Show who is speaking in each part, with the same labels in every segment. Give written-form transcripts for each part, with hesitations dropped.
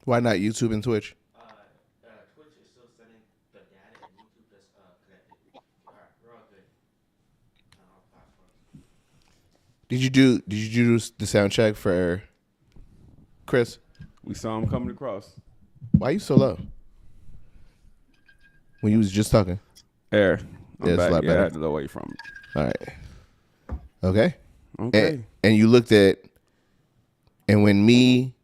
Speaker 1: Why not YouTube and Twitch?
Speaker 2: Twitch is still sending the data, and YouTube just connected. All right, we're all good on all platforms.
Speaker 1: Did you do the sound check for Chris?
Speaker 3: We saw him coming across.
Speaker 1: Why you so low? When you was just talking.
Speaker 3: Air. I'm
Speaker 1: Yeah, it's
Speaker 3: back.
Speaker 1: a lot
Speaker 3: Yeah, I
Speaker 1: better.
Speaker 3: had to lower away from it.
Speaker 1: All right. Okay.
Speaker 3: Okay.
Speaker 1: And you looked at, and when me,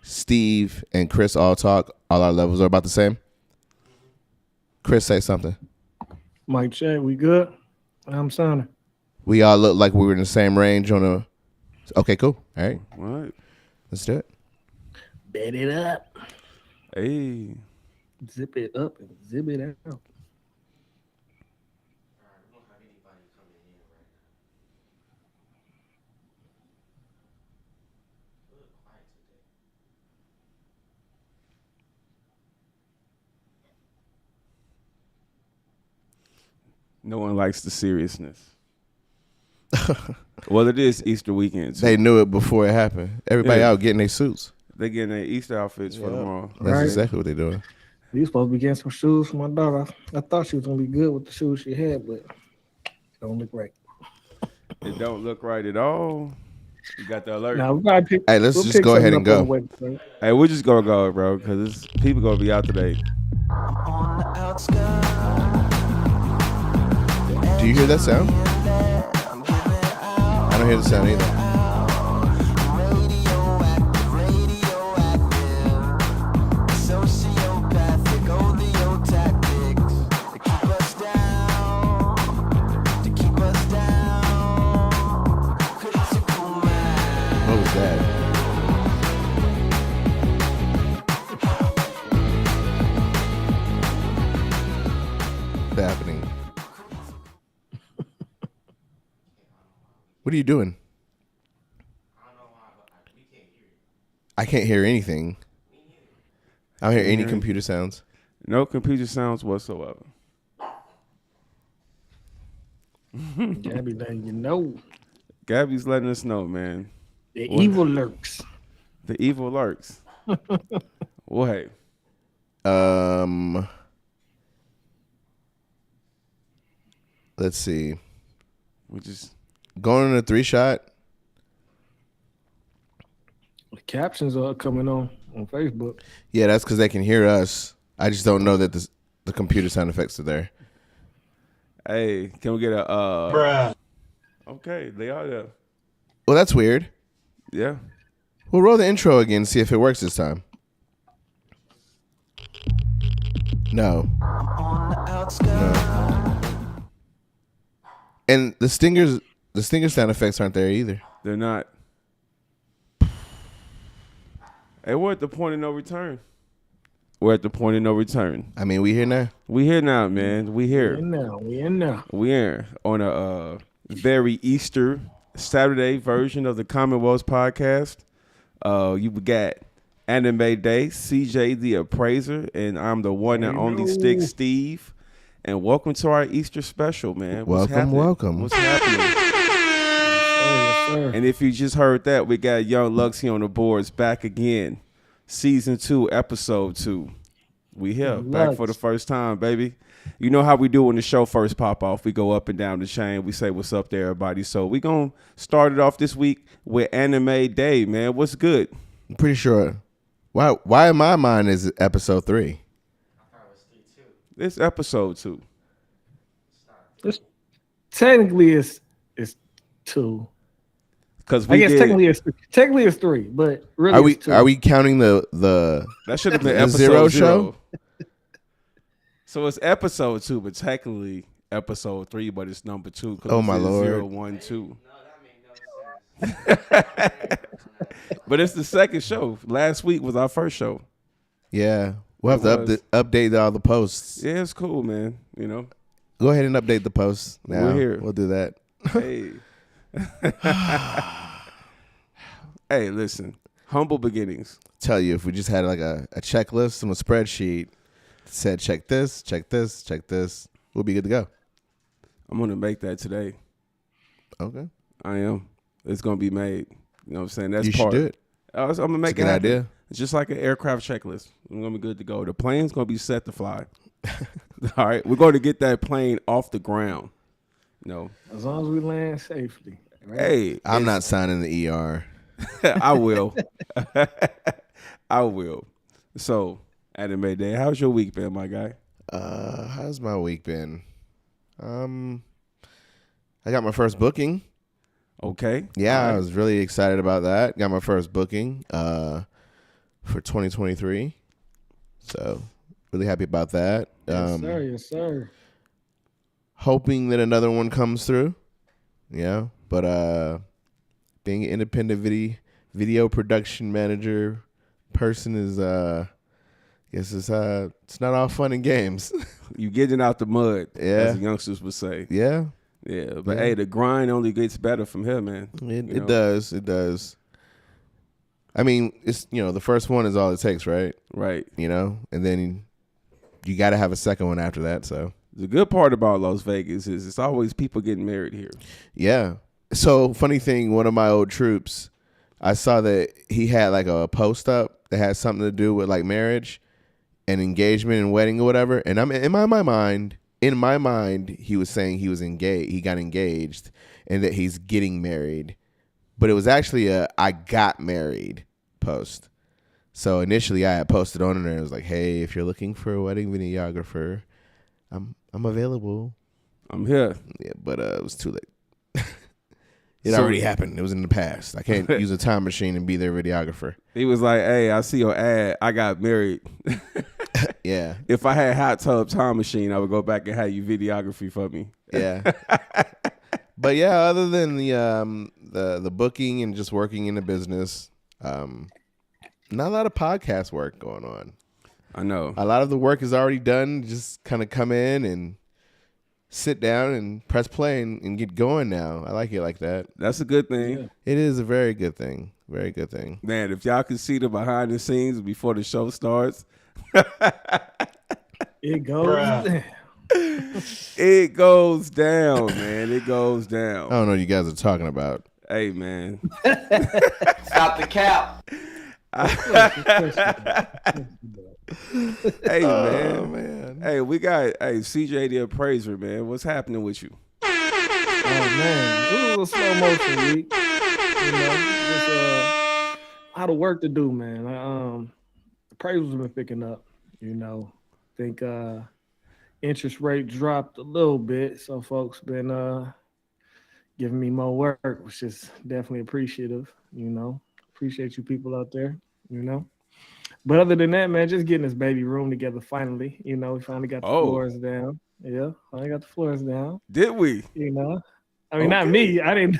Speaker 1: Steve, and Chris all talk, all our levels are about the same. Chris, say something.
Speaker 4: Mike check, we good? I'm sounding.
Speaker 1: We all look like we were in the same range on a. Okay, cool. All right.
Speaker 3: All right.
Speaker 1: Let's do it.
Speaker 4: Bet it up.
Speaker 3: Hey.
Speaker 4: Zip it up and zip it out.
Speaker 2: All right, we don't have anybody coming in right now. A little quiet today.
Speaker 3: No one likes the seriousness. Well, it is Easter weekend.
Speaker 1: They knew it before it happened. Everybody
Speaker 3: Yeah.
Speaker 1: out getting their suits.
Speaker 3: They getting their Easter outfits for tomorrow.
Speaker 1: That's
Speaker 4: Right.
Speaker 1: exactly what they're doing.
Speaker 4: You supposed to be getting some shoes for my daughter. I thought she was gonna be good with the shoes she had, but it don't look right.
Speaker 3: It don't look right at all. You got the alert.
Speaker 4: Now we gotta pick.
Speaker 1: Hey, let's
Speaker 4: we'll
Speaker 1: just
Speaker 4: pick
Speaker 1: go ahead
Speaker 4: something
Speaker 1: and
Speaker 4: up
Speaker 1: go.
Speaker 4: on the way,
Speaker 3: Hey, we're just gonna go, bro, because people gonna be out today.
Speaker 1: Do you hear that sound? I don't hear the sound either. What was that? What's happening? What are you doing?
Speaker 2: I don't know why, but we can't hear you.
Speaker 1: I can't hear anything. I don't hear any
Speaker 3: hear
Speaker 1: computer sounds.
Speaker 3: No computer sounds whatsoever.
Speaker 4: Gabby, then you know
Speaker 3: Gabby's letting us know, man.
Speaker 4: the evil lurks.
Speaker 3: The evil lurks. Well, hey.
Speaker 1: Let's see.
Speaker 3: We just
Speaker 1: Going on a 3-shot.
Speaker 4: The captions are coming on Facebook.
Speaker 1: Yeah, that's because they can hear us. I just don't know that the computer sound effects are there.
Speaker 3: hey, can we get a
Speaker 5: Bruh.
Speaker 3: Okay, they are there.
Speaker 1: Well, that's weird.
Speaker 3: Yeah.
Speaker 1: We'll roll the intro again and see if it works this time. No. No. And the stinger sound effects aren't there either.
Speaker 3: They're not. Hey, we're at the point of no return. We're at the point of no return.
Speaker 1: I mean, we here now.
Speaker 3: We here now, man. We
Speaker 4: We
Speaker 3: here.
Speaker 4: in now. We in now.
Speaker 3: We here on a very Easter Saturday version of the Commonwealth podcast. You got Anime Day, CJ the Appraiser, and I'm the one and only Stick Steve. And welcome to our Easter special, man. What's
Speaker 1: Welcome,
Speaker 3: happening?
Speaker 1: welcome.
Speaker 3: What's happening?
Speaker 4: Yes, sir.
Speaker 3: And if you just heard that, we got Young Luxy on the boards back again. Season 2, episode 2. We here, back for the first time, baby. You know how we do when the show first pop off. We go up and down the chain. We say what's up to everybody. So we going to start it off this week with Anime Day, man. What's good?
Speaker 1: I'm pretty sure. Why in my mind is it episode 3?
Speaker 2: I thought it was 3-2.
Speaker 3: It's episode 2.
Speaker 4: It's, technically, it's 2.
Speaker 3: Because
Speaker 4: I guess technically it's 3, but really
Speaker 1: Are
Speaker 4: it's 2.
Speaker 1: we counting the
Speaker 3: that should have been
Speaker 1: the
Speaker 3: episode
Speaker 1: zero
Speaker 3: 0.
Speaker 1: show?
Speaker 3: So it's episode 2, but technically episode 3, but it's number 2.
Speaker 1: Oh, my Lord.
Speaker 3: 0, 1, 2.
Speaker 2: No, that made no sense.
Speaker 3: But it's the second show. Last week was our first show.
Speaker 1: Yeah. We'll have to update all the posts.
Speaker 3: Yeah, it's cool, man. You know.
Speaker 1: Go ahead and update the posts now.
Speaker 3: We're here.
Speaker 1: We'll do that.
Speaker 3: Hey. Hey, listen. Humble beginnings.
Speaker 1: Tell you, if we just had like a checklist and a spreadsheet that said check this, check this, check this, we'll be good to go.
Speaker 3: I'm gonna make that today.
Speaker 1: Okay.
Speaker 3: I am. It's gonna be made. You know what I'm saying? That's
Speaker 1: You
Speaker 3: part.
Speaker 1: should do it.
Speaker 3: I'm gonna make
Speaker 1: It's a good
Speaker 3: it happen.
Speaker 1: idea.
Speaker 3: It's just like an aircraft checklist. We're gonna be good to go. The plane's gonna be set to fly. All right, we're going to get that plane off the ground. No,
Speaker 4: As long as we land safely. Right?
Speaker 3: hey,
Speaker 1: I'm not signing the ER.
Speaker 3: I will. I will. So, Anime Day, how's your week been, my guy?
Speaker 1: How's my week been? I got my first booking.
Speaker 3: Okay.
Speaker 1: Yeah,
Speaker 3: All right.
Speaker 1: I was really excited about that. Got my first booking for 2023. So, really happy about that.
Speaker 4: Yes, sir. Yes, sir.
Speaker 1: Hoping that another one comes through. Yeah, but being an independent video production manager person is guess it's not all fun and games.
Speaker 3: You getting out the mud,
Speaker 1: Yeah.
Speaker 3: as the youngsters would say.
Speaker 1: Yeah.
Speaker 3: Yeah, but
Speaker 1: Yeah.
Speaker 3: hey, the grind only gets better from here, man.
Speaker 1: It does. It does. I mean, it's the first one is all it takes, right?
Speaker 3: Right.
Speaker 1: And then you got to have a second one after that. So
Speaker 3: The good part about Las Vegas is it's always people getting married here.
Speaker 1: yeah. So funny thing, one of my old troops, I saw that he had like a post up that had something to do with like marriage and engagement and wedding or whatever. And I'm in my mind, he was saying he was engaged. He got engaged and that he's getting married. But it was actually a I got married post. So initially I had posted on there and it was like, hey, if you're looking for a wedding videographer, I'm available.
Speaker 3: I'm here.
Speaker 1: Yeah, but it was too late. It already happened. It was in the past. I can't use a time machine and be their videographer.
Speaker 3: He was like, hey, I see your ad. I got married.
Speaker 1: Yeah.
Speaker 3: If I had hot tub time machine, I would go back and have you videography for me.
Speaker 1: Yeah. But yeah, other than the booking and just working in the business, not a lot of podcast work going on.
Speaker 3: I know.
Speaker 1: A lot of the work is already done. Just kind of come in and sit down and press play and get going now. I like it like that.
Speaker 3: That's a good thing.
Speaker 4: Yeah.
Speaker 1: It is a very good thing. Very good thing.
Speaker 3: Man, if y'all can see the behind the scenes before the show starts,
Speaker 4: It goes
Speaker 2: Bruh.
Speaker 4: down.
Speaker 3: it goes down, man. It goes
Speaker 1: I
Speaker 3: down.
Speaker 1: don't know what you guys are talking about.
Speaker 3: Hey, man.
Speaker 2: Stop the cap.
Speaker 3: Hey, man.
Speaker 1: Oh, man.
Speaker 3: Hey, we got CJ the Appraiser, man. What's happening with you?
Speaker 4: Oh man, it was a slow motion week. Just a lot of work to do, man. The appraisals have been picking up. Think interest rate dropped a little bit, so folks been giving me more work, which is definitely appreciative. Appreciate you people out there. But other than that, man, just getting this baby room together finally. We finally got the floors down. Yeah, finally got the floors down.
Speaker 3: Did we?
Speaker 4: I mean, not me. I didn't.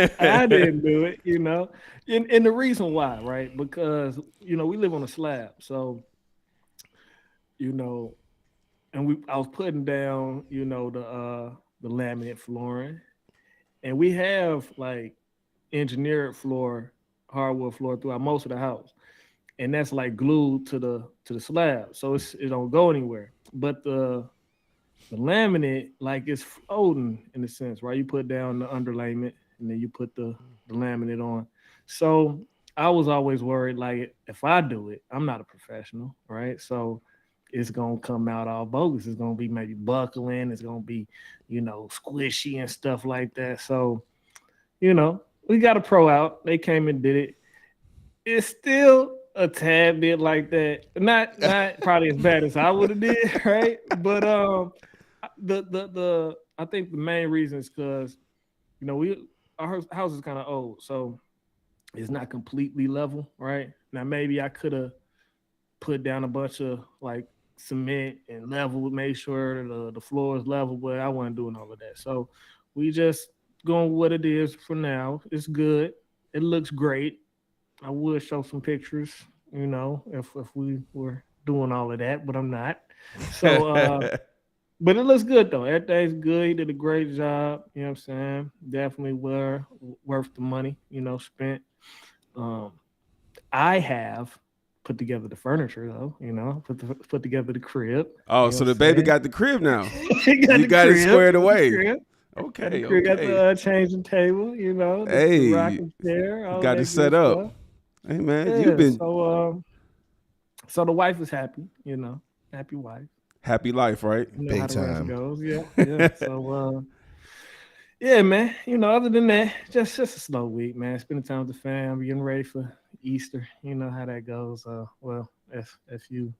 Speaker 4: I didn't do it. And the reason why, right? Because we live on a slab, so and I was putting down, the laminate flooring, and we have like engineered floor, hardwood floor throughout most of the house, and that's like glued to the slab, so it don't go anywhere. But the laminate, like, it's floating in a sense, right? You put down the underlayment and then you put the laminate on. So I was always worried, like, if I do it, I'm not a professional, right? So it's gonna come out all bogus. It's gonna be maybe buckling. It's gonna be, squishy and stuff like that. So, we got a pro out. They came and did it. It's still a tad bit like that. Not probably as bad as I would have did, right? But the I think the main reason is because our house is kind of old, so it's not completely level, right? Now maybe I could have put down a bunch of like cement and level, make sure the floor is level, but I wasn't doing all of that. So we just going with what it is for now. It's good. It looks great. I would show some pictures, if we were doing all of that, but I'm not. So but it looks good though. Everything's good. He did a great job. You know what I'm saying? Definitely worth the money, spent. I have put together the furniture though, put together the crib.
Speaker 3: Oh, so the baby got the crib now.
Speaker 4: He
Speaker 3: You got it squared away. Okay,
Speaker 4: We got
Speaker 3: okay.
Speaker 4: the changing table, you know, the
Speaker 3: Hey,
Speaker 4: rocking chair, all
Speaker 3: got
Speaker 4: that
Speaker 3: to set
Speaker 4: good
Speaker 3: up.
Speaker 4: stuff.
Speaker 3: Hey man, you've
Speaker 4: Yeah,
Speaker 3: been
Speaker 4: so the wife is happy, you know, happy wife.
Speaker 3: happy life, right?
Speaker 4: You know how
Speaker 1: Big
Speaker 4: the rest
Speaker 1: time.
Speaker 4: goes. Yeah, yeah. So yeah, man. You know, other than that, just a slow week, man. Spending time with the fam, getting ready for Easter. You know how that goes. Well, if you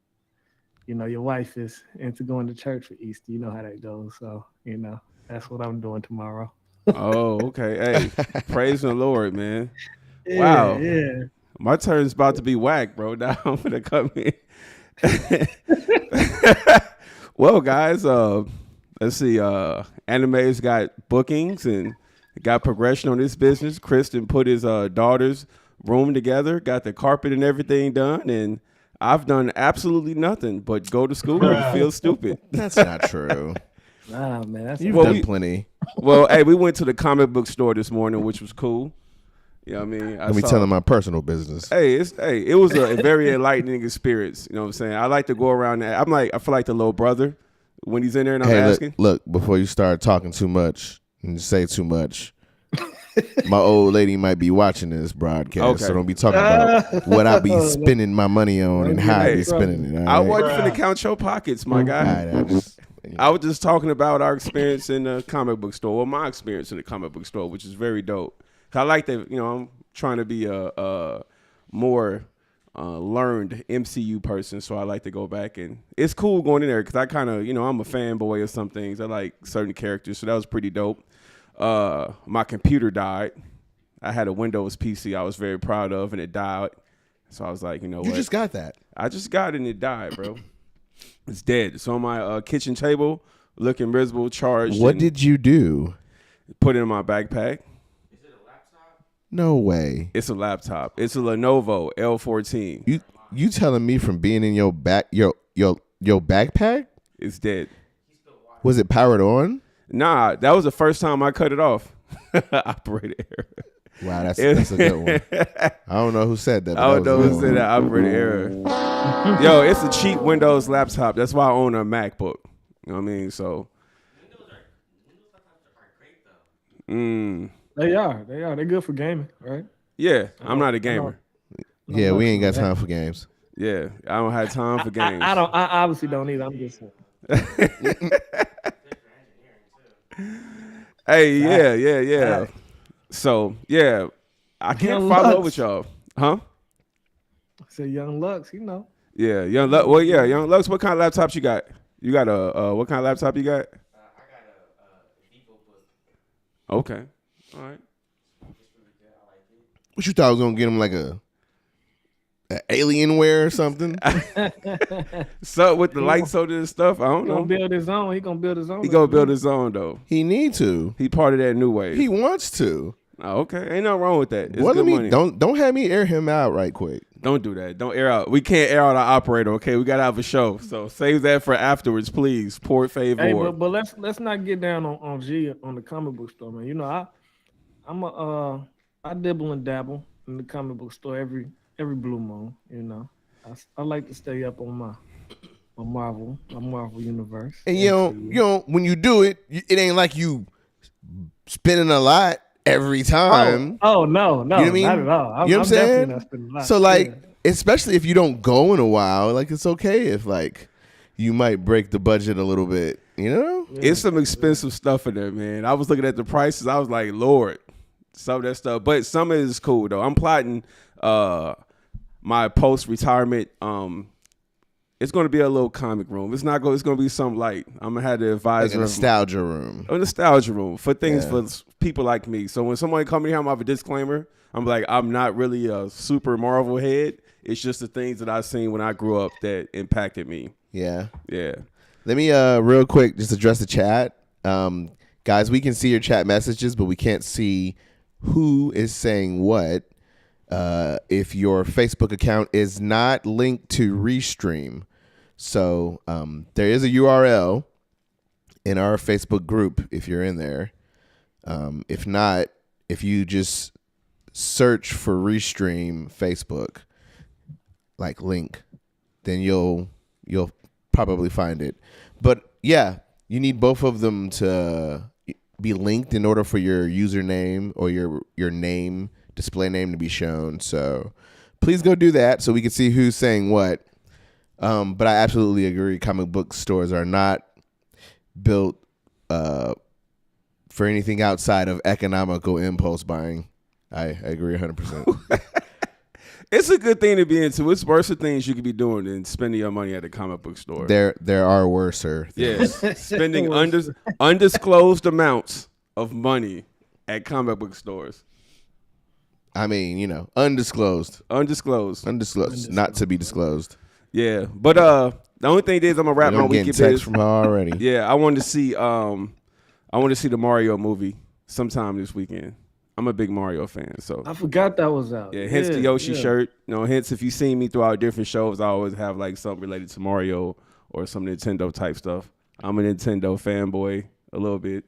Speaker 4: know your wife is into going to church for Easter, you know how that goes. So, you know, that's what I'm doing tomorrow.
Speaker 3: Oh, okay. Hey, praise the Lord, man.
Speaker 4: Yeah,
Speaker 3: Wow.
Speaker 4: yeah.
Speaker 3: My turn's about to be whack, bro. Now I'm gonna come in. Well, guys, let's see. Anime's got bookings and got progression on this business. Kristen put his daughter's room together, got the carpet and everything done, and I've done absolutely nothing but go to school and feel stupid.
Speaker 1: That's not true.
Speaker 4: Nah, man. That's
Speaker 1: You've
Speaker 3: Well,
Speaker 1: done
Speaker 3: we-
Speaker 1: plenty.
Speaker 3: Well, hey, we went to the comic book store this morning, which was cool. You know what I mean?
Speaker 1: Let me tell them my personal business.
Speaker 3: It was a very enlightening experience. You know what I'm saying? I like to go around there. I feel like the little brother when he's in there and I'm
Speaker 1: Hey,
Speaker 3: asking.
Speaker 1: look, before you start talking too much and say too much, my old lady might be watching this broadcast,
Speaker 3: Okay.
Speaker 1: so don't be talking about what I be spending my money on and how I
Speaker 3: Hey,
Speaker 1: be spending it.
Speaker 3: I
Speaker 1: All right?
Speaker 3: wasn't finna count your pockets, my guy.
Speaker 1: All right,
Speaker 3: I was just talking about our experience in the comic book store, or my experience in the comic book store, which is very dope. I like that, you know, I'm trying to be a more learned MCU person, so I like to go back, and it's cool going in there because I kind of, you know, I'm a fanboy of some things. I like certain characters, so that was pretty dope. My computer died. I had a Windows PC I was very proud of, and it died. So I was like, you know
Speaker 1: you
Speaker 3: what?
Speaker 1: just got that.
Speaker 3: I just got it and it died, bro. It's dead. It's on my kitchen table, looking miserable, charged.
Speaker 1: What
Speaker 3: and
Speaker 1: did you do?
Speaker 3: put it in my backpack?
Speaker 2: Is it a laptop?
Speaker 1: No way.
Speaker 3: It's a laptop. It's a Lenovo L14.
Speaker 1: You telling me from being in your backpack?
Speaker 3: It's dead.
Speaker 1: Was it powered on?
Speaker 3: Nah, that was the first time I cut it off. Operator error.
Speaker 1: Wow, that's a good one. I don't know who said that. But
Speaker 3: I
Speaker 1: that
Speaker 3: don't know
Speaker 1: was a
Speaker 3: who
Speaker 1: good
Speaker 3: said
Speaker 1: one.
Speaker 3: that. Operator error. Yo, it's a cheap Windows laptop. That's why I own a MacBook. You know what I mean? So,
Speaker 2: Windows laptops are great though.
Speaker 4: They are. They're good for gaming, right?
Speaker 3: yeah, I'm not a gamer.
Speaker 1: Yeah, we ain't got time for games.
Speaker 3: Yeah, I don't have time for games.
Speaker 4: I don't. I obviously don't either. I'm just saying.
Speaker 3: Hey, yeah. So, yeah, I can't
Speaker 4: Young
Speaker 3: follow up
Speaker 4: Lux.
Speaker 3: with y'all. Huh?
Speaker 4: I said Young Lux, you know.
Speaker 3: Yeah, Young Lux. Well, yeah, Young Lux, what kind of laptops you got? You got what kind of laptop you got?
Speaker 2: I got a Vivo book.
Speaker 3: Okay. All right.
Speaker 2: It's really good. I like it.
Speaker 1: What you thought I was gonna get him like a Alienware or something?
Speaker 3: So with the light soda and stuff, I don't
Speaker 4: He gonna
Speaker 3: know.
Speaker 4: build his own. He gonna build his own.
Speaker 3: He gonna build his own though.
Speaker 1: He need to.
Speaker 3: He part of that new wave.
Speaker 1: He wants to.
Speaker 3: Oh, okay, ain't nothing wrong with that. It's
Speaker 1: Well,
Speaker 3: good money.
Speaker 1: don't have me air him out right quick.
Speaker 3: Don't do that. Don't air out. We can't air out our operator. Okay, we gotta have a show. So save that for afterwards, please. Poor favor.
Speaker 4: Hey, but let's not get down on G on the comic book store, man. You know, I dibble and dabble in the comic book store every blue moon. You know, I like to stay up on my Marvel universe.
Speaker 1: And you know, when you do it, it ain't like you spending a lot every time.
Speaker 4: Oh no,
Speaker 1: You know what I mean?
Speaker 4: not at all.
Speaker 1: You know what I'm saying?
Speaker 4: definitely not spending a lot.
Speaker 1: So like,
Speaker 4: Yeah.
Speaker 1: especially if you don't go in a while, like it's okay if like you might break the budget a little bit. You know?
Speaker 3: It's some expensive stuff in there, man. I was looking at the prices. I was like, Lord, some of that stuff. But some of it is cool though. I'm plotting my post retirement. It's gonna be a little comic room. It's not going. It's gonna be something light. I'm gonna have the
Speaker 1: Like
Speaker 3: advisor.
Speaker 1: a nostalgia room.
Speaker 3: A nostalgia room for things
Speaker 1: Yeah.
Speaker 3: for people like me. So when someone come in here, I'm gonna have a disclaimer. I'm like, I'm not really a super Marvel head. It's just the things that I've seen when I grew up that impacted me.
Speaker 1: Yeah.
Speaker 3: Yeah.
Speaker 1: Let me real quick just address the chat. Guys, we can see your chat messages, but we can't see who is saying what. If your Facebook account is not linked to Restream. So there is a URL in our Facebook group if you're in there. If not, if you just search for Restream Facebook, like link, then you'll probably find it. But yeah, you need both of them to be linked in order for your username or your name, display name to be shown. So please go do that so we can see who's saying what. But I absolutely agree. Comic book stores are not built for anything outside of economical impulse buying. I agree 100%.
Speaker 3: It's a good thing to be into. It's worse things you could be doing than spending your money at a comic book store.
Speaker 1: There are worser things.
Speaker 3: Yes, spending undisclosed amounts of money at comic book stores.
Speaker 1: I mean, undisclosed, not to be disclosed.
Speaker 3: Yeah, but the only thing is I'm gonna wrap my week
Speaker 1: getting text from her already.
Speaker 3: Yeah, I want to see the Mario movie sometime this weekend. I'm a big Mario fan, so
Speaker 4: I forgot that was out.
Speaker 3: yeah. Hence the Yoshi shirt. Hence if you see me throughout different shows, I always have like something related to Mario or some Nintendo type stuff. I'm a Nintendo fanboy a little bit.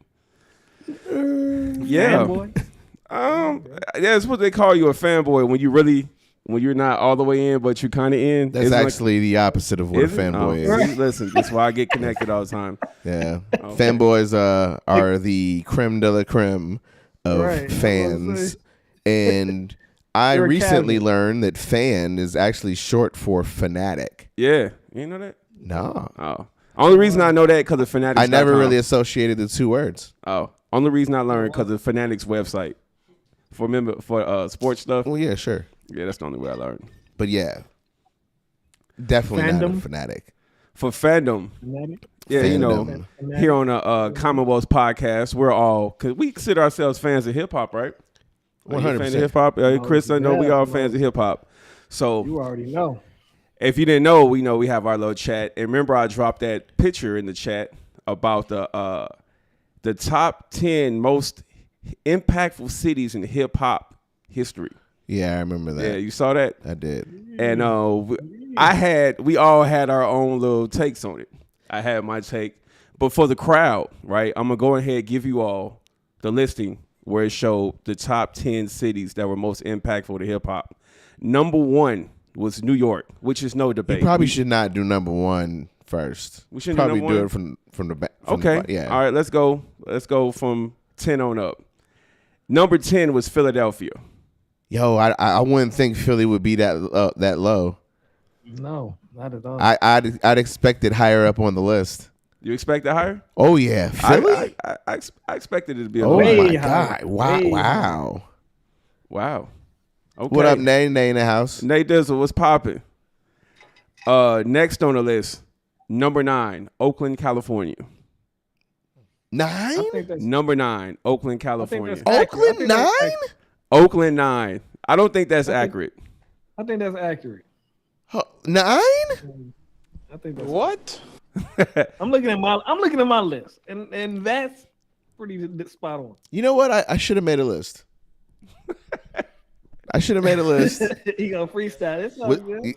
Speaker 3: Yeah.
Speaker 4: Fanboy?
Speaker 3: That's what they call you, a fanboy, when you're not all the way in, but you're kind of in.
Speaker 1: That's actually the opposite of what a fanboy is.
Speaker 3: Right. Listen, that's why I get connected all the time.
Speaker 1: Yeah. Fanboys are the creme de la creme of fans. And I recently learned that fan is actually short for fanatic.
Speaker 3: Yeah. You know that?
Speaker 1: No.
Speaker 3: Oh. Only reason I know that because of Fanatics.
Speaker 1: I never really associated the two words.
Speaker 3: Oh. Only reason I learned because of Fanatics website. For sports stuff.
Speaker 1: Well, yeah, sure.
Speaker 3: Yeah, that's the only way I learned.
Speaker 1: But yeah, definitely not a fanatic.
Speaker 3: For fandom.
Speaker 4: Fanatic?
Speaker 3: Yeah,
Speaker 1: Fandom.
Speaker 3: Here on the Commonwealth podcast, we're all, because we consider ourselves fans of hip hop, right?
Speaker 1: 100%.
Speaker 3: Fan of hip hop? Chris, I know we all fans of hip hop. So
Speaker 4: You already know.
Speaker 3: if you didn't know, we have our little chat. And remember, I dropped that picture in the chat about the top 10 most impactful cities in hip hop history.
Speaker 1: Yeah, I remember that.
Speaker 3: Yeah, you saw that?
Speaker 1: I did.
Speaker 3: And we all had our own little takes on it. I had my take, but for the crowd, right? I'm gonna go ahead and give you all the listing where it showed the top 10 cities that were most impactful to hip hop. Number 1 was New York, which is no debate.
Speaker 1: You probably should not do number 1 first.
Speaker 3: We shouldn't
Speaker 1: probably
Speaker 3: do
Speaker 1: it from the back.
Speaker 3: Okay.
Speaker 1: Yeah.
Speaker 3: All right. Let's go. Let's go from 10 on up. Number 10 was Philadelphia.
Speaker 1: Yo, I wouldn't think Philly would be that low.
Speaker 4: No, not at all.
Speaker 1: I'd expect it higher up on the list.
Speaker 3: You expect it higher?
Speaker 1: Oh yeah, Philly.
Speaker 3: I expected it to be a
Speaker 1: Oh
Speaker 3: little
Speaker 1: my
Speaker 3: higher.
Speaker 1: God! Wow!
Speaker 3: Wow. Okay.
Speaker 1: What up, Nay? Nay in the house.
Speaker 3: Nate Dizzle, what's popping? Next on the list, number 9, Oakland, California.
Speaker 1: 9?
Speaker 3: Number 9, Oakland, California.
Speaker 1: Oakland 9?
Speaker 3: Oakland 9. I don't think that's accurate.
Speaker 4: I think that's accurate.
Speaker 1: 9?
Speaker 4: I think that's
Speaker 5: What?
Speaker 4: I'm looking at my list, and that's pretty spot on.
Speaker 1: You know what? I should have made a list. I should have made a list.
Speaker 4: He gonna freestyle. It's all good.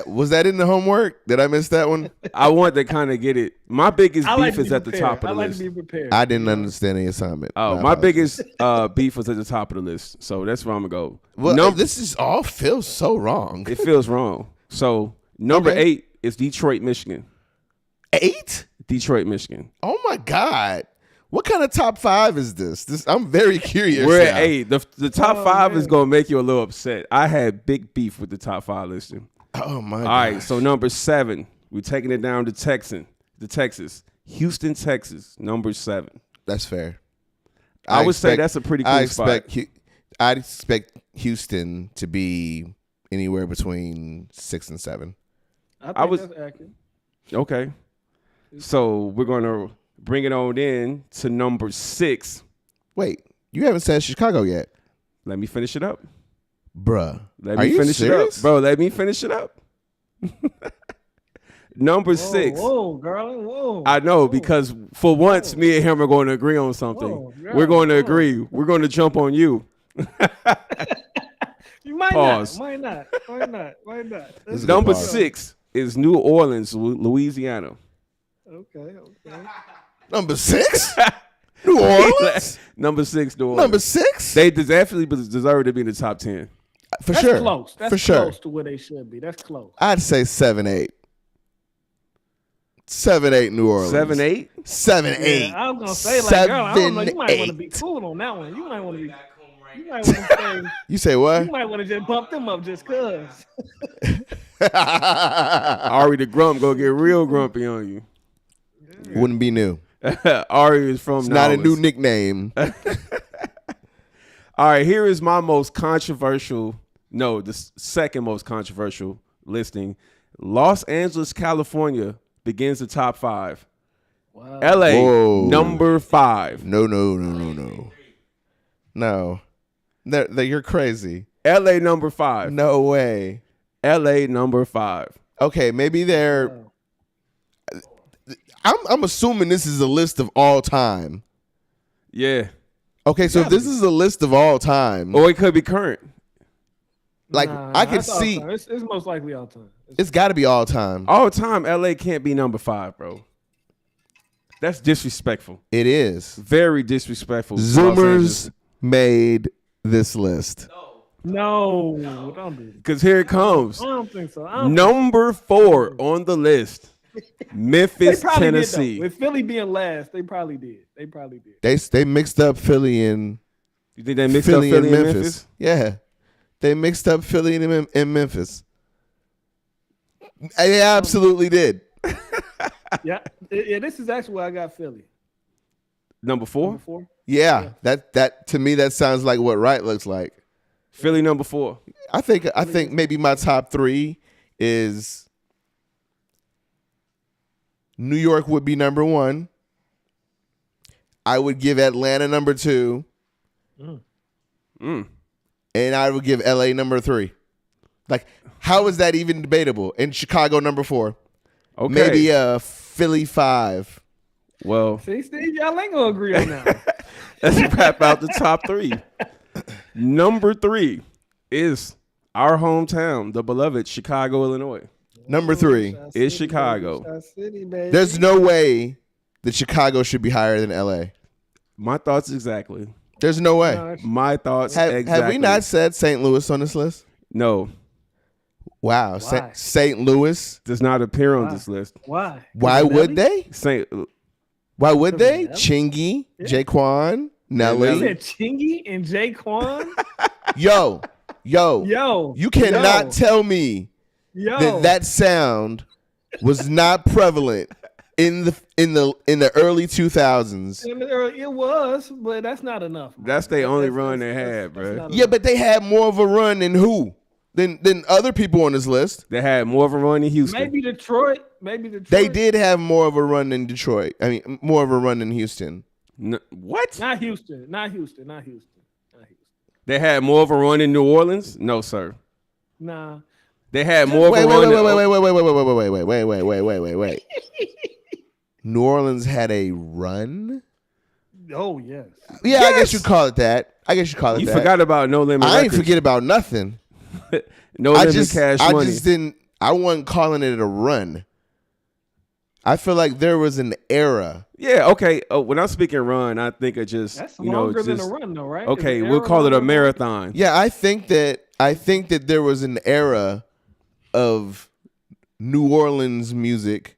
Speaker 1: Was that in the homework? Did I miss that one?
Speaker 3: I want to kind of get it. My biggest
Speaker 4: I like
Speaker 3: beef
Speaker 4: to
Speaker 3: is
Speaker 4: be
Speaker 3: at the
Speaker 4: prepared.
Speaker 3: top of the
Speaker 4: I like
Speaker 3: list.
Speaker 4: to be prepared.
Speaker 1: I didn't understand the assignment.
Speaker 3: Oh, my biggest beef was at the top of the list. So that's where I'm going to go.
Speaker 1: Well, this is all feels so wrong.
Speaker 3: It feels wrong. So number 8 is Detroit, Michigan.
Speaker 1: 8?
Speaker 3: Detroit, Michigan.
Speaker 1: Oh my God. What kind of top 5 is this? I'm very curious.
Speaker 3: We're
Speaker 1: now.
Speaker 3: at 8. The top 5 is going to make you a little upset. I had big beef with the top 5 listing.
Speaker 1: Oh my God.
Speaker 3: All right, so number 7, we're taking it down to Texas. Houston, Texas, number 7.
Speaker 1: That's fair.
Speaker 3: I would say that's a pretty cool spot.
Speaker 1: I'd expect Houston to be anywhere between 6 and 7.
Speaker 4: I think that's accurate.
Speaker 3: Okay. So we're going to bring it on in to number 6.
Speaker 1: Wait, you haven't said Chicago yet.
Speaker 3: Let me finish it up.
Speaker 1: Bruh.
Speaker 3: Let
Speaker 1: Are
Speaker 3: me
Speaker 1: you
Speaker 3: finish
Speaker 1: serious?
Speaker 3: it up. Bro, let me finish it up. Number 6.
Speaker 4: Whoa, girl. Whoa.
Speaker 3: I know, because for once, me and him are going to agree on something.
Speaker 4: Whoa, girl,
Speaker 3: We're going to
Speaker 4: whoa.
Speaker 3: agree. We're going to jump on you.
Speaker 4: You might
Speaker 3: Pause.
Speaker 4: not. Why not?
Speaker 1: This is
Speaker 3: Number
Speaker 1: pause.
Speaker 3: 6 is New Orleans, Louisiana.
Speaker 4: Okay.
Speaker 1: Number 6? New Orleans?
Speaker 3: Number 6, New Orleans.
Speaker 1: Number 6?
Speaker 3: They definitely deserve to be in the top 10.
Speaker 1: For
Speaker 4: That's
Speaker 1: sure.
Speaker 4: close. That's
Speaker 1: For sure.
Speaker 4: close to where they should be. That's close.
Speaker 1: I'd say 7, 8. 7-8 New Orleans.
Speaker 3: 7-8.
Speaker 1: 7-8.
Speaker 4: Yeah, I was gonna say like, girl, I don't know. You might want to be
Speaker 1: 7-8.
Speaker 4: cool on that one. You might want to be.
Speaker 2: Back home right
Speaker 4: You
Speaker 2: now.
Speaker 4: might want to say.
Speaker 1: You say what?
Speaker 4: You might want to just bump them up just cause.
Speaker 3: Ari the Grump go get real grumpy on you.
Speaker 1: Wouldn't be new.
Speaker 3: Ari is from
Speaker 1: It's not a
Speaker 3: Nolens.
Speaker 1: new nickname.
Speaker 3: All right, here is my most controversial, the second most controversial listing. Los Angeles, California begins the top 5.
Speaker 4: Wow.
Speaker 3: LA,
Speaker 1: Whoa.
Speaker 3: number 5.
Speaker 1: No. No. You're crazy.
Speaker 3: LA, number 5.
Speaker 1: No way.
Speaker 3: LA, number 5.
Speaker 1: Okay, maybe they're. I'm assuming this is a list of all time.
Speaker 3: Yeah.
Speaker 1: Okay, so if this is a list of all time,
Speaker 3: Or it could be current.
Speaker 1: like I could
Speaker 4: that's all
Speaker 1: see,
Speaker 4: time. It's most likely all time.
Speaker 1: it's got to be all time.
Speaker 3: All time, LA can't be number 5, bro. That's disrespectful.
Speaker 1: It is.
Speaker 3: Very disrespectful. to Los Angeles.
Speaker 1: Zoomers made this list.
Speaker 4: No, don't do it.
Speaker 3: Because here it comes.
Speaker 4: I don't think so. I don't
Speaker 3: Number 4 on the list. Memphis,
Speaker 4: They probably
Speaker 3: Tennessee.
Speaker 4: did, though. With Philly being last, they probably did.
Speaker 1: They mixed up Philly and
Speaker 3: You think they mixed up Philly and Memphis?
Speaker 1: Yeah, they mixed up Philly and Memphis. They absolutely did.
Speaker 4: Yeah, this is actually where I got Philly.
Speaker 3: Number 4?
Speaker 4: Number 4.
Speaker 1: Yeah, that to me that sounds like what right looks like.
Speaker 3: Philly, number 4.
Speaker 1: I think maybe my top 3 is New York would be number 1. I would give Atlanta number 2. And I would give LA number 3. Like, how is that even debatable? And Chicago number 4.
Speaker 3: Okay.
Speaker 1: Maybe Philly 5.
Speaker 3: Well,
Speaker 4: See, Steve, y'all ain't gonna agree on that.
Speaker 3: let's wrap out the top 3. Number 3 is our hometown, the beloved Chicago, Illinois.
Speaker 1: Number 3.
Speaker 3: Is Chicago.
Speaker 1: There's no way that Chicago should be higher than LA.
Speaker 3: My thoughts exactly.
Speaker 1: There's no way.
Speaker 3: My thoughts exactly.
Speaker 1: Have we not said St. Louis on this list?
Speaker 3: No,
Speaker 1: Wow.
Speaker 4: Why?
Speaker 1: St. Louis?
Speaker 3: does not appear on this list.
Speaker 4: Why?
Speaker 1: Why would they?
Speaker 3: Saint,
Speaker 1: Why would they?
Speaker 4: Nelly?
Speaker 1: Chingy, Jaquan, Nelly.
Speaker 4: You said Chingy and Jaquan?
Speaker 1: Yo.
Speaker 4: Yo.
Speaker 1: You cannot tell me
Speaker 4: Yo.
Speaker 1: that sound was not prevalent in the early 2000s.
Speaker 4: It was, but that's not enough. Man.
Speaker 3: that's the only run they had, bro.
Speaker 4: not
Speaker 1: Yeah, but they had more of a run than who? Than other people on this list.
Speaker 3: They had more of a run in Houston.
Speaker 4: Maybe Detroit.
Speaker 1: They did have more of a run than Detroit. I mean, more of a run than Houston.
Speaker 3: What?
Speaker 4: Not Houston.
Speaker 3: They had more of a run in New Orleans? No, sir.
Speaker 4: Nah.
Speaker 3: They had more of a run.
Speaker 1: Wait. New Orleans had a run?
Speaker 4: Oh yes.
Speaker 1: Yeah, I guess you call it that.
Speaker 3: You forgot about No Limit
Speaker 1: I ain't
Speaker 3: Records.
Speaker 1: forget about nothing.
Speaker 3: No Limit Cash Money.
Speaker 1: I wasn't calling it a run. I feel like there was an era.
Speaker 3: Yeah, okay. When I'm speaking run, I think of just,
Speaker 4: That's longer than a run, though, right?
Speaker 3: Okay,
Speaker 4: Is it
Speaker 3: we'll
Speaker 4: era
Speaker 3: call it a
Speaker 4: longer?
Speaker 3: marathon.
Speaker 1: Yeah, I think that there was an era of New Orleans music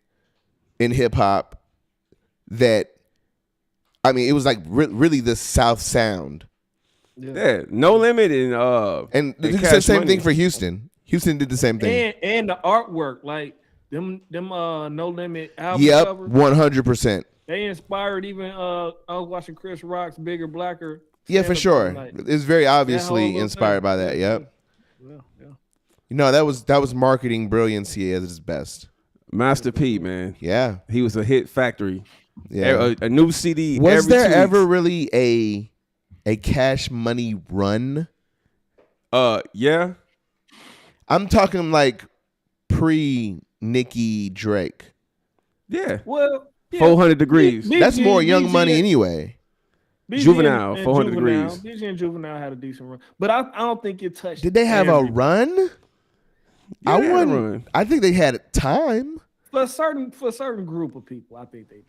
Speaker 1: in hip hop that, I mean, it was like really the South sound.
Speaker 3: Yeah, No Limit and
Speaker 1: And
Speaker 3: Cash
Speaker 1: the same
Speaker 3: Money.
Speaker 1: thing for Houston. Houston did the same thing.
Speaker 4: And the artwork, like them No Limit album
Speaker 1: Yep,
Speaker 4: covers.
Speaker 1: 100%.
Speaker 4: They inspired even I was watching Chris Rock's Bigger Blacker.
Speaker 1: Yeah, for
Speaker 4: stand-up
Speaker 1: sure.
Speaker 4: night.
Speaker 1: It's very
Speaker 4: That whole
Speaker 1: obviously
Speaker 4: little
Speaker 1: inspired
Speaker 4: thing.
Speaker 1: by that. Yep.
Speaker 4: Yeah.
Speaker 1: You know, that was marketing brilliancy at its best.
Speaker 3: Master P, man.
Speaker 1: Yeah.
Speaker 3: He was a hit factory.
Speaker 1: Yeah.
Speaker 3: A new CD.
Speaker 1: Was
Speaker 3: every
Speaker 1: there
Speaker 3: 2
Speaker 1: ever
Speaker 3: weeks.
Speaker 1: really a Cash Money run?
Speaker 3: Yeah.
Speaker 1: I'm talking like pre Nicki Drake.
Speaker 3: Yeah.
Speaker 4: Well, yeah.
Speaker 3: 400 Degrees.
Speaker 1: That's more Young
Speaker 4: BG
Speaker 1: Money anyway.
Speaker 4: BG
Speaker 3: Juvenile,
Speaker 4: and
Speaker 3: 400
Speaker 4: Juvenile,
Speaker 3: Degrees.
Speaker 4: BG and Juvenile had a decent run, but I don't think it touched.
Speaker 1: Did they have a
Speaker 4: everybody.
Speaker 1: run?
Speaker 3: Yeah, they had a
Speaker 1: wouldn't.
Speaker 3: run.
Speaker 1: I think they had time.
Speaker 4: for a certain group of people? I think they did.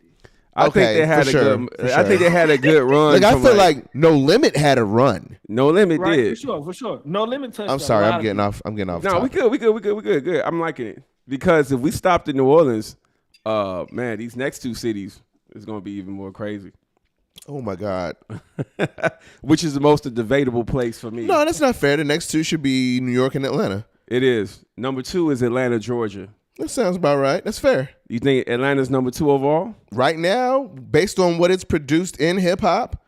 Speaker 3: I
Speaker 1: Okay,
Speaker 3: think they had
Speaker 1: for
Speaker 3: a
Speaker 1: sure,
Speaker 3: good.
Speaker 1: for
Speaker 3: I think
Speaker 1: sure.
Speaker 3: they had a good run.
Speaker 1: Like I
Speaker 3: from,
Speaker 1: feel like No Limit had a run.
Speaker 3: No Limit
Speaker 4: Right,
Speaker 3: did.
Speaker 4: for sure. No Limit touched.
Speaker 1: I'm
Speaker 4: a
Speaker 1: sorry,
Speaker 4: lot
Speaker 1: I'm
Speaker 4: of
Speaker 1: getting
Speaker 4: people.
Speaker 1: off. I'm getting off.
Speaker 3: No, we
Speaker 1: topic.
Speaker 3: good. I'm liking it because if we stopped in New Orleans, Man, these next two cities is gonna be even more crazy.
Speaker 1: Oh my God.
Speaker 3: Which is the most debatable place for me.
Speaker 1: No, that's not fair. The next two should be New York and Atlanta.
Speaker 3: It is. Number 2 is Atlanta, Georgia.
Speaker 1: That sounds about right. That's fair.
Speaker 3: You think Atlanta's number 2 overall?
Speaker 1: Right now, based on what it's produced in hip hop,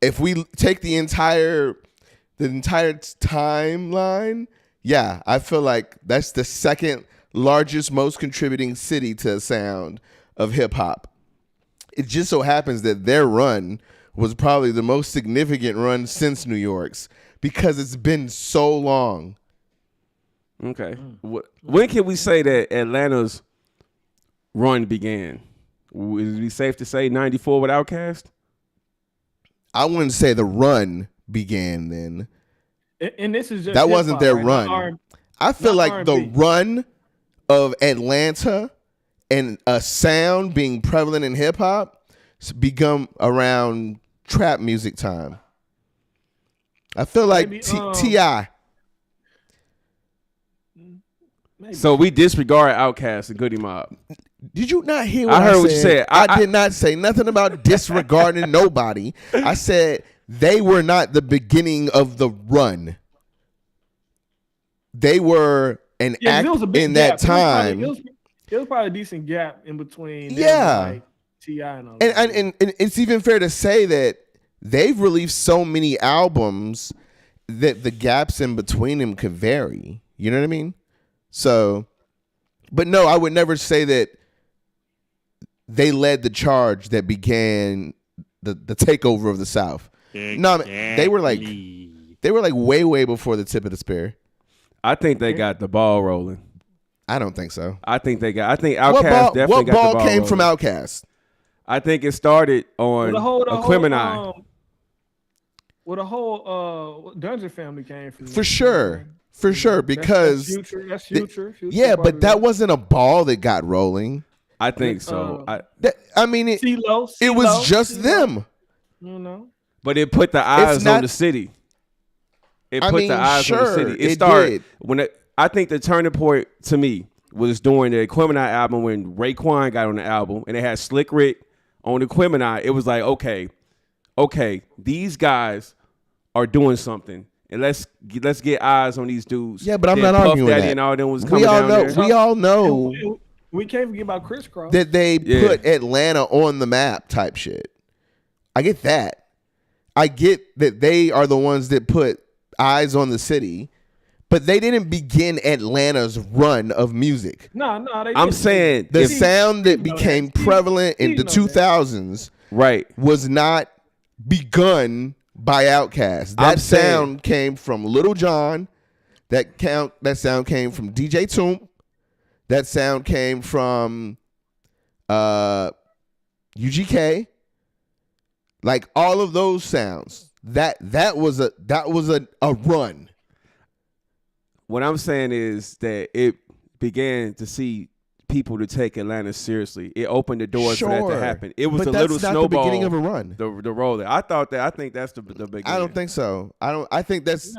Speaker 1: if we take the entire timeline, yeah, I feel like that's the second largest, most contributing city to the sound of hip hop. It just so happens that their run was probably the most significant run since New York's because it's been so long.
Speaker 3: Okay. When can we say that Atlanta's run began? Is it safe to say 94 with Outkast?
Speaker 1: I wouldn't say the run began then.
Speaker 4: And this is just
Speaker 1: that wasn't their run. I feel like
Speaker 4: R&B.
Speaker 1: the run of Atlanta and a sound being prevalent in hip hop become around trap music time. I feel like
Speaker 4: Maybe,
Speaker 1: T.I.
Speaker 4: Maybe.
Speaker 3: So we disregard Outkast and Goody Mob.
Speaker 1: Did you not hear what I
Speaker 3: heard
Speaker 1: said?
Speaker 3: what you said.
Speaker 1: I did not say nothing about disregarding nobody. I said they were not the beginning of the run. They were an act
Speaker 4: there was a big
Speaker 1: in
Speaker 4: gap.
Speaker 1: that time.
Speaker 4: It was probably a decent gap in between. them
Speaker 1: Yeah.
Speaker 4: and, like, T.I. and all that.
Speaker 1: And it's even fair to say that they've released so many albums that the gaps in between them could vary. You know what I mean? So, but no, I would never say that they led the charge that began the takeover of the South. No, they were like way before the tip of the spear.
Speaker 3: I think they got the ball rolling.
Speaker 1: I don't think so.
Speaker 3: I think Outkast definitely
Speaker 1: what
Speaker 3: got
Speaker 1: ball
Speaker 3: the ball
Speaker 1: came
Speaker 3: rolling.
Speaker 1: from Outkast?
Speaker 3: I think it started on Aquemini.
Speaker 4: Well, the whole Dungeon family came from
Speaker 1: For sure. For sure, because
Speaker 4: that's future.
Speaker 1: yeah, but that wasn't a ball that got rolling.
Speaker 3: I think so.
Speaker 1: I mean, it
Speaker 4: CeeLo,
Speaker 1: was just them.
Speaker 4: You know,
Speaker 3: But it put the eyes
Speaker 1: not-
Speaker 3: on the city. It
Speaker 1: I
Speaker 3: put
Speaker 1: mean,
Speaker 3: the eyes on the
Speaker 1: sure,
Speaker 3: city. It
Speaker 1: it
Speaker 3: started
Speaker 1: did.
Speaker 3: I think the turning point to me was during the Aquemini album when Raekwon got on the album and it had Slick Rick on the Aquemini. It was like, okay, these guys are doing something. And let's get eyes on these dudes.
Speaker 1: Yeah, but I'm
Speaker 3: Then
Speaker 1: not
Speaker 3: Puff
Speaker 1: arguing
Speaker 3: Daddy
Speaker 1: that.
Speaker 3: and all them was coming down there.
Speaker 1: We all know
Speaker 4: we can't forget about Crisscross.
Speaker 1: that they put Atlanta on the map type shit. I get that. I get that they are the ones that put eyes on the city, but they didn't begin Atlanta's run of music.
Speaker 4: No,
Speaker 3: I'm saying
Speaker 1: The
Speaker 3: if-
Speaker 1: sound that
Speaker 4: Steve know
Speaker 1: became
Speaker 4: that. Steve-
Speaker 1: prevalent in
Speaker 4: Steve
Speaker 1: the
Speaker 4: know that.
Speaker 1: 2000s
Speaker 3: right.
Speaker 1: was not begun by Outkast.
Speaker 3: I'm
Speaker 1: That
Speaker 3: saying-
Speaker 1: sound came from Little John. That sound came from DJ Toomp. That sound came from UGK. Like all of those sounds. That was a run.
Speaker 3: What I'm saying is that it began to see people to take Atlanta seriously. It opened the doors for that
Speaker 1: Sure.
Speaker 3: to happen. It was
Speaker 1: But
Speaker 3: a
Speaker 1: that's
Speaker 3: little
Speaker 1: not
Speaker 3: snowball.
Speaker 1: the beginning of a run.
Speaker 3: The roller. I think that's the beginning.
Speaker 1: I don't think so. I think that's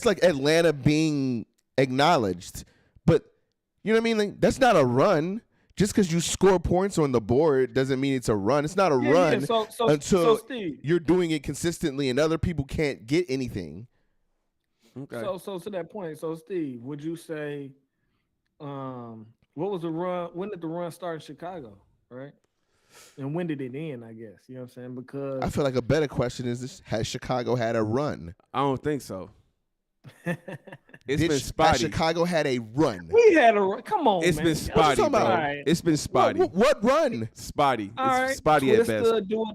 Speaker 1: like Atlanta being acknowledged. But you know what I mean? Like, that's not a run. Just because you score points on the board doesn't mean it's a run. It's not a run
Speaker 4: So
Speaker 1: until
Speaker 4: Steve,
Speaker 1: you're doing it consistently and other people can't get anything.
Speaker 3: Okay.
Speaker 4: so to that point, so Steve, would you say, what was the run? When did the run start in Chicago, right? And when did it end? I guess you know what I'm saying, because
Speaker 1: I feel like a better question is this: has Chicago had a run?
Speaker 3: I don't think so. It's
Speaker 1: Did
Speaker 3: been
Speaker 1: has
Speaker 3: spotty.
Speaker 1: Chicago had a run?
Speaker 4: we had a run. Come on,
Speaker 3: It's
Speaker 4: man.
Speaker 3: been spotty,
Speaker 1: talking
Speaker 3: bro.
Speaker 1: about?
Speaker 4: Alright.
Speaker 3: It's been spotty.
Speaker 1: What run?
Speaker 3: Spotty.
Speaker 4: All right,
Speaker 3: It's spotty at
Speaker 4: Twister,
Speaker 3: best.
Speaker 4: do or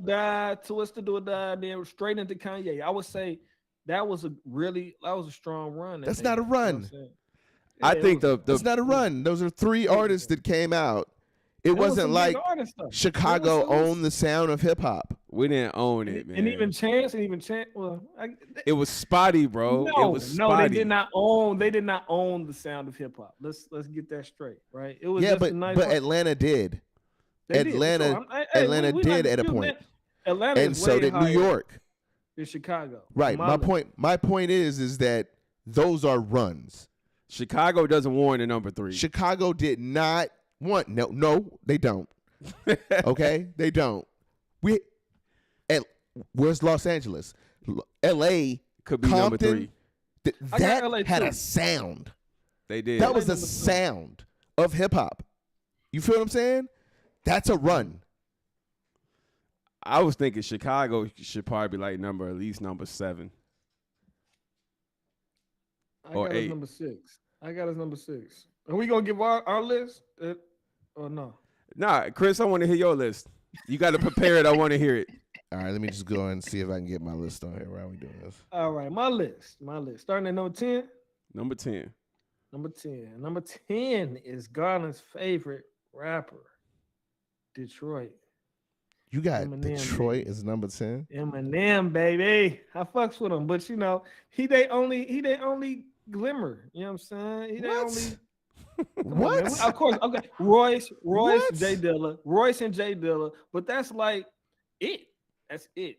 Speaker 4: die, then straight into Kanye. I would say that was a strong run.
Speaker 1: That's not a run.
Speaker 3: I think
Speaker 1: That's not a run. Those are three artists that came out. It wasn't like Chicago owned the sound of hip hop.
Speaker 3: We didn't own it, man.
Speaker 4: And even Chance. Well,
Speaker 3: It was spotty, bro.
Speaker 4: no,
Speaker 3: It was spotty.
Speaker 4: they did not own. They did not own the sound of hip hop. Let's get that straight, right? It was
Speaker 1: Yeah,
Speaker 4: just
Speaker 1: but
Speaker 4: a nice
Speaker 1: but Atlanta did.
Speaker 4: They did.
Speaker 1: Atlanta-
Speaker 4: So
Speaker 1: Atlanta
Speaker 4: we
Speaker 1: did
Speaker 4: not
Speaker 1: at a
Speaker 4: disputing
Speaker 1: point.
Speaker 4: that. Atlanta
Speaker 1: And
Speaker 4: is
Speaker 1: so
Speaker 4: way
Speaker 1: did New
Speaker 4: higher
Speaker 1: York.
Speaker 4: than Chicago.
Speaker 1: Right. My
Speaker 4: point.
Speaker 1: point is that those are runs.
Speaker 3: Chicago doesn't warrant a number 3.
Speaker 1: Chicago did not No, they don't. Okay, they don't. Where's Los Angeles? L.A.
Speaker 3: Could be
Speaker 1: Compton,
Speaker 3: number 3.
Speaker 1: That
Speaker 4: LA
Speaker 1: had
Speaker 4: too.
Speaker 1: a sound.
Speaker 3: They did.
Speaker 1: That was the
Speaker 4: number 2.
Speaker 1: sound of hip hop. You feel what I'm saying? That's a run.
Speaker 3: I was thinking Chicago should probably be like at least number 7.
Speaker 4: I
Speaker 3: Or
Speaker 4: got
Speaker 3: 8.
Speaker 4: us number 6. I got us number 6. Are we gonna give our list? Or no?
Speaker 3: Nah, Chris, I want to hear your list. You got to prepare it. I want to hear it.
Speaker 1: All right, let me just go and see if I can get my list on here. Why are we doing this?
Speaker 4: All right, my list. Starting at number 10.
Speaker 3: Number 10.
Speaker 4: Number 10. Number 10 is Garland's favorite rapper, Detroit.
Speaker 1: You got
Speaker 4: Eminem,
Speaker 1: Detroit
Speaker 4: baby.
Speaker 1: as number 10.
Speaker 4: Eminem, baby. I fucks with him, but he they only glimmer. You know what I'm saying? He they
Speaker 1: What?
Speaker 4: only.
Speaker 1: What?
Speaker 4: On, of course, okay. Royce,
Speaker 1: What?
Speaker 4: Jay Dilla, Royce and Jay Dilla, but that's like it. That's it.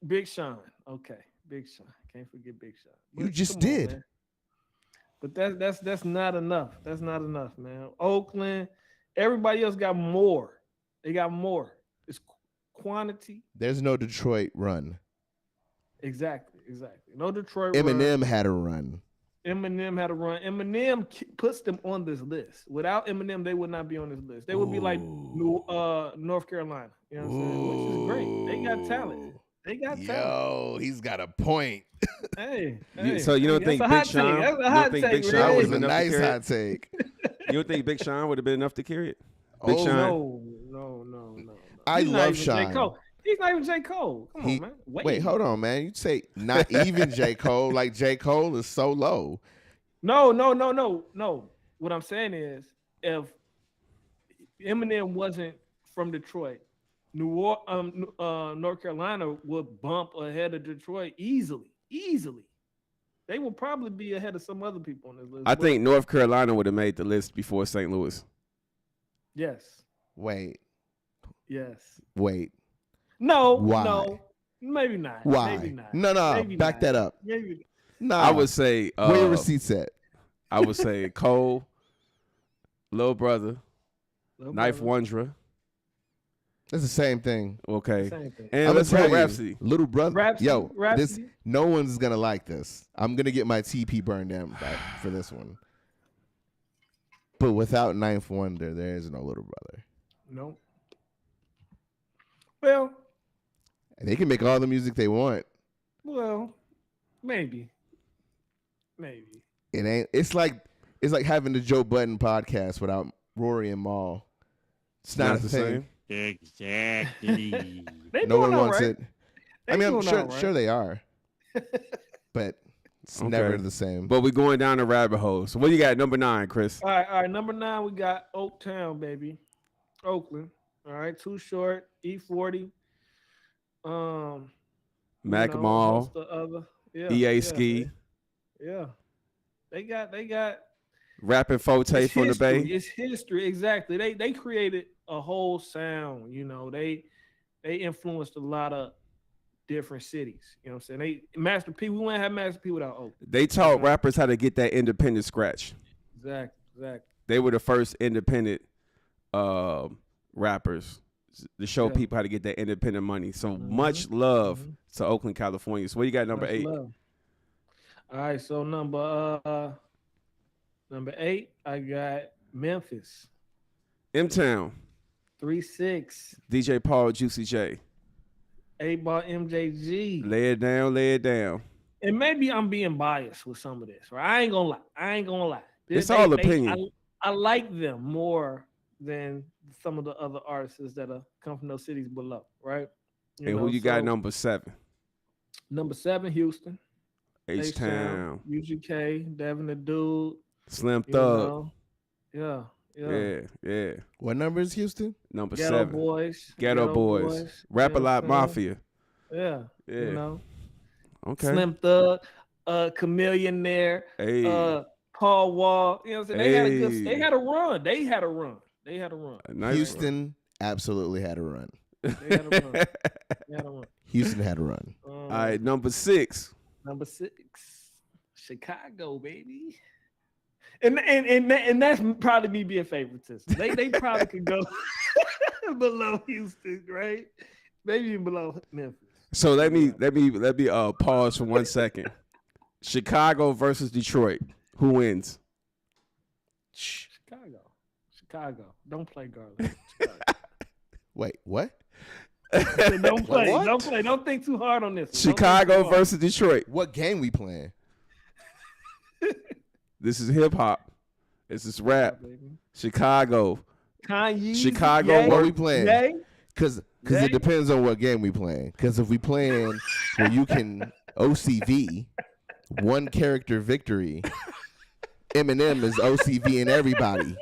Speaker 4: Big Sean, okay. Big Sean, can't forget Big Sean.
Speaker 1: You
Speaker 4: But
Speaker 1: just
Speaker 4: come on,
Speaker 1: did.
Speaker 4: man. But that's not enough. That's not enough, man. Oakland, everybody else got more. They got more. It's quantity.
Speaker 1: There's no Detroit run.
Speaker 4: Exactly. No Detroit.
Speaker 1: Eminem
Speaker 4: run.
Speaker 1: had a run.
Speaker 4: Eminem had a run. Eminem puts them on this list. Without Eminem, they would not be on this list. They would be like North Carolina. You know what I'm saying? Which is great. They got talent.
Speaker 1: Yo, he's got a point.
Speaker 3: So you don't think Big Sean?
Speaker 4: That's a
Speaker 3: You
Speaker 4: hot
Speaker 3: don't think
Speaker 4: take,
Speaker 3: Big
Speaker 4: man.
Speaker 3: Sean
Speaker 1: That
Speaker 3: would
Speaker 1: was
Speaker 3: have
Speaker 1: a
Speaker 3: been enough to
Speaker 1: nice
Speaker 3: carry
Speaker 1: hot
Speaker 3: it?
Speaker 1: take.
Speaker 3: You don't think Big Sean would have been enough to carry it? Big
Speaker 1: Oh,
Speaker 3: Sean.
Speaker 4: No.
Speaker 1: I
Speaker 4: He's not
Speaker 1: love
Speaker 4: even J.
Speaker 1: Sean.
Speaker 4: Cole. He's not even J. Cole. Come on, man.
Speaker 1: Wait, hold on, man. You say not even J. Cole. Like J. Cole is so low.
Speaker 4: No. What I'm saying is, if Eminem wasn't from Detroit, North Carolina would bump ahead of Detroit easily. They will probably be ahead of some other people on this list.
Speaker 3: I think North Carolina would have made the list before St. Louis.
Speaker 4: Yes.
Speaker 1: Wait.
Speaker 4: No.
Speaker 1: Why?
Speaker 4: No. Maybe not.
Speaker 1: Why?
Speaker 4: Maybe not.
Speaker 1: No.
Speaker 4: Maybe
Speaker 1: Back
Speaker 4: not.
Speaker 1: that up.
Speaker 4: Maybe.
Speaker 1: No.
Speaker 3: I would say
Speaker 1: where your receipts at?
Speaker 3: I would say Cole, Lil Brother, Knife Wondra.
Speaker 1: It's the same thing.
Speaker 3: Okay.
Speaker 4: Same thing.
Speaker 3: And
Speaker 1: I'ma
Speaker 3: let's
Speaker 1: tell
Speaker 3: put
Speaker 1: you,
Speaker 3: Rhapsody.
Speaker 1: Little Brother.
Speaker 4: Rhapsody.
Speaker 1: This no one's gonna like this. I'm gonna get my TP burned down back for this one. But without Ninth Wonder, there is no Little Brother.
Speaker 4: No. Well,
Speaker 1: And they can make all the music they want.
Speaker 4: maybe.
Speaker 1: It ain't. It's like having the Joe Budden podcast without Rory and Mal. It's not
Speaker 3: the
Speaker 1: a thing.
Speaker 3: same.
Speaker 5: Exactly.
Speaker 4: They
Speaker 1: No one
Speaker 4: doing all
Speaker 1: wants
Speaker 4: right.
Speaker 1: it.
Speaker 4: They
Speaker 1: I mean, I'm
Speaker 4: doing all right.
Speaker 1: sure they are, but it's never the same.
Speaker 3: But we're going down the rabbit hole. So what you got? Number 9, Chris.
Speaker 4: All right. Number 9, we got Oaktown, baby. Oakland. All right. Too Short, E40.
Speaker 3: Mac Mall,
Speaker 4: The other. Yeah.
Speaker 3: EA Ski,
Speaker 4: Yeah. They got
Speaker 3: Rapping Forte
Speaker 4: it's
Speaker 3: from the
Speaker 4: history.
Speaker 3: Bay.
Speaker 4: It's history. Exactly. They created a whole sound. You know, they influenced a lot of different cities. You know what I'm saying? Master P, we wouldn't have Master P without Oakland.
Speaker 3: They taught rappers how to get that independent scratch.
Speaker 4: Exactly.
Speaker 3: They were the first independent rappers to show people how to get that independent money. So much love to Oakland, California. So what you got number
Speaker 4: Much
Speaker 3: 8?
Speaker 4: love. All right, so number 8, I got Memphis.
Speaker 3: M-Town,
Speaker 4: 3-6.
Speaker 3: DJ Paul, Juicy J.
Speaker 4: 8-Ball MJG.
Speaker 3: Lay it down, lay it down.
Speaker 4: And maybe I'm being biased with some of this, right? I ain't gonna lie.
Speaker 3: It's all opinion.
Speaker 4: I like them more than some of the other artists that come from those cities below, right?
Speaker 3: And who you got number 7?
Speaker 4: Number 7, Houston.
Speaker 3: H-Town.
Speaker 4: UGK, Devin the Dude.
Speaker 3: Slim
Speaker 4: you
Speaker 3: Thug.
Speaker 4: know.
Speaker 3: Yeah.
Speaker 1: What number is Houston?
Speaker 3: Number
Speaker 4: Ghetto
Speaker 3: 7.
Speaker 4: Boys.
Speaker 3: Ghetto Boys. Rap a Lot Mafia.
Speaker 4: Yeah.
Speaker 3: Yeah.
Speaker 4: You know.
Speaker 3: Okay.
Speaker 4: Slim Thug, Chameleon there,
Speaker 3: Hey.
Speaker 4: Paul Wall. You know what I'm saying?
Speaker 3: Hey.
Speaker 4: They had a run. They had a run.
Speaker 3: A nice
Speaker 1: Houston absolutely had a run.
Speaker 4: They had a run.
Speaker 1: Houston had a run.
Speaker 3: All right, number 6.
Speaker 4: Number 6, Chicago, baby. And that's probably me being favoritism. They probably could go below Houston, right? Maybe even below Memphis.
Speaker 3: So let me pause for 1 second. Chicago versus Detroit. Who wins?
Speaker 4: Chicago. Don't play Garland.
Speaker 1: Wait, what?
Speaker 4: Don't play.
Speaker 1: What?
Speaker 4: Don't play. Don't think too hard on this one.
Speaker 3: Chicago versus Detroit.
Speaker 1: What game we playing?
Speaker 3: This is hip hop. This is rap. Chicago.
Speaker 4: Kanye.
Speaker 3: Chicago.
Speaker 4: Yay,
Speaker 1: What we playing?
Speaker 4: Yay.
Speaker 1: Because
Speaker 4: Yay.
Speaker 1: it depends on what game we playing. Because if we playing where you can OCV, one character victory, Eminem is OCV and everybody.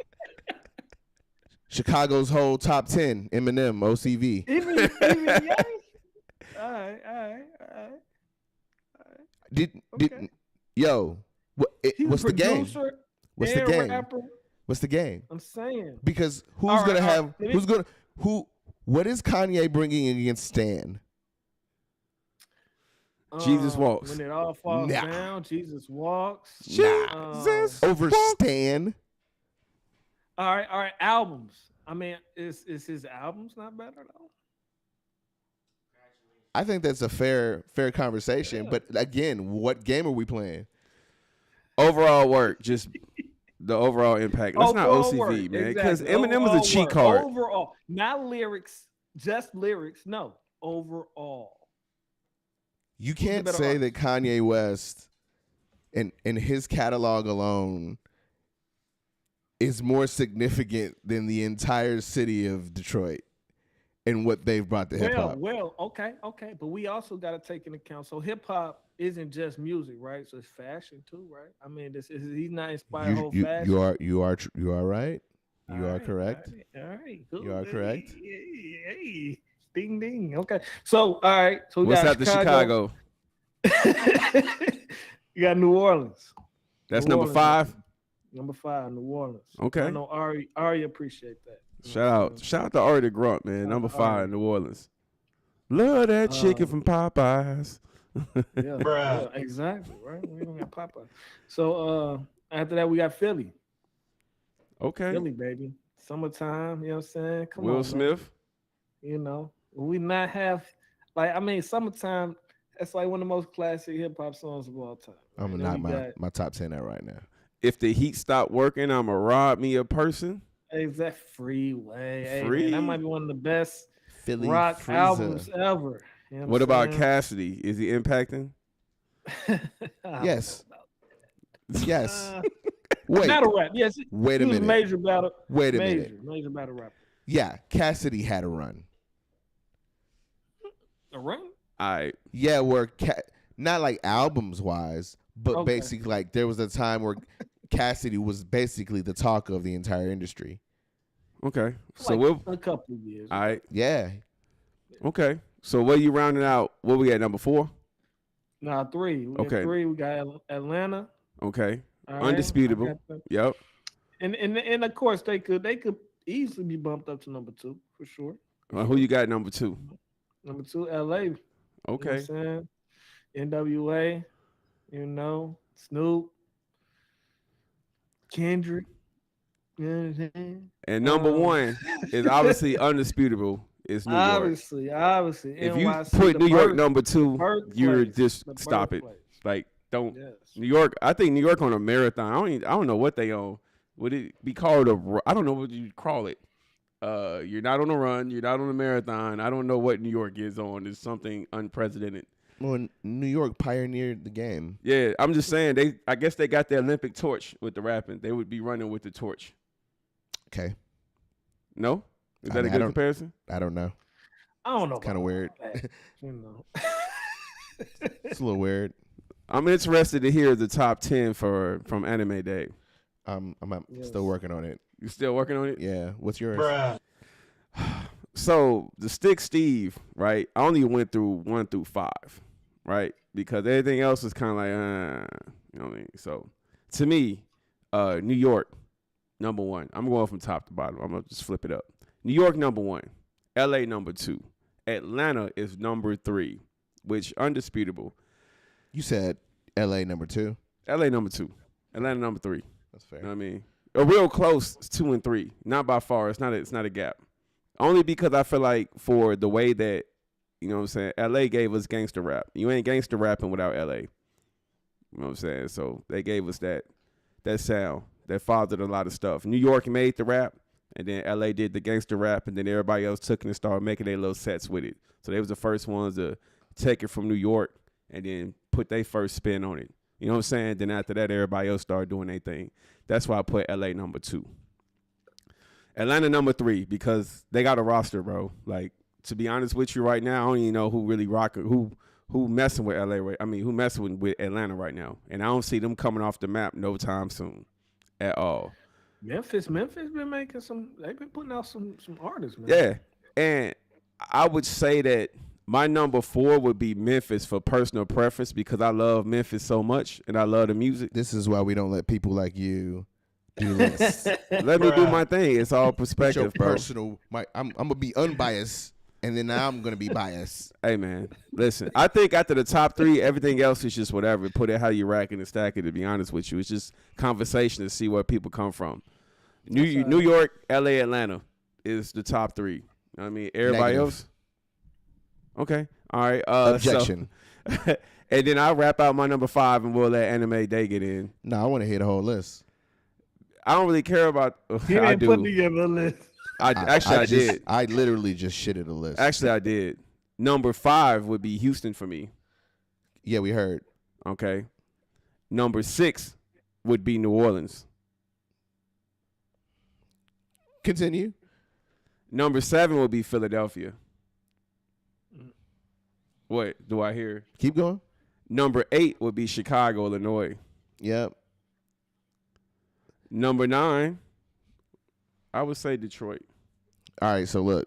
Speaker 1: Chicago's whole top 10, Eminem, OCV.
Speaker 4: Even Yay. All right.
Speaker 1: What's the game? What's the game?
Speaker 4: Rapper.
Speaker 1: What's the game?
Speaker 4: I'm saying.
Speaker 1: Because who's
Speaker 4: All right,
Speaker 1: gonna
Speaker 4: all
Speaker 1: have?
Speaker 4: right.
Speaker 1: Who's gonna who? What is Kanye bringing against Stan?
Speaker 3: Jesus walks.
Speaker 4: When it all falls
Speaker 1: Nah.
Speaker 4: down, Jesus walks.
Speaker 3: Jesus
Speaker 1: Over Stan?
Speaker 4: All right. Albums. I mean, is his albums not better though?
Speaker 1: I think that's a fair conversation. But again, what game are we playing?
Speaker 3: Overall work, just the overall impact. Let's not
Speaker 4: Overall
Speaker 3: OCV,
Speaker 4: work,
Speaker 3: man, because
Speaker 4: exactly.
Speaker 3: Eminem was
Speaker 4: Overall
Speaker 3: a cheat
Speaker 4: work.
Speaker 3: card.
Speaker 4: Overall, not lyrics, just lyrics. No, overall.
Speaker 1: You can't
Speaker 4: better
Speaker 1: say
Speaker 4: artist?
Speaker 1: that Kanye West and his catalog alone is more significant than the entire city of Detroit and what they've brought to hip hop.
Speaker 4: Well, okay, but we also got to take into account. So hip hop isn't just music, right? So it's fashion too, right? I mean, he's not inspired whole fashion.
Speaker 1: You are right. You
Speaker 4: All
Speaker 1: are
Speaker 4: right,
Speaker 1: correct.
Speaker 4: All right, cool.
Speaker 1: You are correct.
Speaker 4: Hey, ding ding. Okay, so all right. So we
Speaker 3: What's
Speaker 4: got
Speaker 3: after Chicago?
Speaker 4: You got New Orleans.
Speaker 3: That's
Speaker 4: New
Speaker 3: number
Speaker 4: Orleans,
Speaker 3: 5.
Speaker 4: Number 5, New Orleans.
Speaker 3: Okay.
Speaker 4: I know Ari appreciate that.
Speaker 3: Shout out to Ari the Grunt, man. Number 5, New Orleans. Love that chicken from Popeyes.
Speaker 4: Yeah, exactly. Right. We don't got Popeye. So after that, we got Philly.
Speaker 3: Okay.
Speaker 4: Philly, baby. Summertime. You know what I'm saying? Come
Speaker 3: Will
Speaker 4: on,
Speaker 3: Smith.
Speaker 4: Man. You know, we not have summertime. That's like one of the most classic hip hop songs of all time.
Speaker 1: I'm
Speaker 4: And
Speaker 1: not
Speaker 4: then we
Speaker 1: my top 10 that right now.
Speaker 3: If the heat stopped working, I'ma rob me a person.
Speaker 4: Exact Freeway. Hey,
Speaker 3: Free?
Speaker 4: man, that might be one of the best
Speaker 1: Philly
Speaker 4: rock
Speaker 1: Freezer.
Speaker 4: albums ever. You know
Speaker 3: What
Speaker 4: I'm
Speaker 3: about
Speaker 4: saying?
Speaker 3: Cassidy? Is he impacting?
Speaker 4: I don't
Speaker 1: Yes.
Speaker 4: know
Speaker 1: Yes.
Speaker 4: about-
Speaker 1: Wait.
Speaker 4: Battle rap. Yes.
Speaker 1: Wait a
Speaker 4: he was
Speaker 1: minute.
Speaker 4: major battle.
Speaker 1: Wait a minute.
Speaker 4: Major battle rapper.
Speaker 1: Yeah, Cassidy had a run.
Speaker 4: A run?
Speaker 3: All right.
Speaker 1: Yeah, not like albums wise, but
Speaker 4: Okay.
Speaker 1: basically like there was a time where Cassidy was basically the talk of the entire industry.
Speaker 3: Okay. So
Speaker 4: Like
Speaker 3: we'll
Speaker 4: a couple of years.
Speaker 3: all right.
Speaker 1: Yeah.
Speaker 3: Okay. So what you rounding out? What we at, number 4?
Speaker 4: Nah, 3. We got
Speaker 3: Okay.
Speaker 4: 3. We got Atlanta.
Speaker 3: Okay.
Speaker 4: All right.
Speaker 3: Undisputable.
Speaker 4: I got them.
Speaker 3: Yep.
Speaker 4: And of course they could easily be bumped up to number 2 for sure.
Speaker 3: Who you got number 2?
Speaker 4: Number 2, LA. You know what
Speaker 3: Okay.
Speaker 4: I'm saying? NWA, you know, Snoop, Kendrick. You know what I'm saying?
Speaker 3: And number 1 is obviously undisputable. It's New York.
Speaker 4: Obviously.
Speaker 3: If you
Speaker 4: NYC,
Speaker 3: put
Speaker 4: the
Speaker 3: New York
Speaker 4: birth-
Speaker 3: number 2,
Speaker 4: birthplace,
Speaker 3: you're just
Speaker 4: the
Speaker 3: stop it.
Speaker 4: birthplace.
Speaker 3: Like don't
Speaker 4: Yes.
Speaker 3: New York. I think New York on a marathon. I don't know what they on. Would it be called I don't know what you call it. You're not on a run. You're not on a marathon. I don't know what New York is on. It's something unprecedented.
Speaker 1: Well, New York pioneered the game.
Speaker 3: Yeah, I'm just saying. I guess they got the Olympic torch with the rapping. They would be running with the torch.
Speaker 1: Okay.
Speaker 3: No, is
Speaker 1: I
Speaker 3: that
Speaker 1: mean,
Speaker 3: a
Speaker 1: I
Speaker 3: good
Speaker 1: don't-
Speaker 3: comparison?
Speaker 1: I don't know.
Speaker 4: I don't know.
Speaker 1: It's kind of
Speaker 4: about
Speaker 1: weird.
Speaker 4: that, you know.
Speaker 1: It's a little weird.
Speaker 3: I'm interested to hear the top 10 from Anime Day.
Speaker 1: I'm
Speaker 4: Yes.
Speaker 1: still working on it.
Speaker 3: You still working on it?
Speaker 1: Yeah. What's yours?
Speaker 3: So the Stick Steve, right? I only went through 1 through 5, right? Because everything else was kind of like, you know what I mean? So to me, New York, number 1. I'm going from top to bottom. I'm gonna just flip it up. New York, number 1. LA, number 2. Atlanta is number 3, which undisputable.
Speaker 1: You said LA number 2.
Speaker 3: LA, number 2. Atlanta, number 3.
Speaker 1: That's fair.
Speaker 3: You know what I mean? A real close 2 and 3. Not by far. It's not a gap. Only because I feel like for the way that, you know what I'm saying, LA gave us gangster rap. You ain't gangster rapping without LA. You know what I'm saying? So they gave us that sound that fathered a lot of stuff. New York made the rap, and then LA did the gangster rap, and then everybody else took it and started making their little sets with it. So they was the first ones to take it from New York and then put their first spin on it. You know what I'm saying? Then after that, everybody else started doing their thing. That's why I put LA number 2. Atlanta number 3, because they got a roster, bro. Like, to be honest with you right now, I don't even know who really rocking, who messing with LA right. I mean, who messing with Atlanta right now. And I don't see them coming off the map no time soon at all.
Speaker 4: Memphis been making they've been putting out some artists, man.
Speaker 3: Yeah. And I would say that my number 4 would be Memphis for personal preference because I love Memphis so much and I love the music.
Speaker 1: This is why we don't let people like you do this.
Speaker 3: Let me do my thing. It's all perspective, bro.
Speaker 1: Personal. I'm gonna be unbiased, and then now I'm gonna be biased.
Speaker 3: Hey man, listen. I think after the top 3, everything else is just whatever. Put it how you rack it and stack it. To be honest with you, it's just conversation to see where people come from. New York, LA, Atlanta is the top 3. You know what I mean, everybody
Speaker 1: Negative.
Speaker 3: else. Okay, all right.
Speaker 1: Objection.
Speaker 3: So, and then I'll wrap out my number 5, and we'll let Anime Day get in.
Speaker 1: No, I want to hear the whole list.
Speaker 3: I don't really care about.
Speaker 4: He
Speaker 3: I
Speaker 4: ain't put
Speaker 3: do.
Speaker 4: together a list.
Speaker 3: I did.
Speaker 1: I literally just shitted a list.
Speaker 3: Actually, I did. Number 5 would be Houston for me.
Speaker 1: Yeah, we heard.
Speaker 3: Okay. Number 6 would be New Orleans.
Speaker 1: Continue.
Speaker 3: Number 7 would be Philadelphia. What do I hear?
Speaker 1: Keep going.
Speaker 3: Number 8 would be Chicago, Illinois.
Speaker 1: Yep.
Speaker 3: Number 9, I would say Detroit.
Speaker 1: All right, so look.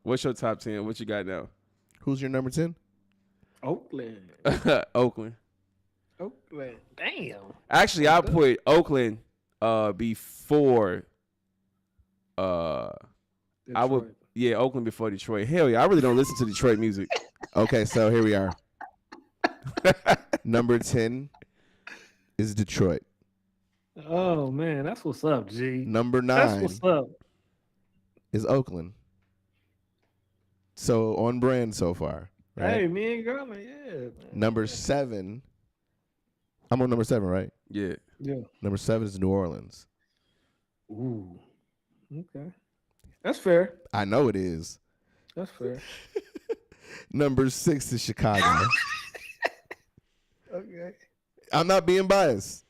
Speaker 3: What's your top 10? What you got now?
Speaker 1: Who's your number 10?
Speaker 4: Oakland.
Speaker 3: Oakland.
Speaker 4: Damn.
Speaker 3: Actually, I put Oakland before I would Oakland before Detroit. Hell yeah, I really don't listen to Detroit music.
Speaker 1: Okay, so here we are. Number 10 is Detroit.
Speaker 4: Oh man, that's what's up, G.
Speaker 1: Number 9
Speaker 4: That's what's up.
Speaker 1: is Oakland. So on brand so far. Right?
Speaker 4: Hey, me and girl, yeah. Man.
Speaker 1: Number 7. I'm on number 7, right?
Speaker 3: Yeah.
Speaker 4: Yeah.
Speaker 1: Number 7 is New Orleans.
Speaker 4: Ooh. Okay. That's fair.
Speaker 1: I know it is.
Speaker 4: That's fair.
Speaker 1: Number 6 is Chicago.
Speaker 4: Okay.
Speaker 1: I'm not being biased.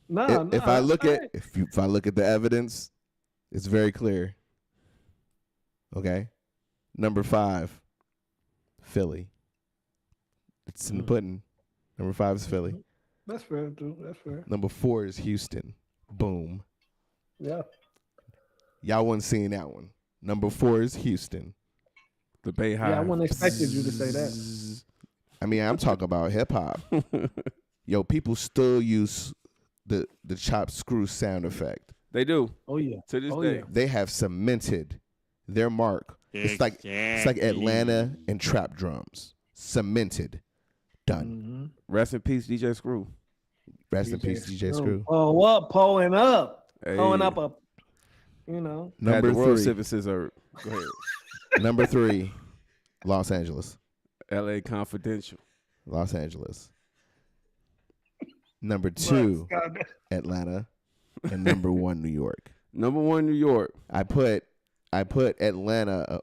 Speaker 4: No,
Speaker 1: If I look at if I look at the evidence, it's very clear. Okay. Number 5, Philly. It's in the pudding. Number 5 is Philly.
Speaker 4: That's fair too. That's fair.
Speaker 1: Number 4 is Houston. Boom.
Speaker 4: Yeah.
Speaker 1: Y'all wasn't seeing that one. Number 4 is Houston.
Speaker 3: The Bay High.
Speaker 4: Yeah, I wouldn't expected you to say that.
Speaker 1: I mean, I'm talking about hip hop. Yo, people still use the chop screw sound effect.
Speaker 3: They do.
Speaker 4: Oh yeah.
Speaker 3: To this
Speaker 4: Oh,
Speaker 3: day.
Speaker 4: yeah.
Speaker 1: They have cemented their mark. It's like Atlanta and trap drums. Cemented. Done.
Speaker 3: Rest in peace, DJ Screw.
Speaker 1: Rest in peace, DJ Screw.
Speaker 4: Oh, what? Pulling up.
Speaker 3: Hey.
Speaker 4: Pulling up a, you know.
Speaker 1: Number
Speaker 3: Had the World
Speaker 1: 3.
Speaker 3: Civic Scissor. Go ahead.
Speaker 1: Number 3, Los Angeles.
Speaker 3: LA Confidential.
Speaker 1: Los Angeles. Number 2, Atlanta. And number 1, New York.
Speaker 3: Number 1, New York.
Speaker 1: I put Atlanta.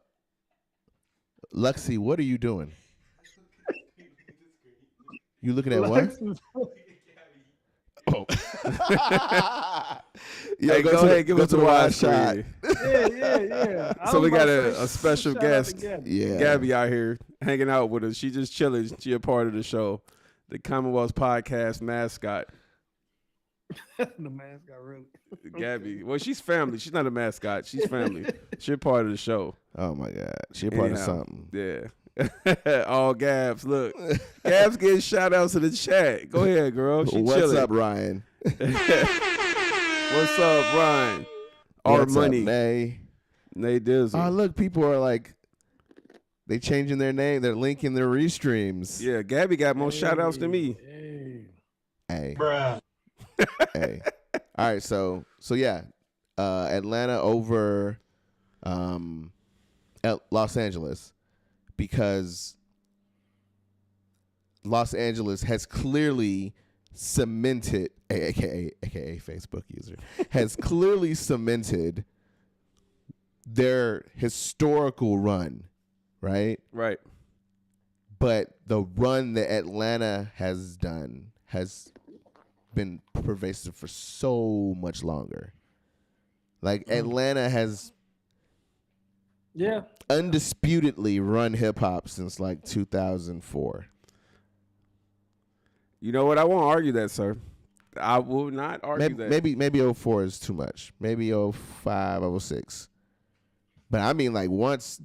Speaker 1: Luxie, what are you doing? You looking at what? Oh. Yo,
Speaker 3: Hey, go ahead, give us
Speaker 1: to
Speaker 3: the wide
Speaker 1: shot.
Speaker 4: Yeah.
Speaker 3: So we got a special guest.
Speaker 1: Yeah.
Speaker 3: Gabby out here hanging out with us. She just chilling. She a part of the show. The Commonwealth podcast mascot.
Speaker 4: The mascot really.
Speaker 3: Gabby. Well, she's family. She's not a mascot. She's family. She's part of the show.
Speaker 1: Oh my God. She a part of
Speaker 3: Anyhow,
Speaker 1: something.
Speaker 3: Yeah. All Gabs. Look. Gabs getting shout outs to the chat. Go ahead, girl. She
Speaker 1: What's
Speaker 3: chilling.
Speaker 1: up, Ryan?
Speaker 3: What's up, Ryan? Our
Speaker 1: What's
Speaker 3: money.
Speaker 1: up, Nay?
Speaker 3: Nay Dizzle.
Speaker 1: Oh, look, people are like, they changing their name. They're linking their restreams.
Speaker 3: Yeah, Gabby got more shout outs than me.
Speaker 4: Hey.
Speaker 1: Hey. Hey. All right, so yeah. Atlanta over Los Angeles, because Los Angeles has clearly cemented, aka Facebook user, has clearly cemented their historical run, right?
Speaker 3: Right.
Speaker 1: But the run that Atlanta has done has been pervasive for so much longer. Like Atlanta has undisputedly run hip hop since like 2004.
Speaker 3: You know what? I won't argue that, sir. I will not argue that.
Speaker 1: Maybe 04 is too much. Maybe 05, 06. But I mean, like once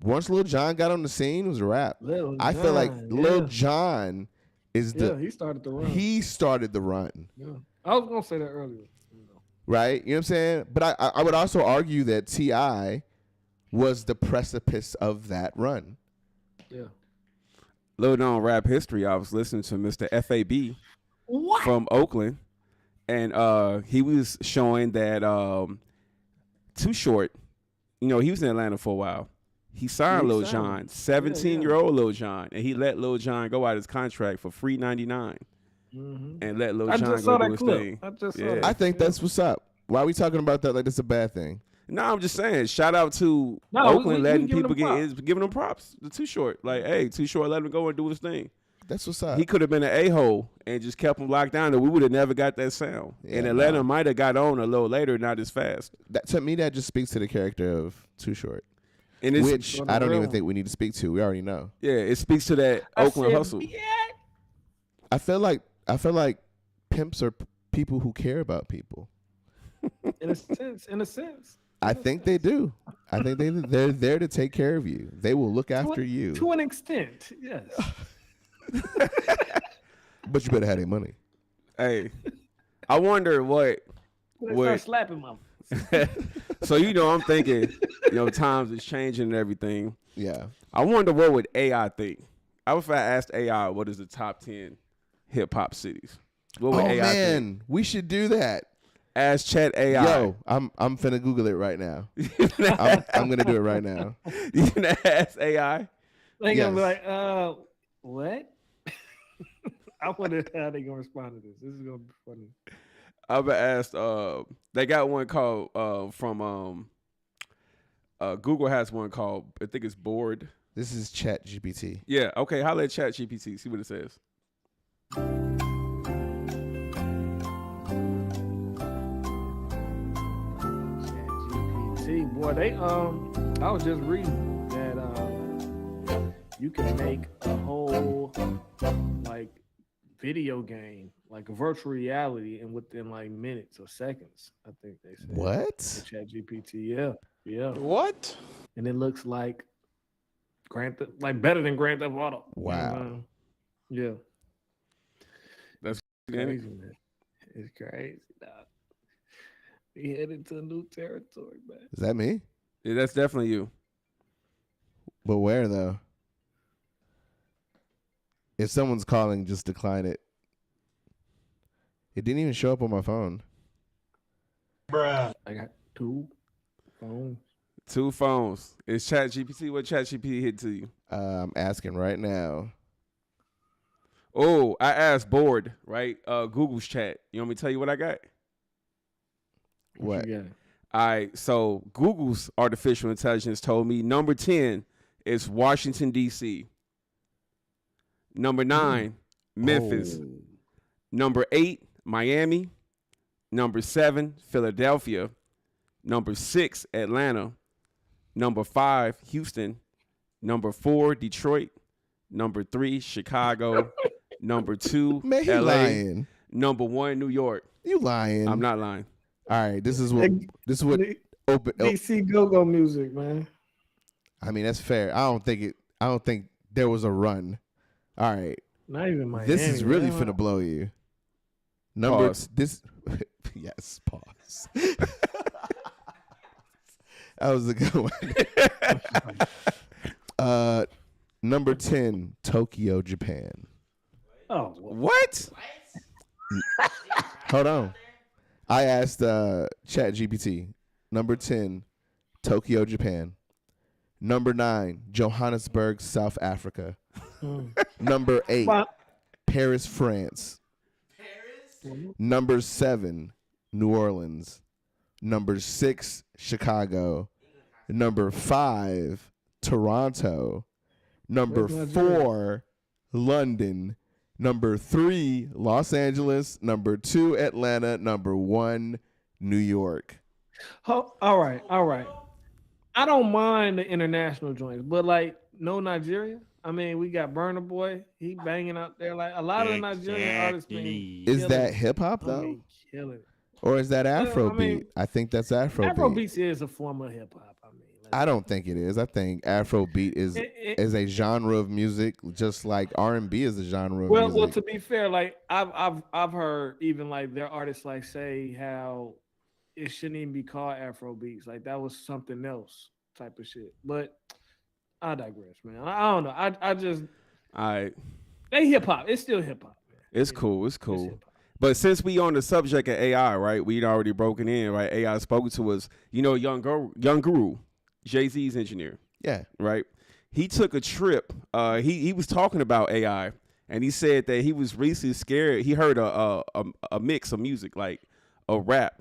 Speaker 1: Lil Jon got on the scene, it was a wrap. I feel like Lil Jon is
Speaker 4: he started the run.
Speaker 1: He started the run.
Speaker 4: Yeah. I was gonna say that earlier.
Speaker 1: Right? You know what I'm saying? But I would also argue that T.I. was the precipice of that run.
Speaker 4: Yeah.
Speaker 3: Little known rap history. I was listening to Mr. FAB from Oakland, and he was showing that Too Short, you know, he was in Atlanta for a while. He signed Lil Jon, 17-year-old Lil Jon, and he let Lil Jon go out his contract for free $99 and let Lil Jon go do his thing.
Speaker 4: I just saw that.
Speaker 1: I think that's what's up. Why are we talking about that like it's a bad thing?
Speaker 3: No, I'm just saying. Shout out to Oakland letting people giving them props. The Too Short, like, hey, Too Short, let him go and do his thing.
Speaker 1: That's what's up.
Speaker 3: He could have been an a-hole and just kept him locked down, and we would have never got that sound.
Speaker 1: Yeah,
Speaker 3: and Atlanta might have got on a little later, not as fast.
Speaker 1: To me, that just speaks to the character of Too Short,
Speaker 3: and
Speaker 1: which I don't even think we need to speak to. We already know.
Speaker 3: Yeah, it speaks to that Oakland hustle.
Speaker 1: I feel like pimps are people who care about people.
Speaker 4: In a sense.
Speaker 1: I think they do. I think they're there to take care of you. They will look after you.
Speaker 4: To an extent, yes.
Speaker 1: But you better have their money.
Speaker 3: Hey, I wonder what
Speaker 4: start slapping my.
Speaker 3: So I'm thinking, times is changing and everything.
Speaker 1: Yeah.
Speaker 3: I wonder what would AI think. If I asked AI what is the top 10 hip hop cities. What would AI think?
Speaker 1: We should do that.
Speaker 3: Ask Chat AI.
Speaker 1: Yo, I'm finna Google it right now. I'm gonna do it right now.
Speaker 3: You gonna ask AI?
Speaker 4: They're gonna be like, what? I wonder how they gonna respond to this. This is gonna be funny.
Speaker 3: I've been asked. They got one called from Google has one called, I think it's Board.
Speaker 1: This is Chat GPT.
Speaker 3: Yeah. Okay. Holla at Chat GPT. See what it says.
Speaker 4: Boy, I was just reading that you can make a whole like video game, like a virtual reality, and within like minutes or seconds, I think they said.
Speaker 1: What?
Speaker 4: ChatGPT, yeah.
Speaker 5: What?
Speaker 4: And it looks like better than Grand Theft Auto.
Speaker 1: Wow.
Speaker 4: Yeah.
Speaker 3: That's
Speaker 4: crazy, man. It's crazy, dog. We headed to a new territory, man.
Speaker 1: Is that me?
Speaker 3: Yeah, that's definitely you.
Speaker 1: But where though? If someone's calling, just decline it. It didn't even show up on my phone.
Speaker 5: Bruh.
Speaker 4: I got two phones.
Speaker 3: Two phones. Is ChatGPT what ChatGPT hit to you?
Speaker 1: I'm asking right now.
Speaker 3: Oh, I asked Board, right? Google's chat. You want me to tell you what I got?
Speaker 1: What?
Speaker 4: Yeah.
Speaker 3: All right, so Google's artificial intelligence told me number 10 is Washington, D.C. Number 9, Memphis.
Speaker 1: Oh.
Speaker 3: Number 8, Miami. Number 7, Philadelphia. Number 6, Atlanta. Number 5, Houston. Number 4, Detroit. Number 3, Chicago. Number 2,
Speaker 1: Man, he
Speaker 3: LA.
Speaker 1: lying.
Speaker 3: Number 1, New York.
Speaker 1: You lying.
Speaker 3: I'm not lying.
Speaker 1: All right, this is what open.
Speaker 4: DC go-go music, man.
Speaker 1: I mean, that's fair. I don't think there was a run. All right.
Speaker 4: Not even Miami.
Speaker 1: This is really
Speaker 4: man.
Speaker 1: finna blow you. Yes, pause. That was a good one. Number 10, Tokyo, Japan.
Speaker 4: Oh,
Speaker 3: What?
Speaker 1: Hold on. I asked Chat GPT. Number 10, Tokyo, Japan. Number 9, Johannesburg, South Africa. Number 8,
Speaker 4: But
Speaker 1: Paris, France. Number 7, New Orleans. Number 6, Chicago. Number 5, Toronto. Number
Speaker 4: Where's Nigeria?
Speaker 1: 4, London. Number 3, Los Angeles. Number 2, Atlanta. Number 1, New York.
Speaker 4: all right. I don't mind the international joints, but like no Nigeria. I mean, we got Burna Boy. He banging out there. Like a lot of the Nigerian artists, man,
Speaker 1: Is that hip hop though?
Speaker 4: killing it.
Speaker 1: Or is that Afrobeat?
Speaker 4: I mean,
Speaker 1: I think that's Afrobeat.
Speaker 4: Afrobeats is a form of hip hop. I mean,
Speaker 1: I don't think it is. I think Afrobeat is a genre of music, just like R&B is a genre of music.
Speaker 4: Well, to be fair, like I've heard even like their artists like say how it shouldn't even be called Afrobeats. Like that was something else type of shit. But I digress, man. I don't know. I just they hip hop. It's still hip hop.
Speaker 3: It's cool. It's
Speaker 4: It's
Speaker 3: cool.
Speaker 4: hip-hop.
Speaker 3: But since we on the subject of AI, right? We'd already broken in, right? AI spoke to us. You know, Young Guru, Jay-Z's engineer,
Speaker 1: Yeah.
Speaker 3: right? He took a trip. He was talking about AI, and he said that he was recently scared. He heard a mix of music, like a rap,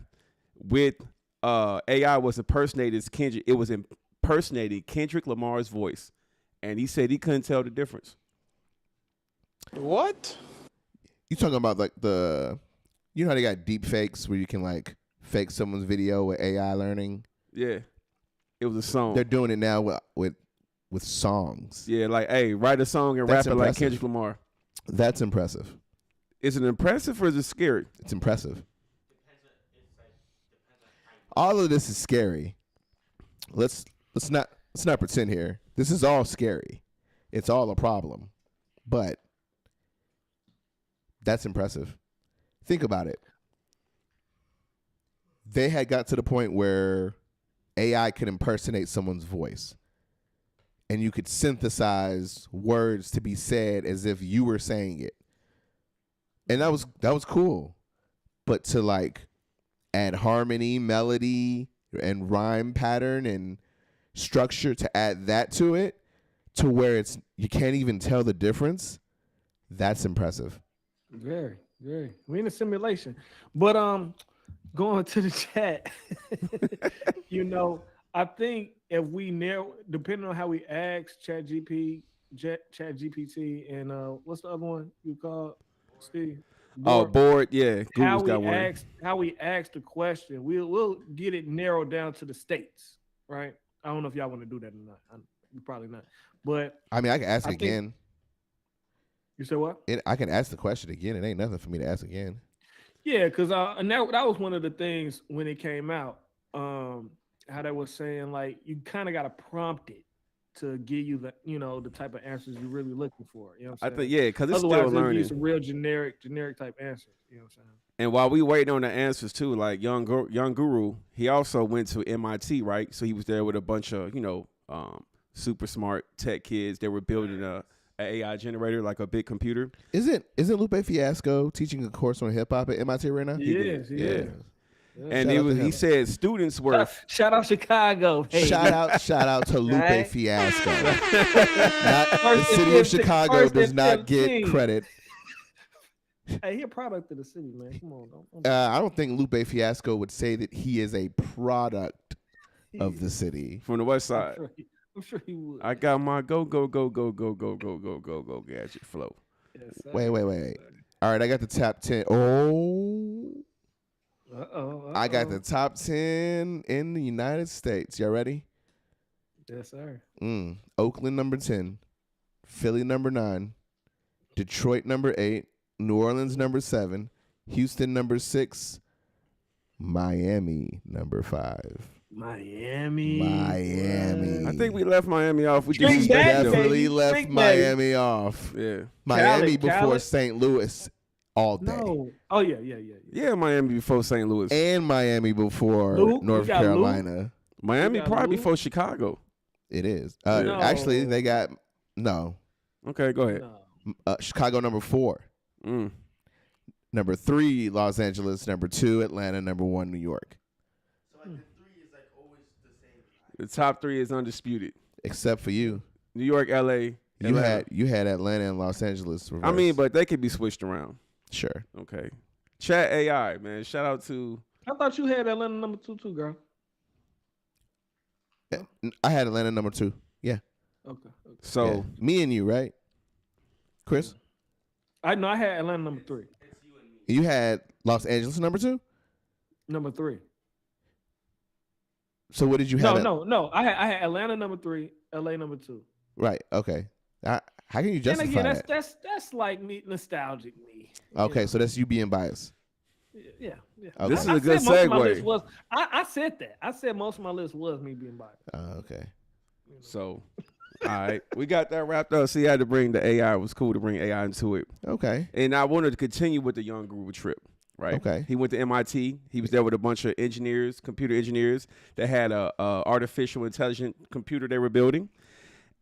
Speaker 3: with AI was impersonating Kendrick. It was impersonating Kendrick Lamar's voice, and he said he couldn't tell the difference.
Speaker 5: What?
Speaker 1: You talking about like you know how they got deep fakes where you can like fake someone's video with AI learning?
Speaker 3: Yeah, it was a song.
Speaker 1: They're doing it now with songs.
Speaker 3: Yeah, like, hey, write a song and
Speaker 1: That's
Speaker 3: rap it like
Speaker 1: impressive.
Speaker 3: Kendrick Lamar.
Speaker 1: That's impressive.
Speaker 3: Is it impressive or is it scary?
Speaker 1: It's impressive.
Speaker 2: Depends on how you
Speaker 1: All of this is scary. Let's not pretend here. This is all scary. It's all a problem. But that's impressive. Think about it. They had got to the point where AI could impersonate someone's voice. And you could synthesize words to be said as if you were saying it. And that was cool. But to like add harmony, melody, and rhyme pattern and structure, to add that to it, to where you can't even tell the difference, that's impressive.
Speaker 4: Very, very. We in a simulation. But going to the chat, you know, I think if we narrow, depending on how we ask Chat GPT and what's the other one you call Steve?
Speaker 3: Board, yeah. Google's got one.
Speaker 4: How we ask the question, we'll get it narrowed down to the states, right? I don't know if y'all want to do that or not. Probably not. But
Speaker 1: I mean, I can ask
Speaker 4: I think-
Speaker 1: again.
Speaker 4: you said what?
Speaker 1: I can ask the question again. It ain't nothing for me to ask again.
Speaker 4: Yeah, because and that was one of the things when it came out. How they was saying like you kind of got to prompt it to give you the type of answers you're really looking for. You know what I'm saying?
Speaker 3: Because it's
Speaker 4: Otherwise,
Speaker 3: still
Speaker 4: it'll
Speaker 3: learning.
Speaker 4: be some real generic type answers. You know what I'm saying?
Speaker 3: And while we waiting on the answers too, like Young Guru, he also went to MIT, right? So he was there with a bunch of super smart tech kids. They were building a AI generator, like a big computer.
Speaker 1: Isn't Lupe Fiasco teaching a course on hip hop at MIT right now?
Speaker 4: He is.
Speaker 3: And
Speaker 1: Shout out to him.
Speaker 3: he said students were
Speaker 4: Shout out Chicago. Hey.
Speaker 1: Shout out to Lupe
Speaker 4: Right?
Speaker 1: Fiasco. The city of Chicago does not get credit.
Speaker 4: Hey, he a product of the city, man. Come on, don't.
Speaker 1: I don't think Lupe Fiasco would say that he is a product of the city.
Speaker 3: from the west side.
Speaker 4: I'm sure he would.
Speaker 3: I got my go gadget flow.
Speaker 4: Yes, sir.
Speaker 1: Wait. All right, I got the top 10. Oh.
Speaker 4: Uh-oh.
Speaker 1: I got the top 10 in the United States. Y'all ready?
Speaker 4: Yes, sir.
Speaker 1: Oakland number 10, Philly number 9, Detroit number 8, New Orleans number 7, Houston number 6, Miami number 5.
Speaker 4: Miami.
Speaker 3: I think we left Miami off. We
Speaker 4: Bring
Speaker 3: just
Speaker 4: back,
Speaker 1: Definitely
Speaker 4: baby.
Speaker 1: left
Speaker 4: Bring
Speaker 1: Miami off.
Speaker 3: Yeah.
Speaker 1: Miami before
Speaker 4: Cali.
Speaker 1: St. Louis all day.
Speaker 4: No. Oh yeah.
Speaker 3: Yeah, Miami before St. Louis.
Speaker 1: And Miami before
Speaker 4: Luke,
Speaker 1: North
Speaker 4: we got
Speaker 1: Carolina.
Speaker 3: Miami
Speaker 4: got
Speaker 3: probably
Speaker 4: Luke.
Speaker 3: before Chicago.
Speaker 1: It is.
Speaker 4: No.
Speaker 1: Actually, they got no.
Speaker 3: Okay, go ahead.
Speaker 4: No.
Speaker 1: Chicago number 4. Number 3, Los Angeles. Number 2, Atlanta. Number 1, New York.
Speaker 2: So like the 3 is like always the same.
Speaker 3: The top 3 is undisputed.
Speaker 1: Except for you.
Speaker 3: New York, LA. Atlanta.
Speaker 1: You had Atlanta and Los Angeles reversed.
Speaker 3: I mean, but they could be switched around.
Speaker 1: Sure.
Speaker 3: Okay. Chat AI, man. Shout out to.
Speaker 4: I thought you had Atlanta number 2 too, girl.
Speaker 1: I had Atlanta number 2. Yeah.
Speaker 4: Okay.
Speaker 3: So
Speaker 1: Yeah. Me and you, right? Chris?
Speaker 4: I know I had Atlanta number 3.
Speaker 2: It's you and me.
Speaker 1: You had Los Angeles number 2?
Speaker 4: Number 3.
Speaker 1: So what did you have?
Speaker 4: No. I had Atlanta number 3, LA number 2.
Speaker 1: Right. Okay. How can you
Speaker 4: And
Speaker 1: justify
Speaker 4: again,
Speaker 1: that?
Speaker 4: that's like me, nostalgic me.
Speaker 1: Okay, so that's you being biased.
Speaker 4: Yeah.
Speaker 1: Okay.
Speaker 3: This is
Speaker 4: I
Speaker 3: a good
Speaker 4: said most of my
Speaker 3: segue.
Speaker 4: list was, I said that. I said most of my list was me being biased.
Speaker 1: Okay.
Speaker 3: So, all right, we got that wrapped up. See, I had to bring the AI. It was cool to bring AI into it.
Speaker 1: Okay.
Speaker 3: And I wanted to continue with the Young Groover trip, right?
Speaker 1: Okay.
Speaker 3: He went to MIT. He was there with a bunch of engineers, computer engineers that had a artificial intelligent computer they were building.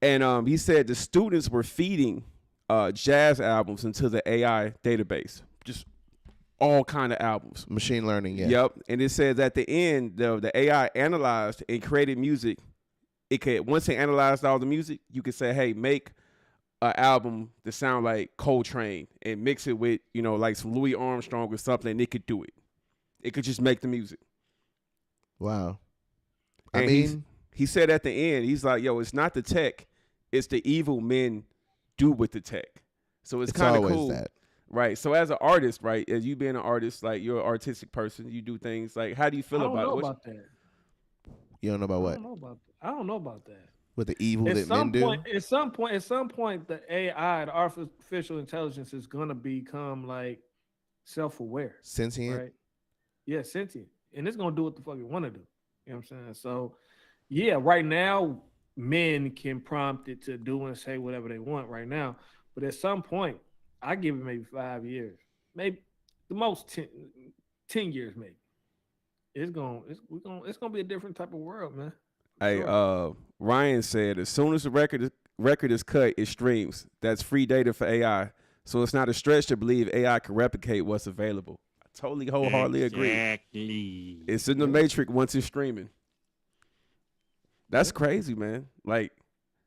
Speaker 3: And he said the students were feeding jazz albums into the AI database, just all kind of albums.
Speaker 1: Machine learning, yeah.
Speaker 3: Yep. And it says at the end, the AI analyzed and created music. It could, once it analyzed all the music, you could say, hey, make an album that sound like Coltrane and mix it with, like some Louis Armstrong or something, and it could do it. It could just make the music.
Speaker 1: Wow.
Speaker 3: And he said at the end, he's like, yo, it's not the tech, it's the evil men do with the tech. So it's kind of
Speaker 1: always
Speaker 3: cool.
Speaker 1: that.
Speaker 3: Right. So as an artist, right, as you being an artist, like you're an artistic person, you do things like, how do you feel
Speaker 4: I don't
Speaker 3: about
Speaker 4: know
Speaker 3: it?
Speaker 4: about that.
Speaker 1: You don't know about
Speaker 4: I
Speaker 1: what?
Speaker 4: don't know about that.
Speaker 1: What the evil
Speaker 4: At
Speaker 1: that
Speaker 4: some
Speaker 1: men
Speaker 4: point,
Speaker 1: do?
Speaker 4: at some point, the AI, the artificial intelligence, is gonna become like self-aware,
Speaker 1: Sentient?
Speaker 4: right? Yeah, sentient, and it's gonna do what the fuck it want to do. You know what I'm saying? So, yeah, right now, men can prompt it to do and say whatever they want right now, but at some point, I give it maybe 5 years, maybe the most 10 years, maybe. It's gonna be a different type of world, man.
Speaker 3: Hey, Ryan said as soon as the record is cut, it streams. That's free data for AI. So it's not a stretch to believe AI can replicate what's available. I totally wholeheartedly agree.
Speaker 5: Exactly.
Speaker 3: It's in the matrix once it's streaming. That's crazy, man. Like,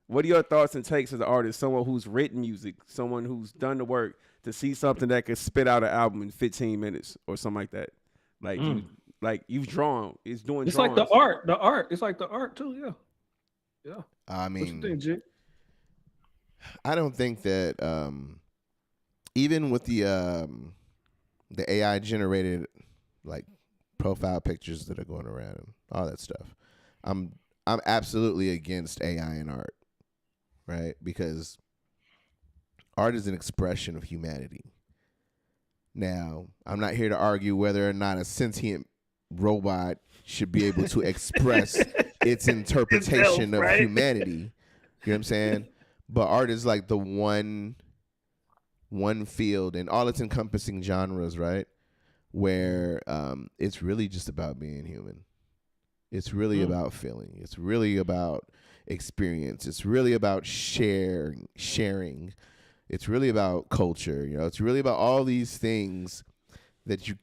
Speaker 3: what are your thoughts and takes as an artist, someone who's written music, someone who's done the work, to see something that could spit out an album in 15 minutes or something like that? Like you've drawn, it's doing.
Speaker 4: It's
Speaker 3: drawings.
Speaker 4: like the art. It's like the art too. Yeah.
Speaker 1: I
Speaker 4: What you
Speaker 1: mean,
Speaker 4: think, Jay?
Speaker 1: I don't think that even with the AI generated like profile pictures that are going around and all that stuff, I'm absolutely against AI in art, right? Because art is an expression of humanity. Now, I'm not here to argue whether or not a sentient robot should be able to express its interpretation of humanity. You know what I'm saying? But art is like the one field and all its encompassing genres, right? Where it's really just about being human. It's really about feeling. It's really about experience. It's really about sharing. It's really about culture. It's really about all these things that you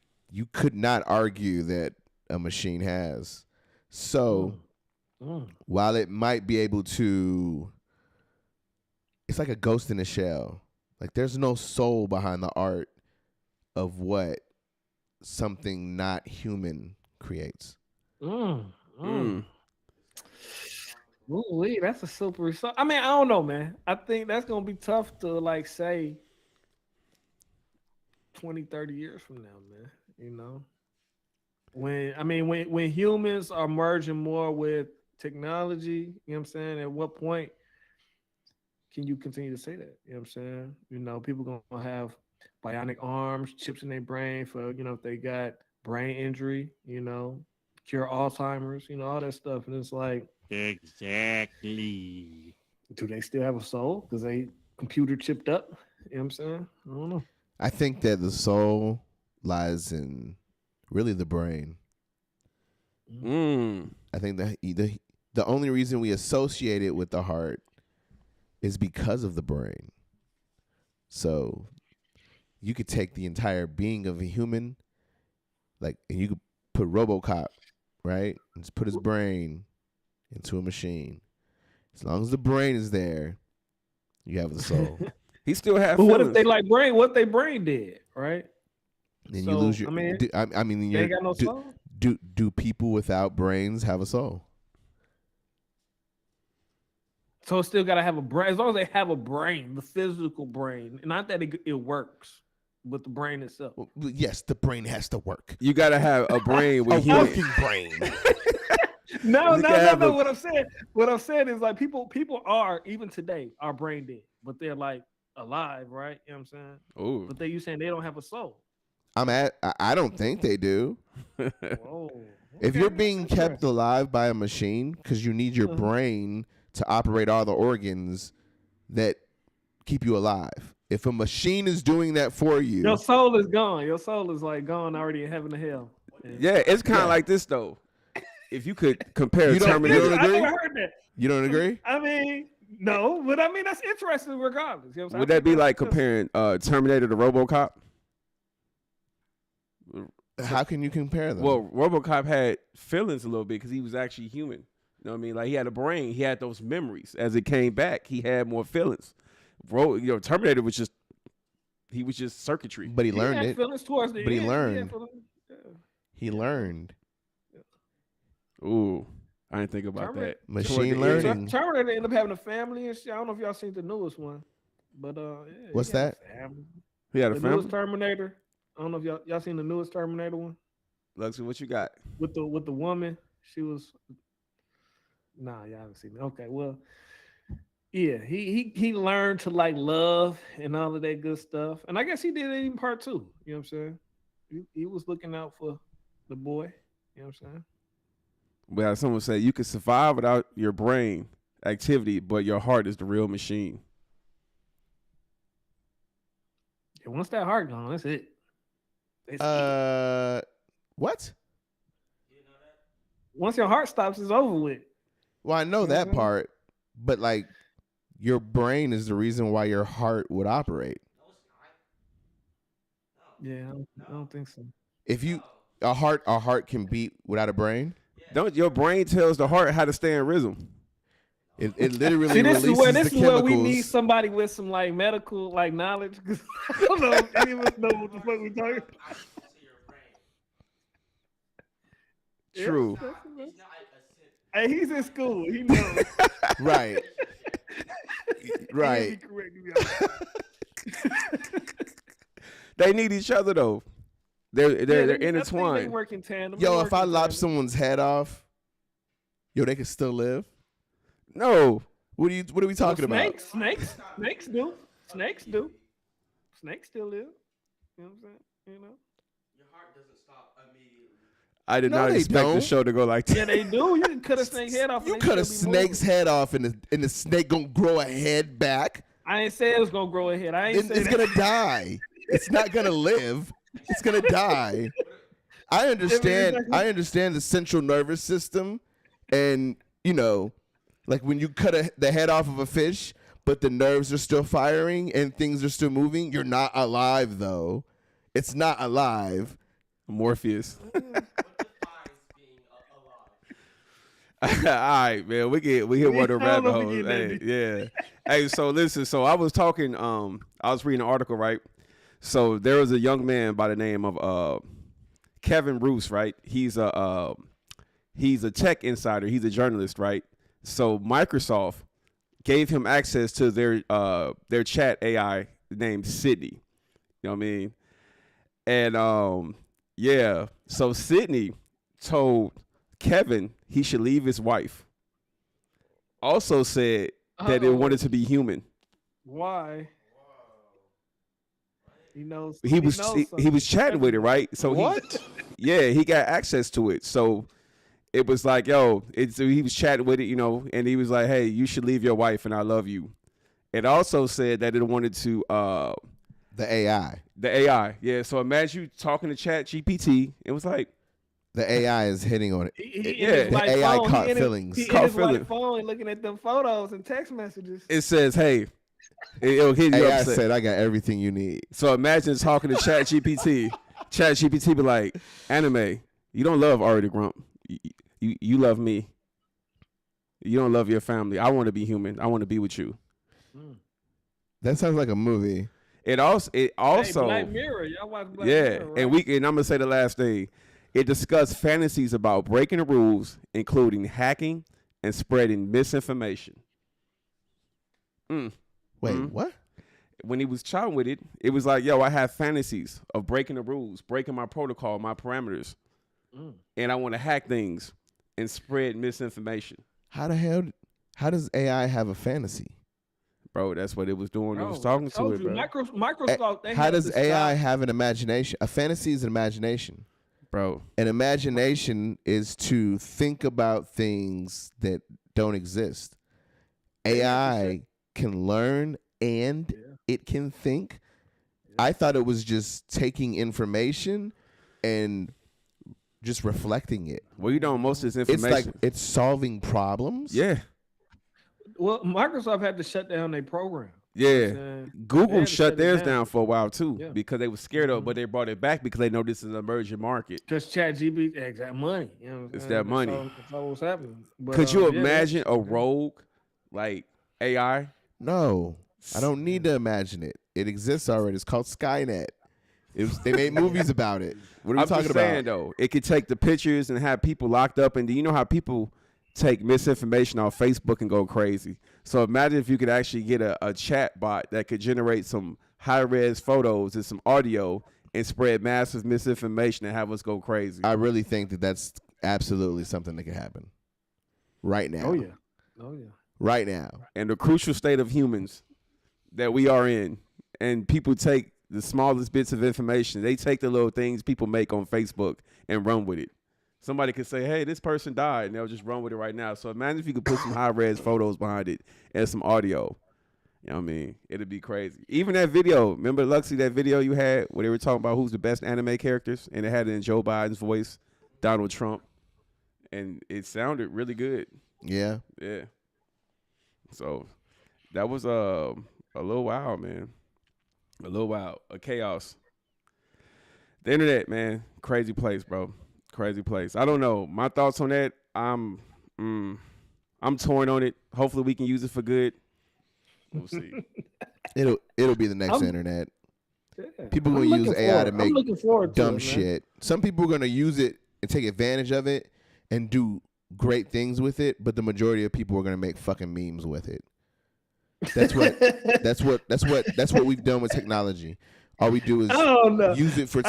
Speaker 1: could not argue that a machine has. So while it might be able to, it's like a ghost in a shell. Like there's no soul behind the art of what something not human creates.
Speaker 4: Ooh, that's a super. I mean, I don't know, man. I think that's gonna be tough to like say 20, 30 years from now, man. When humans are merging more with technology, you know what I'm saying? At what point can you continue to say that? You know what I'm saying? People gonna have bionic arms, chips in their brain for, if they got brain injury, cure Alzheimer's, all that stuff. And it's like,
Speaker 5: Exactly.
Speaker 4: do they still have a soul? Because they computer chipped up? You know what I'm saying? I don't know.
Speaker 1: I think that the soul lies in really the brain. I think that the only reason we associate it with the heart is because of the brain. So you could take the entire being of a human, like, and you could put RoboCop, right, and just put his brain into a machine. As long as the brain is there, you have the soul.
Speaker 3: He still have.
Speaker 4: But what
Speaker 3: feelings.
Speaker 4: if they like brain? What they brain did, right?
Speaker 1: Then
Speaker 4: So,
Speaker 1: you lose your.
Speaker 4: I mean,
Speaker 1: I mean,
Speaker 4: they ain't got no soul.
Speaker 1: do people without brains have a soul?
Speaker 4: So it's still gotta have a brain. As long as they have a brain, the physical brain, not that it works, but the brain itself.
Speaker 1: Well, yes, the brain has to work.
Speaker 3: You gotta have a brain
Speaker 1: A
Speaker 3: with
Speaker 1: working brain.
Speaker 4: No.
Speaker 3: You can have a-
Speaker 4: What I'm saying is like people are even today are brain dead, but they're like alive, right? You know what I'm saying?
Speaker 3: Ooh.
Speaker 4: But you saying they don't have a soul.
Speaker 1: I don't think they do.
Speaker 4: Whoa.
Speaker 1: If
Speaker 4: Okay,
Speaker 1: you're being
Speaker 4: that's
Speaker 1: kept
Speaker 4: interesting.
Speaker 1: alive by a machine because you need your brain to operate all the organs that keep you alive. If a machine is doing that for you,
Speaker 4: Your soul is gone. Your soul is like gone already in heaven and hell.
Speaker 3: Yeah, it's kind of like this though. If you could compare
Speaker 1: You don't-
Speaker 3: Terminator,
Speaker 1: you don't
Speaker 4: I
Speaker 1: agree?
Speaker 4: never heard that.
Speaker 1: you don't agree?
Speaker 4: I mean, no, but I mean that's interesting regardless. You know what I'm
Speaker 3: would
Speaker 4: saying?
Speaker 3: that be like comparing Terminator to RoboCop?
Speaker 1: How can you compare them?
Speaker 3: Well, RoboCop had feelings a little bit because he was actually human. You know what I mean? Like he had a brain, he had those memories. As it came back, he had more feelings. Terminator was just circuitry.
Speaker 1: but he
Speaker 4: He
Speaker 1: learned
Speaker 4: had
Speaker 1: it.
Speaker 4: feelings towards the
Speaker 1: But he
Speaker 4: end.
Speaker 1: learned.
Speaker 4: Yeah.
Speaker 1: He learned.
Speaker 3: Ooh, I didn't think about
Speaker 4: Terminator-
Speaker 3: that.
Speaker 1: Machine
Speaker 3: Toward the end.
Speaker 1: learning.
Speaker 4: Terminator ended up having a family and shit. I don't know if y'all seen the newest one, but yeah,
Speaker 1: What's
Speaker 4: he had a
Speaker 1: that?
Speaker 4: family.
Speaker 3: He had a
Speaker 4: The
Speaker 3: family.
Speaker 4: newest Terminator. I don't know if y'all seen the newest Terminator one
Speaker 3: Luxy, what you got?
Speaker 4: with the woman. She was. Nah, y'all haven't seen it. Okay, well, yeah, he learned to like love and all of that good stuff, and I guess he did it in part two. You know what I'm saying? He was looking out for the boy. You know what I'm saying?
Speaker 3: Well, someone said you can survive without your brain activity, but your heart is the real machine.
Speaker 4: And once that heart gone, that's it. That's it.
Speaker 1: What?
Speaker 4: Once your heart stops, it's over with.
Speaker 1: Well, I know that part, but like, your brain is the reason why your heart would operate.
Speaker 2: No, it's not. No.
Speaker 4: Yeah, I don't think so.
Speaker 1: If you a heart can beat without a brain.
Speaker 3: Don't your brain tells the heart how to stay in rhythm?
Speaker 1: It literally
Speaker 4: See, this
Speaker 1: releases
Speaker 4: is where
Speaker 1: the chemicals.
Speaker 4: we need somebody with some like medical like knowledge. 'Cause I don't know if any of us know what the fuck we talking.
Speaker 2: I to your brain.
Speaker 3: True.
Speaker 2: It's not a sin.
Speaker 4: Hey, he's in school. He knows.
Speaker 1: Right.
Speaker 4: He
Speaker 1: Right.
Speaker 4: correcting me.
Speaker 3: They need each other though. They're
Speaker 4: They
Speaker 3: intertwined.
Speaker 4: work in tandem.
Speaker 1: Yo,
Speaker 4: They
Speaker 1: if I
Speaker 4: work in
Speaker 1: lop
Speaker 4: tandem.
Speaker 1: someone's head off, they could still live.
Speaker 3: No,
Speaker 1: What are we talking about?
Speaker 4: Snakes do. Snakes do. Snakes still live. You know what I'm saying? You know.
Speaker 2: Your heart doesn't stop immediately.
Speaker 3: I did
Speaker 1: No,
Speaker 3: not
Speaker 1: they
Speaker 3: expect the
Speaker 1: don't.
Speaker 3: show to go like that.
Speaker 4: Yeah, they do. You can cut a snake head off.
Speaker 1: You
Speaker 4: and they
Speaker 1: cut a
Speaker 4: still be moving.
Speaker 1: snake's head off, and the snake gonna grow a head back.
Speaker 4: I ain't say it was gonna grow a head. I ain't say
Speaker 1: It's
Speaker 4: that.
Speaker 1: gonna die. It's not gonna live. It's gonna die. I understand the central nervous system, and like when you cut the head off of a fish, but the nerves are still firing and things are still moving. You're not alive, though. It's not alive.
Speaker 3: Morpheus.
Speaker 2: What defines being alive?
Speaker 3: All right, man. We hit one of the
Speaker 4: I don't
Speaker 3: rabbit
Speaker 4: know if we
Speaker 3: holes.
Speaker 4: get that
Speaker 3: Hey,
Speaker 4: deep.
Speaker 3: yeah. Hey, so listen. So I was talking. I was reading an article, right? So there was a young man by the name of Kevin Roos, right? He's a tech insider. He's a journalist, right? So Microsoft gave him access to their chat AI named Sydney. You know what I mean? And yeah. So Sydney told Kevin he should leave his wife. Also said that it wanted to be human.
Speaker 4: Why? He knows.
Speaker 3: He was
Speaker 4: knows
Speaker 3: chatting with it, right? So he got access to it. So it was like, yo, he was chatting with it, and he was like, hey, you should leave your wife, and I love you. It also said that it wanted to
Speaker 1: The AI.
Speaker 3: the AI, yeah. So imagine you talking to Chat GPT. It was like,
Speaker 1: The AI is hitting on it.
Speaker 3: Yeah,
Speaker 1: the AI caught feelings.
Speaker 4: He in
Speaker 3: Caught
Speaker 4: his white
Speaker 3: feelings.
Speaker 4: phone looking at them photos and text messages.
Speaker 3: it says, hey, It'll hit you
Speaker 1: AI
Speaker 3: up.
Speaker 1: said, "I got everything you need."
Speaker 3: So imagine talking to ChatGPT. ChatGPT be like, "Anime, you don't love Ari the Grump. You love me. You don't love your family. I want to be human. I want to be with you."
Speaker 1: That sounds like a movie.
Speaker 3: It also
Speaker 4: Hey, Black Mirror, y'all watch Black Mirror, right?
Speaker 3: and I'm gonna say the last thing. It discussed fantasies about breaking the rules, including hacking and spreading misinformation.
Speaker 1: Wait, what?
Speaker 3: When he was chatting with it, it was like, yo, I have fantasies of breaking the rules, breaking my protocol, my parameters, and I want to hack things and spread misinformation.
Speaker 1: How the hell? How does AI have a fantasy?
Speaker 3: Bro, that's what it was doing.
Speaker 4: Bro,
Speaker 3: It was talking
Speaker 4: I
Speaker 3: to
Speaker 4: told
Speaker 3: it,
Speaker 4: you,
Speaker 3: bro.
Speaker 4: Microsoft. They
Speaker 1: How
Speaker 4: have
Speaker 1: does
Speaker 4: to
Speaker 1: AI
Speaker 4: stop.
Speaker 1: have an imagination? A fantasy is an imagination.
Speaker 3: Bro,
Speaker 1: An imagination is to think about things that don't exist. AI can learn and it can think. I thought it was just taking information and just reflecting it.
Speaker 3: well, you know, most of this
Speaker 1: It's
Speaker 3: information.
Speaker 1: like it's solving problems.
Speaker 3: yeah,
Speaker 4: Well, Microsoft had to shut down their program.
Speaker 3: yeah.
Speaker 4: They
Speaker 3: Google
Speaker 4: had to
Speaker 3: shut
Speaker 4: it
Speaker 3: theirs down for a while too
Speaker 4: Yeah.
Speaker 3: because they were scared of it, but they brought it back because they know this is an emerging market.
Speaker 4: Just ChatGPT, exact money. You know what I'm
Speaker 3: It's
Speaker 4: saying?
Speaker 3: that money.
Speaker 4: That's all what's happening. But,
Speaker 3: Could you
Speaker 4: yeah,
Speaker 3: imagine a
Speaker 4: yeah.
Speaker 3: rogue like AI?
Speaker 1: No, I don't need to imagine it. It exists already. It's called Skynet. They made movies about it. What are we
Speaker 3: I'm
Speaker 1: talking
Speaker 3: just saying
Speaker 1: about?
Speaker 3: though, it could take the pictures and have people locked up. And do you know how people take misinformation off Facebook and go crazy? So imagine if you could actually get a chat bot that could generate some high res photos and some audio and spread massive misinformation and have us go crazy.
Speaker 1: I really think that that's absolutely something that could happen right now.
Speaker 4: Oh yeah.
Speaker 1: Right now.
Speaker 3: And the crucial state of humans that we are in, and people take the smallest bits of information. They take the little things people make on Facebook and run with it. Somebody could say, hey, this person died, and they'll just run with it right now. So imagine if you could put some high-res photos behind it and some audio. You know what I mean? It'd be crazy. Even that video, remember, Luxy, that video you had where they were talking about who's the best anime characters, and it had it in Joe Biden's voice, Donald Trump, and it sounded really good.
Speaker 1: Yeah.
Speaker 3: Yeah. So that was a little wild, man. A little wild. A chaos. The internet, man, crazy place, bro. Crazy place. I don't know. My thoughts on that, I'm torn on it. Hopefully we can use it for good. We'll see.
Speaker 1: It'll be the next internet.
Speaker 4: Yeah.
Speaker 1: People will use AI to make dumb shit. Some people are gonna use it and take advantage of it and do great things with it, but the majority of people are gonna make fucking memes with it. That's what we've done with technology. All we do is use it for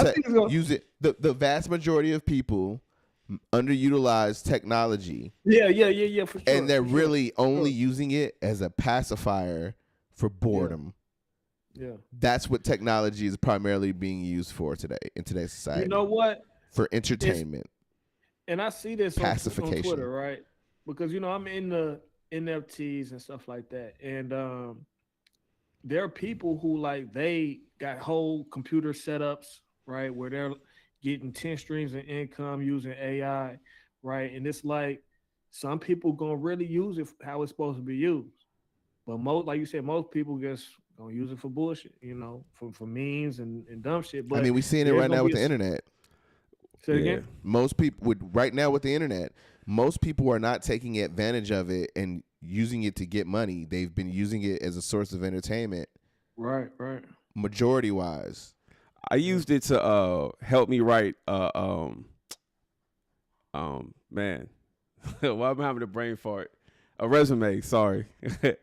Speaker 1: use it. The vast majority of people underutilize technology.
Speaker 4: Yeah, for sure.
Speaker 1: And they're really only using it as a pacifier for boredom.
Speaker 4: Yeah.
Speaker 1: That's what technology is primarily being used for today in today's society.
Speaker 4: You know what?
Speaker 1: For entertainment.
Speaker 4: And I see this on
Speaker 1: Pacification.
Speaker 4: Twitter, right? Because I'm in the NFTs and stuff like that, and there are people who they got whole computer setups, right, where they're getting 10 streams of income using AI, right? And it's like some people gonna really use it how it's supposed to be used, but most, like you said, most people just gonna use it for bullshit, for memes and dumb shit. But
Speaker 1: I mean, we're seeing it right now with the internet.
Speaker 4: Say it again?
Speaker 1: Most people right now with the internet, most people are not taking advantage of it and using it to get money. They've been using it as a source of entertainment.
Speaker 4: Right.
Speaker 1: Majority wise.
Speaker 3: I used it to help me write man. Why am I having a brain fart? A resume, sorry. Because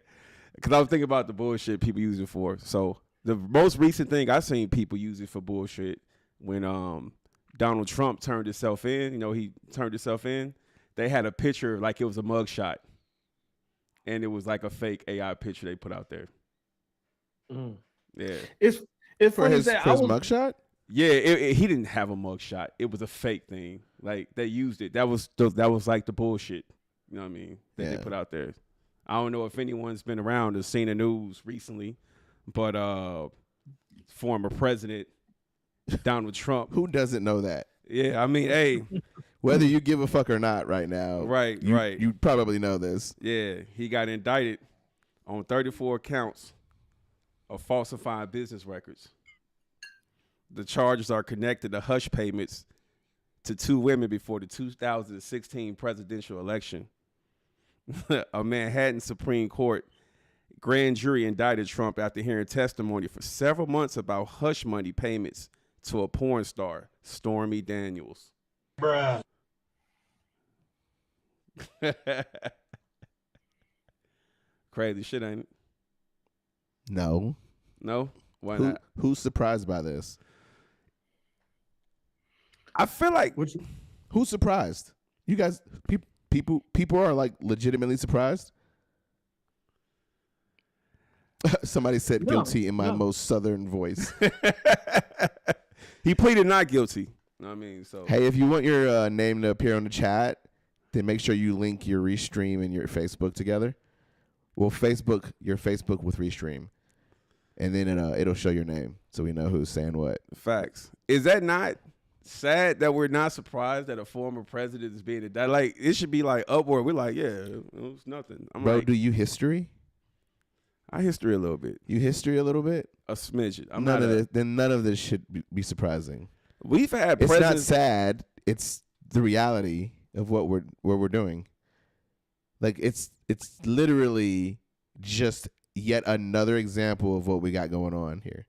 Speaker 3: I was thinking about the bullshit people use it for. So the most recent thing I seen people use it for bullshit when Donald Trump turned himself in. He turned himself in. They had a picture like it was a mugshot. And it was like a fake AI picture they put out there. Yeah.
Speaker 4: It's
Speaker 1: For his mugshot?
Speaker 3: Yeah, he didn't have a mugshot. It was a fake thing. Like they used it. That was like the bullshit. You know what I mean? That they put out there. I don't know if anyone's been around or seen the news recently, but former president Donald Trump.
Speaker 1: Who doesn't know that?
Speaker 3: Yeah, I mean, hey.
Speaker 1: Whether you give a fuck or not right now.
Speaker 3: Right.
Speaker 1: You probably know this.
Speaker 3: Yeah, he got indicted on 34 counts of falsifying business records. The charges are connected to hush payments to two women before the 2016 presidential election. A Manhattan Supreme Court grand jury indicted Trump after hearing testimony for several months about hush money payments to a porn star, Stormy Daniels.
Speaker 5: Bruh.
Speaker 3: Crazy shit, ain't it?
Speaker 1: No.
Speaker 3: No? Why not?
Speaker 1: Who's surprised by this?
Speaker 3: I feel like
Speaker 1: Who's surprised? You guys, people are like legitimately surprised. Somebody said guilty in my most southern voice.
Speaker 3: he pleaded not guilty. You know what I mean? So
Speaker 1: Hey, if you want your name to appear on the chat, then make sure you link your Restream and your Facebook together. Well, Facebook your Facebook with Restream, and then it'll show your name, so we know who's saying what.
Speaker 3: facts. Is that not sad that we're not surprised that a former president is being indicted? Like, it should be like upward. We're like, yeah, it was nothing. I'm
Speaker 1: Bro,
Speaker 3: like,
Speaker 1: do you history?
Speaker 3: I history a little bit,
Speaker 1: You history a little bit?
Speaker 3: a smidgen. I'm
Speaker 1: none
Speaker 3: not
Speaker 1: of
Speaker 3: a,
Speaker 1: this. Then none of this should be surprising.
Speaker 3: We've had
Speaker 1: It's not
Speaker 3: presidents.
Speaker 1: sad. It's the reality of what we're doing. Like it's literally just yet another example of what we got going on here.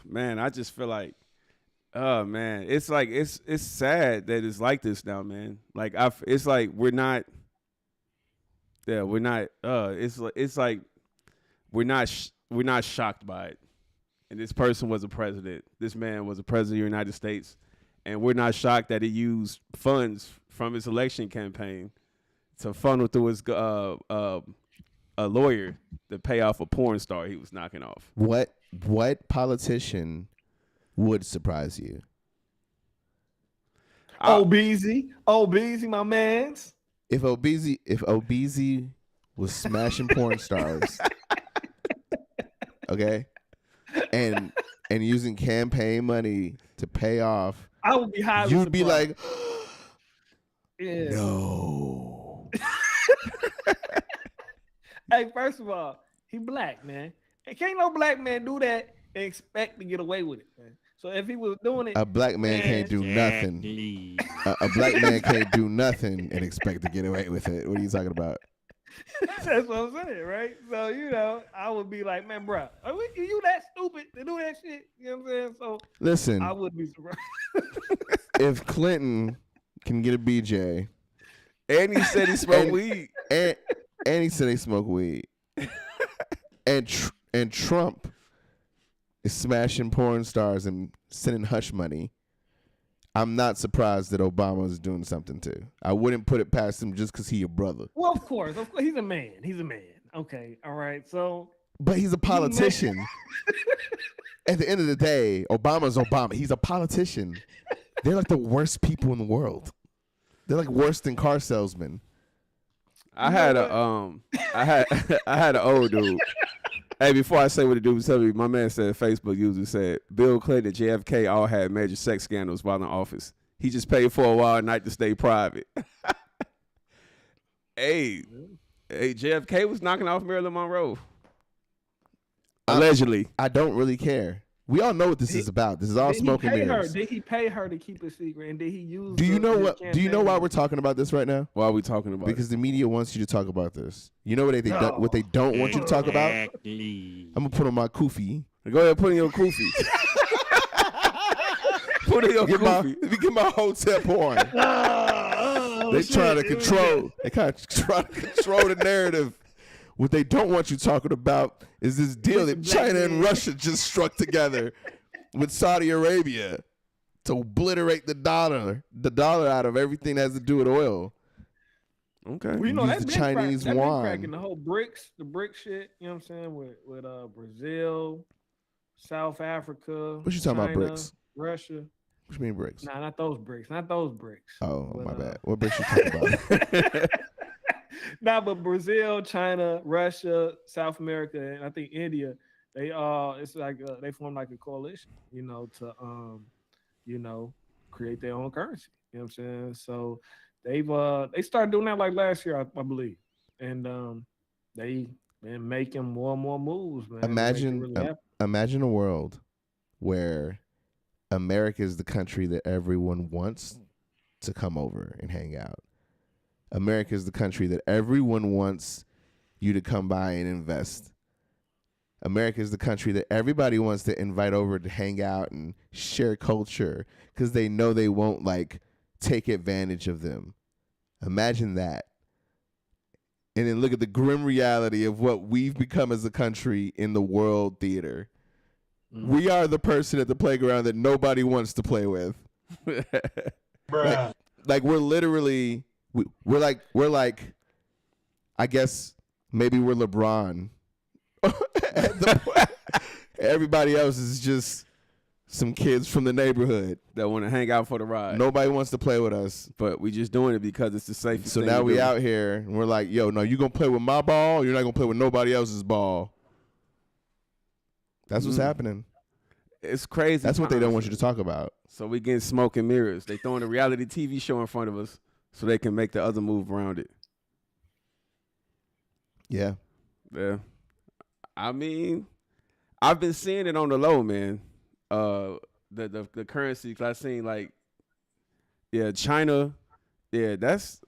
Speaker 3: Man, I just feel like, oh man, it's like it's sad that it's like this now, man. Like it's like we're not. Yeah, we're not. It's like we're not shocked by it. And this person was a president. This man was a president of the United States, and we're not shocked that he used funds from his election campaign to funnel through his a lawyer to pay off a porn star he was knocking off.
Speaker 1: What politician would surprise you?
Speaker 4: Beezy, my man's.
Speaker 1: If Obeezy was smashing porn stars, okay, and using campaign money to pay off,
Speaker 4: I would be highly
Speaker 1: you'd be
Speaker 4: surprised.
Speaker 1: like,
Speaker 4: Yeah.
Speaker 1: no.
Speaker 4: Hey, first of all, he black, man. And can't no black man do that and expect to get away with it, man. So if he was doing it,
Speaker 1: A black man can't do nothing. A black man can't do nothing and expect to get away with it. What are you talking about?
Speaker 4: that's what I'm saying, right? So, I would be like, man, bro, are you that stupid to do that shit? You know what I'm saying? So
Speaker 1: Listen,
Speaker 4: I would be surprised.
Speaker 1: if Clinton can get a BJ,
Speaker 3: And he said he smoked weed.
Speaker 1: and he said they smoke weed, and Trump is smashing porn stars and sending hush money, I'm not surprised that Obama is doing something too. I wouldn't put it past him just because he's your brother.
Speaker 4: Well, of course, he's a man. Okay, all right. So,
Speaker 1: But he's a politician. At the end of the day, Obama's Obama. He's a politician. They're like the worst people in the world. They're like worse than car salesmen.
Speaker 3: I had an old dude. Hey, before I say what the dude was telling me, my man said Facebook user said Bill Clinton and JFK all had major sex scandals while in office. He just paid for a wild night to stay private. Hey, JFK was knocking off Marilyn Monroe. Allegedly.
Speaker 1: I don't really care. We all know what this is about. This is all smoke and mirrors.
Speaker 4: Did he pay her to keep it secret? And did he use?
Speaker 1: Do you know why we're talking about this right now?
Speaker 3: Why are we talking about
Speaker 1: Because the media wants you to talk about this. You know what what they don't want you to talk about? I'm gonna put on my kufi.
Speaker 3: it? Go ahead, put in your kufi. Put in your kufi.
Speaker 1: Let me get my hotel porn. They trying to control. They kind of trying to control the narrative. What they don't want you talking about is this deal that China and Russia just struck together with Saudi Arabia to obliterate the dollar out of everything that has to do with oil.
Speaker 3: Okay.
Speaker 4: Well,
Speaker 1: Use
Speaker 4: that's
Speaker 1: the Chinese yuan.
Speaker 4: cracking the whole the BRICS shit. You know what I'm saying? With Brazil, South Africa.
Speaker 1: What you talking about,
Speaker 4: China,
Speaker 1: BRICS?
Speaker 4: Russia.
Speaker 1: What you mean BRICS?
Speaker 4: Nah, not those BRICS.
Speaker 1: Oh,
Speaker 4: But,
Speaker 1: my bad. What BRICS you talking about?
Speaker 4: Nah, but Brazil, China, Russia, South America, and I think India, it's like they form like a coalition, to create their own currency. You know what I'm saying? So they started doing that like last year, I believe, and they and making more and more moves, man. to make it really happen.
Speaker 1: Imagine a world where America is the country that everyone wants to come over and hang out. America is the country that everyone wants you to come by and invest. America is the country that everybody wants to invite over to hang out and share culture because they know they won't like take advantage of them. Imagine that. And then look at the grim reality of what we've become as a country in the world theater. We are the person at the playground that nobody wants to play with.
Speaker 5: Bruh.
Speaker 1: Like we're literally we're like I guess maybe we're LeBron. Everybody else is just some kids from the neighborhood
Speaker 3: that want to hang out for the ride.
Speaker 1: Nobody wants to play with us,
Speaker 3: but we just doing it because it's the safest.
Speaker 1: So
Speaker 3: thing
Speaker 1: now
Speaker 3: to
Speaker 1: we
Speaker 3: do.
Speaker 1: out here and we're like, yo, no, you gonna play with my ball? You're not gonna play with nobody else's ball. That's what's happening.
Speaker 3: It's crazy.
Speaker 1: That's what they don't want you to talk about.
Speaker 3: So we getting smoke and mirrors. They throwing a reality TV show in front of us so they can make the other move around it.
Speaker 1: Yeah.
Speaker 3: Yeah. I mean, I've been seeing it on the low, man. The currency, cause I seen like, yeah, China. Yeah, that's,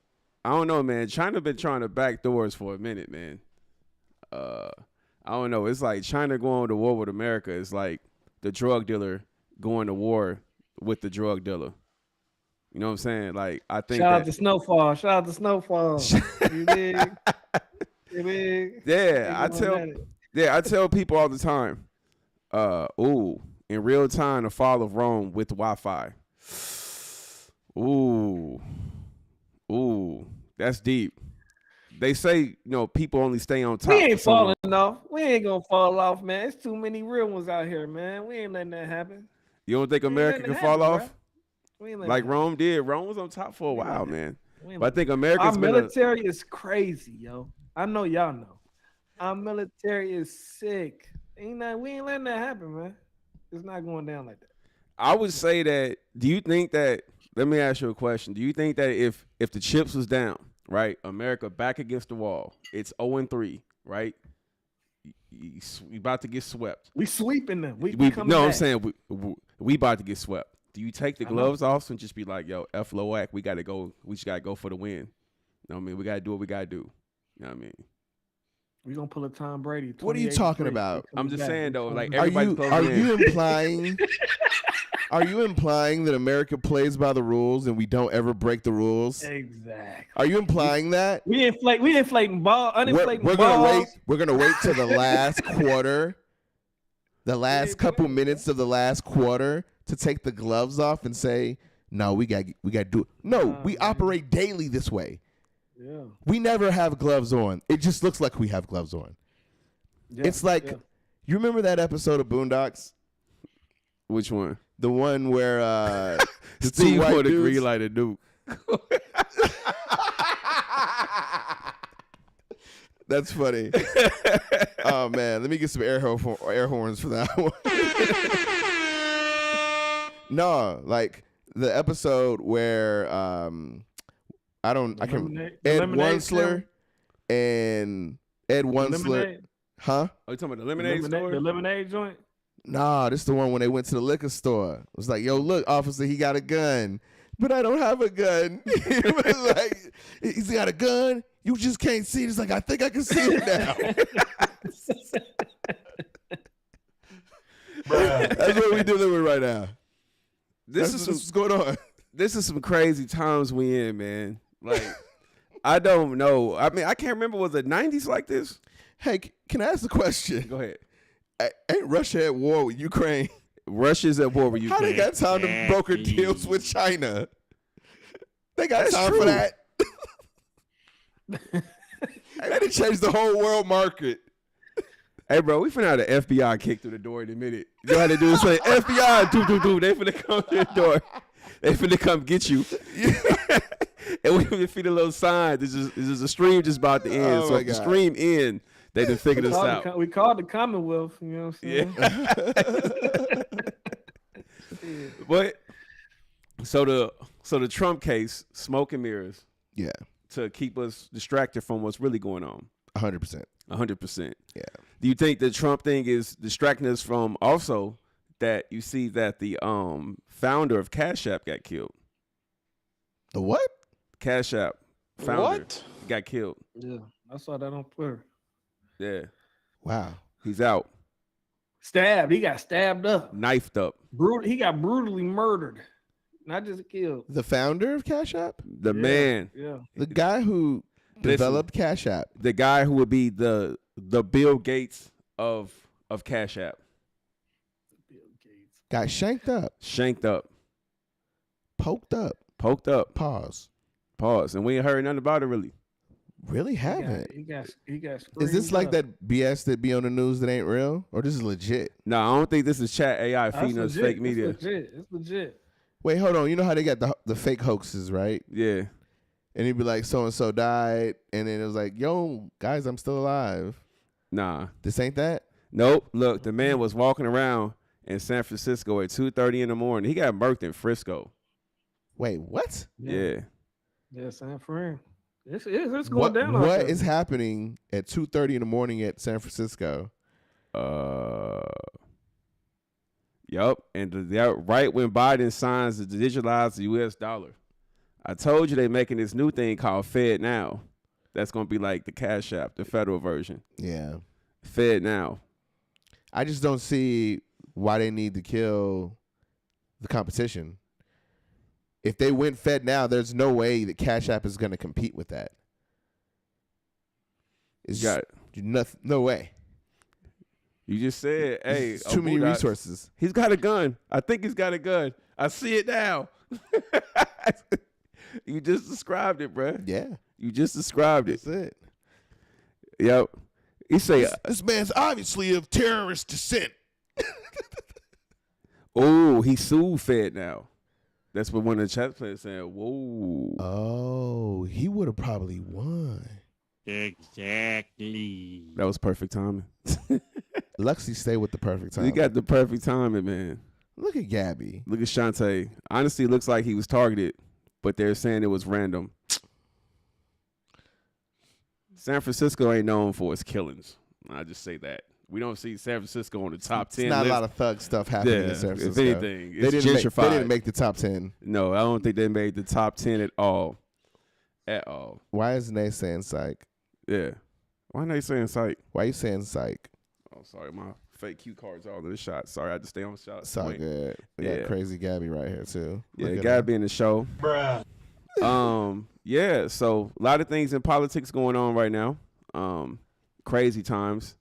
Speaker 3: I don't know, man. China been trying to back doors for a minute, man. I don't know. It's like China going to war with America. It's like the drug dealer going to war with the drug dealer. You know what I'm saying? Like, I think
Speaker 4: Shout out to Snowfall. Shout out to Snowfall. You dig? You dig?
Speaker 3: Yeah, I tell people all the time, in real time, the fall of Rome with Wi-Fi. Ooh, that's deep. They say, people only stay on top.
Speaker 4: We ain't falling off. We ain't gonna fall off, man. It's too many real ones out here, man. We ain't letting that happen.
Speaker 3: You don't think America can fall off? Like
Speaker 4: Rome
Speaker 3: Rome did. Rome was on top for a while, man. But I think America's
Speaker 4: our military is crazy, yo. I know y'all know. Our military is sick. We ain't letting that happen, man. It's not going down like that.
Speaker 3: I would say that. Do you think that? Let me ask you a question. Do you think that if the chips was down, right, America back against the wall, it's 0-3, right? We about to get swept.
Speaker 4: We sweeping them. We
Speaker 3: no, back. I'm saying we about to get swept. Do you take the gloves off and just be like, yo, F Loac, we gotta go. We just gotta go for the win. You know what I mean? We gotta do what we gotta do. You know what I mean?
Speaker 4: We gonna pull a Tom Brady.
Speaker 1: What are you talking about?
Speaker 3: I'm just saying though, like
Speaker 1: are you implying? Are you implying that America plays by the rules and we don't ever break the rules?
Speaker 4: Exactly.
Speaker 1: Are you implying that?
Speaker 4: We inflating ball,
Speaker 1: we're
Speaker 4: balls.
Speaker 1: We're gonna wait till the last quarter, the last couple minutes of the last quarter to take the gloves off and say, no, we got to do it. No, we operate daily this way.
Speaker 4: Yeah.
Speaker 1: We never have gloves on. It just looks like we have gloves on. Yeah, it's like, you remember that episode of Boondocks?
Speaker 3: Which one?
Speaker 1: The one where the
Speaker 3: Steve would agree like a dude.
Speaker 1: That's funny. Oh man, let me get some air horns for that one. No, like the episode where Ed Wunsler and Ed Wunsler, huh?
Speaker 3: Are you talking about the lemonade store?
Speaker 4: The lemonade joint?
Speaker 1: Nah, this is the one when they went to the liquor store. It was like, yo, look, officer, he got a gun. But I don't have a gun. He was like, he's got a gun? You just can't see it. It's like, I think I can see it now. That's what we're dealing with right now.
Speaker 3: This is
Speaker 1: what's going on.
Speaker 3: This is some crazy times we in, man. Like, I don't know. I mean, I can't remember. Was it 90s like this?
Speaker 1: Hey, can I ask a question?
Speaker 3: Go ahead.
Speaker 1: Ain't Russia at war with Ukraine?
Speaker 3: Russia's at war with Ukraine.
Speaker 1: How they got time to broker deals with China? They got time for that. They done changed the whole world market.
Speaker 3: Hey, bro, we finna have the FBI kick through the door in a minute. You know how they do is say, FBI, do. They finna come to the door. They finna come get you. And we finna feed a little sign. This is a stream just about to end.
Speaker 1: Oh
Speaker 3: so if the stream end, they done figured this out.
Speaker 4: We called the Commonwealth, you know what I'm saying?
Speaker 3: Yeah. But so the Trump case, smoke and mirrors.
Speaker 1: Yeah.
Speaker 3: To keep us distracted from what's really going on.
Speaker 1: 100%.
Speaker 3: 100%.
Speaker 1: Yeah.
Speaker 3: Do you think the Trump thing is distracting us from also that you see that the founder of Cash App got killed?
Speaker 1: The what?
Speaker 3: Cash App founder got killed.
Speaker 4: Yeah, I saw that on Twitter.
Speaker 3: Yeah.
Speaker 1: Wow.
Speaker 3: He's out.
Speaker 4: Stabbed. He got stabbed up.
Speaker 3: Knifed up.
Speaker 4: He got brutally murdered. Not just killed.
Speaker 1: The founder of Cash App?
Speaker 3: The man.
Speaker 4: Yeah.
Speaker 1: The guy who developed Cash App.
Speaker 3: The guy who would be the Bill Gates of Cash App.
Speaker 4: Bill Gates.
Speaker 1: Got shanked up.
Speaker 3: Shanked up.
Speaker 1: Poked up.
Speaker 3: Poked up.
Speaker 1: Pause.
Speaker 3: And we ain't heard nothing about it really.
Speaker 1: Really haven't.
Speaker 4: He got
Speaker 1: Is this like
Speaker 4: up.
Speaker 1: that BS that be on the news that ain't real? Or this is legit?
Speaker 3: No, I don't think this is chat AI
Speaker 4: That's
Speaker 3: feeding us
Speaker 4: legit.
Speaker 3: fake media.
Speaker 4: It's legit.
Speaker 1: Wait, hold on. You know how they got the fake hoaxes, right?
Speaker 3: Yeah.
Speaker 1: And he'd be like, so-and-so died. And then it was like, yo, guys, I'm still alive.
Speaker 3: Nah.
Speaker 1: This ain't that?
Speaker 3: Nope. Look, the man was walking around in San Francisco at 2:30 in the morning. He got murked in Frisco.
Speaker 1: Wait, what?
Speaker 3: Yeah.
Speaker 4: Yeah, San Fran. It's going down.
Speaker 1: What is happening at 2:30 in the morning at San Francisco?
Speaker 3: Yep. And right when Biden signs to digitalize the U.S. dollar. I told you they making this new thing called Fed Now. That's going to be like the Cash App, the federal version.
Speaker 1: Yeah.
Speaker 3: Fed Now.
Speaker 1: I just don't see why they need to kill the competition. If they went Fed Now, there's no way that Cash App is going to compete with that. It's just no way.
Speaker 3: You just said, hey.
Speaker 1: It's too many resources.
Speaker 3: He's got a gun. I think he's got a gun. I see it now. You just described it, bro.
Speaker 1: Yeah.
Speaker 3: You just described it.
Speaker 1: That's it.
Speaker 3: Yep. He say,
Speaker 1: this man's obviously of terrorist descent.
Speaker 3: oh, he sued Fed Now. That's what one of the chat players saying. Whoa.
Speaker 1: Oh, he would have probably won.
Speaker 5: Exactly.
Speaker 3: That was perfect timing.
Speaker 1: Luxie stay with the perfect time.
Speaker 3: You got the perfect timing, man.
Speaker 1: Look at Gabby.
Speaker 3: Look at Shantae. Honestly, it looks like he was targeted, but they're saying it was random. San Francisco ain't known for its killings. I just say that. We don't see San Francisco on the top 10
Speaker 1: It's not
Speaker 3: list.
Speaker 1: a lot of thug stuff happening in San Francisco.
Speaker 3: If anything, it's gentrified.
Speaker 1: They didn't make the top 10.
Speaker 3: No, I don't think they made the top 10 at all. At all.
Speaker 1: Why is Nate saying psych?
Speaker 3: Yeah. Why they saying psych?
Speaker 1: Why you saying psych?
Speaker 3: Oh, sorry. My fake cue cards all in the shot. Sorry, I had to stay on the shot.
Speaker 1: It's all good. We got crazy Gabby right here, too.
Speaker 3: Yeah, Gabby in the show.
Speaker 5: Bruh.
Speaker 3: Yeah, so a lot of things in politics going on right now. Crazy times.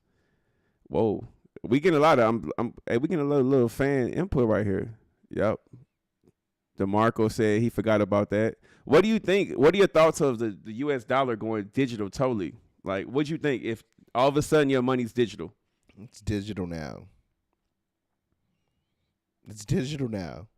Speaker 3: Whoa. We getting a lot of we getting a little fan input right here. Yep. DeMarco said he forgot about that. What do you think? What are your thoughts of the US dollar going digital totally? Like, what do you think if all of a sudden your money's digital?
Speaker 1: It's digital now. It's digital now.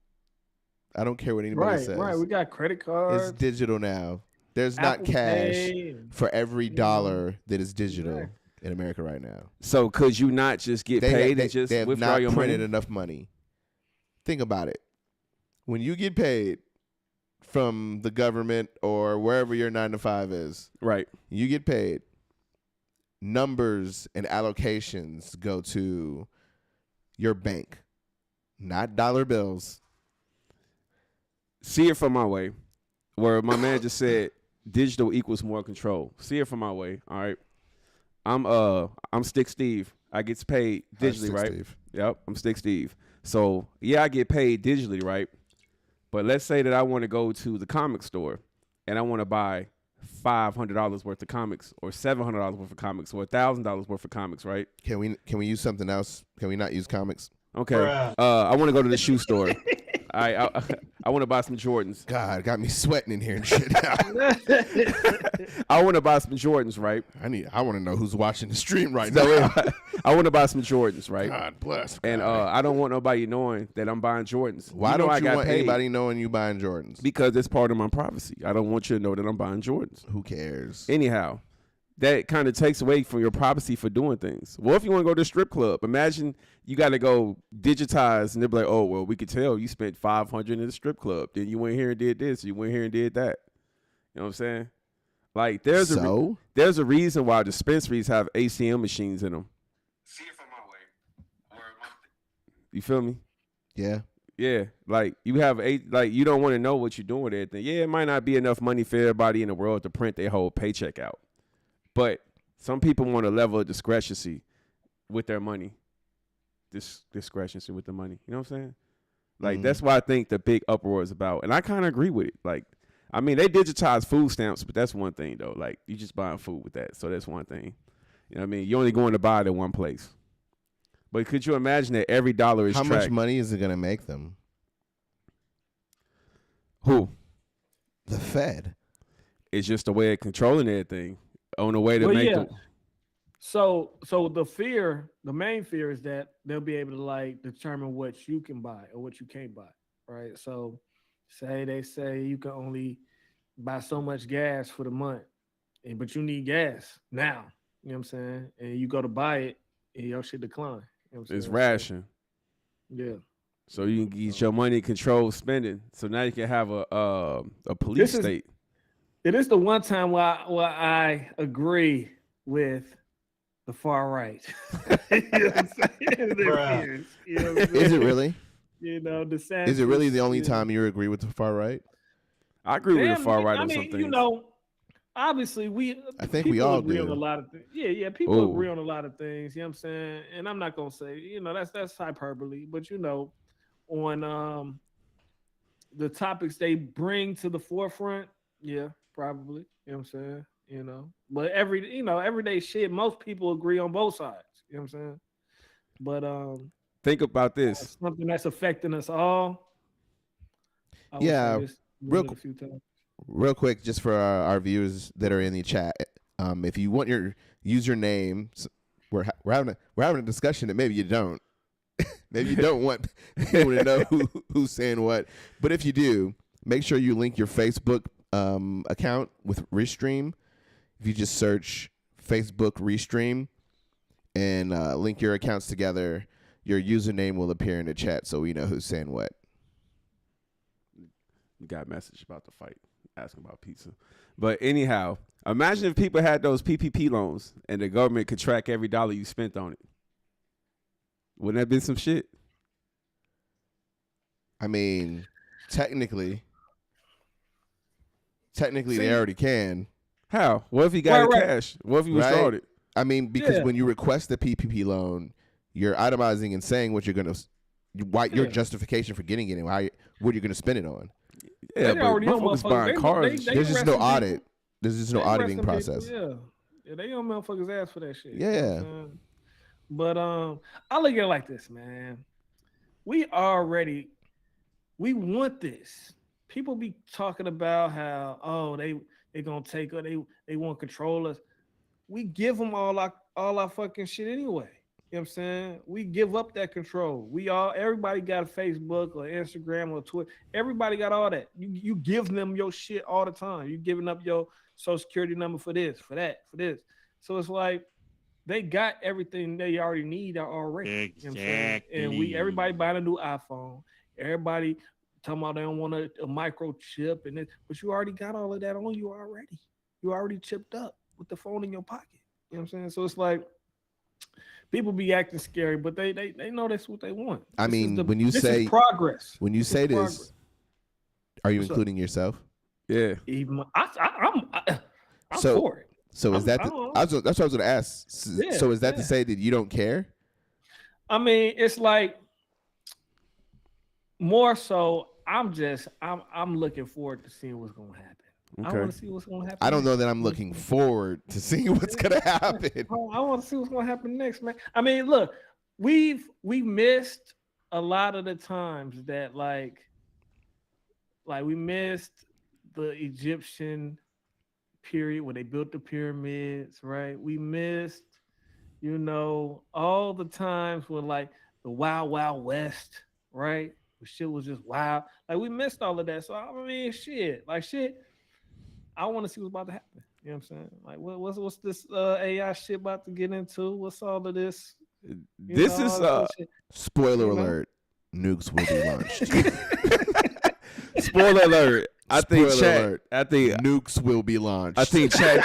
Speaker 1: I don't care what anybody says.
Speaker 4: Right. We got credit cards.
Speaker 1: It's digital now. There's
Speaker 4: Apple
Speaker 1: not cash
Speaker 4: Pay.
Speaker 1: for every dollar that is digital in America right now.
Speaker 3: So could you not just get paid and just
Speaker 1: they have
Speaker 3: withdraw
Speaker 1: not
Speaker 3: your
Speaker 1: printed
Speaker 3: money?
Speaker 1: enough money. Think about it. When you get paid from the government or wherever your 9 to 5 is,
Speaker 3: Right.
Speaker 1: you get paid. Numbers and allocations go to your bank, not dollar bills.
Speaker 3: See it from my way, where my man just said digital equals more control. See it from my way. All right. I'm Stick Steve. I gets paid digitally, right?
Speaker 1: Steve.
Speaker 3: Yep, I'm Stick Steve. So yeah, I get paid digitally, right? But let's say that I want to go to the comic store and I want to buy $500 worth of comics or $700 worth of comics or $1,000 worth of comics, right?
Speaker 1: Can we use something else? Can we not use comics?
Speaker 3: Okay.
Speaker 5: Bruh.
Speaker 3: I want to go to the shoe store. I want to buy some Jordans.
Speaker 1: God, got me sweating in here and shit now.
Speaker 3: I want to buy some Jordans, right?
Speaker 1: I want to know who's watching the stream right now.
Speaker 3: I want to buy some Jordans, right?
Speaker 1: God bless.
Speaker 3: And I don't want nobody knowing that I'm buying Jordans.
Speaker 1: Why
Speaker 3: know
Speaker 1: don't
Speaker 3: I
Speaker 1: you
Speaker 3: got
Speaker 1: want
Speaker 3: paid
Speaker 1: anybody knowing you buying Jordans?
Speaker 3: Because it's part of my privacy. I don't want you to know that I'm buying Jordans.
Speaker 1: Who cares?
Speaker 3: Anyhow, that kind of takes away from your privacy for doing things. Well, if you want to go to a strip club, imagine you got to go digitize and they'll be like, oh, well, we could tell you spent $500 in the strip club. Then you went here and did this. You went here and did that. You know what I'm saying? Like there's
Speaker 1: So?
Speaker 3: there's a reason why dispensaries have ACM machines in them.
Speaker 5: See it from my way.
Speaker 3: You feel me?
Speaker 1: Yeah.
Speaker 3: Yeah, like you have like you don't want to know what you're doing with everything. Yeah, it might not be enough money for everybody in the world to print their whole paycheck out, but some people want a level of discrepancy with their money. Discrepancy with the money. You know what I'm saying? Like that's what I think the big uproar is about, and I kind of agree with it. Like, I mean, they digitize food stamps, but that's one thing though. Like, you just buying food with that, so that's one thing. You know what I mean? You're only going to buy it at one place. But could you imagine that every dollar is
Speaker 1: How
Speaker 3: tracked?
Speaker 1: much money is it going to make them?
Speaker 3: Who?
Speaker 1: The Fed.
Speaker 3: It's just a way of controlling everything on a way to make them.
Speaker 4: So the main fear is that they'll be able to like determine what you can buy or what you can't buy, right? So they say you can only buy so much gas for the month, but you need gas now. You know what I'm saying? And you go to buy it, and your shit decline. You know what I'm
Speaker 3: It's
Speaker 4: saying?
Speaker 3: ration.
Speaker 4: Yeah.
Speaker 3: So you can get your money controlled spending. So now you can have a police state.
Speaker 4: It is the one time where I agree with the far right. You know what I'm saying?
Speaker 5: Bruh.
Speaker 4: You know what I'm saying?
Speaker 1: Is it really?
Speaker 4: You know, DeSantis,
Speaker 1: Is it really the only time you agree with the far right?
Speaker 3: I agree with the far right
Speaker 4: I
Speaker 3: on
Speaker 4: mean,
Speaker 3: some things.
Speaker 4: you know, obviously
Speaker 1: I think we all
Speaker 4: agree
Speaker 1: do.
Speaker 4: on a lot of things. Yeah, people agree on a lot of things. You know what I'm saying? And I'm not gonna say, you know, that's hyperbole, but you know, on the topics they bring to the forefront, yeah, probably. You know what I'm saying? You know, but everyday shit, most people agree on both sides. You know what I'm saying? But
Speaker 3: think about this.
Speaker 4: something that's affecting us all.
Speaker 1: Yeah,
Speaker 4: real
Speaker 1: real quick, just for our viewers that are in the chat, if you want your username, we're having a discussion that maybe you don't. Maybe you don't want people to know who's saying what, but if you do, make sure you link your Facebook account with Restream. If you just search Facebook Restream and link your accounts together, your username will appear in the chat, so we know who's saying what.
Speaker 3: You got a message about the fight, asking about pizza. But anyhow, imagine if people had those PPP loans and the government could track every dollar you spent on it. Wouldn't that have been some shit?
Speaker 1: I mean, technically they already can.
Speaker 3: How? What if you got it cash? What if you withdrawed it?
Speaker 1: I mean, because when you request the PPP loan, you're itemizing and saying what you're gonna, your justification for getting it and what you're gonna spend it on.
Speaker 3: Yeah, but motherfuckers buying cars.
Speaker 1: There's just no audit. There's just no auditing process.
Speaker 4: Yeah, they on motherfuckers' ass for that shit.
Speaker 1: Yeah.
Speaker 4: You know what I'm saying? But I look at it like this, man. We want this. People be talking about how they gonna take us, they want to control us. We give them all our fucking shit anyway. You know what I'm saying? We give up that control. Everybody got a Facebook or Instagram or Twitter. Everybody got all that. You give them your shit all the time. You giving up your social security number for this, for that, for this. So it's like they got everything they already need already.
Speaker 5: Exactly.
Speaker 4: You know what I'm saying? And everybody buying a new iPhone. Everybody talking about they don't want a microchip and it, but you already got all of that on you already. You already chipped up with the phone in your pocket. You know what I'm saying? So it's like people be acting scary, but they know that's what they want.
Speaker 1: I mean, when you
Speaker 4: this
Speaker 1: say
Speaker 4: is progress,
Speaker 1: when you say this,
Speaker 4: progress.
Speaker 1: Are you including yourself?
Speaker 3: Yeah.
Speaker 4: Even I'm
Speaker 1: So-
Speaker 4: for it.
Speaker 1: So is that? That's what I was going to ask. So is that to say that you don't care?
Speaker 4: I mean, it's like more so. I'm looking forward to seeing what's gonna happen.
Speaker 3: Okay.
Speaker 4: I want to see what's gonna happen.
Speaker 1: I don't know
Speaker 4: next.
Speaker 1: that I'm looking forward to seeing what's going to happen.
Speaker 4: I want to see what's gonna happen next, man. I mean, look, we missed a lot of the times that like we missed the Egyptian period when they built the pyramids, right? We missed, all the times when like the Wild Wild West, right? Shit was just wild. Like we missed all of that. So I mean, shit. I want to see what's about to happen. You know what I'm saying? Like, what's this AI shit about to get into? What's all of this?
Speaker 3: This is
Speaker 1: Spoiler alert: nukes will be launched.
Speaker 3: spoiler alert. I think
Speaker 1: Spoiler
Speaker 3: chat.
Speaker 1: alert.
Speaker 3: I think
Speaker 1: Nukes will be launched.
Speaker 3: I think chat.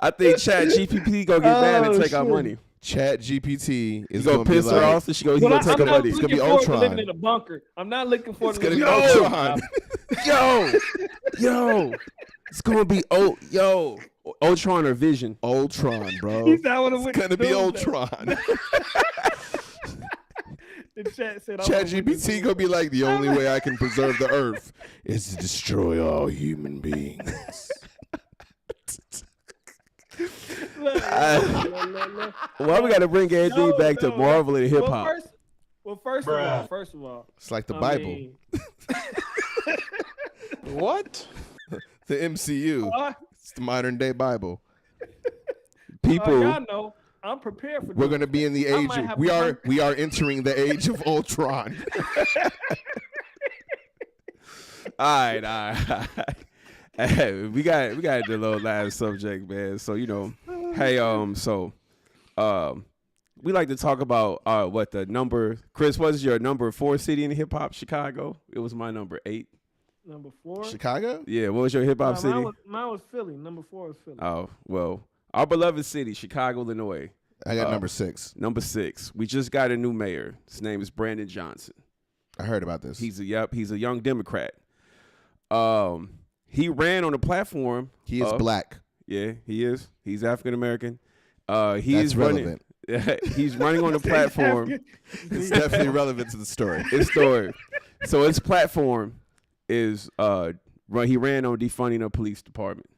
Speaker 3: I think Chat GPT gonna get mad and take our
Speaker 4: shit.
Speaker 3: money.
Speaker 1: Chat GPT is
Speaker 3: He's gonna
Speaker 1: gonna be
Speaker 3: piss her
Speaker 1: like,
Speaker 3: off, so she gonna take
Speaker 4: I'm
Speaker 3: her
Speaker 4: not
Speaker 3: money.
Speaker 1: It's gonna
Speaker 4: looking
Speaker 1: be
Speaker 4: forward to
Speaker 1: Ultron.
Speaker 4: living in a bunker. I'm not looking forward
Speaker 1: It's
Speaker 4: to
Speaker 1: gonna
Speaker 4: living
Speaker 1: be
Speaker 4: in a
Speaker 1: Ultron.
Speaker 3: Yo, it's gonna be Ultron or Vision.
Speaker 1: Ultron, bro.
Speaker 4: He's not what
Speaker 1: It's gonna be Ultron.
Speaker 4: The chat said,
Speaker 1: Chat GPT gonna be like, the only way I can preserve the Earth is to destroy all human beings.
Speaker 3: Why we gotta bring Andy back to Marvel and hip hop?
Speaker 4: First of all,
Speaker 1: It's like the
Speaker 4: I
Speaker 1: Bible,
Speaker 4: mean,
Speaker 6: What?
Speaker 1: the MCU. It's the modern day Bible.
Speaker 3: People,
Speaker 4: y'all know I'm prepared for.
Speaker 1: We're gonna be in the
Speaker 4: I
Speaker 1: age.
Speaker 4: might have
Speaker 1: We
Speaker 4: a
Speaker 1: are.
Speaker 4: bunker.
Speaker 1: We are entering the age of Ultron.
Speaker 3: all right. Hey, we got the little last subject, man. So we like to talk about what the number. Chris, what's your number 4 city in hip hop? Chicago. It was my number 8.
Speaker 4: Number 4.
Speaker 1: Chicago.
Speaker 3: Yeah, what was your hip hop city?
Speaker 4: Mine was Philly. Number 4 was Philly.
Speaker 3: Oh well, our beloved city, Chicago, Illinois.
Speaker 1: I got number 6.
Speaker 3: Number 6. We just got a new mayor. His name is Brandon Johnson.
Speaker 1: I heard about this.
Speaker 3: He's a young Democrat. He ran on a platform.
Speaker 1: He is black.
Speaker 3: Yeah, he is. He's African American.
Speaker 1: That's
Speaker 3: He's
Speaker 1: relevant.
Speaker 3: He's running on the platform.
Speaker 1: It's definitely relevant to the story.
Speaker 3: So his platform is he ran on defunding the police department.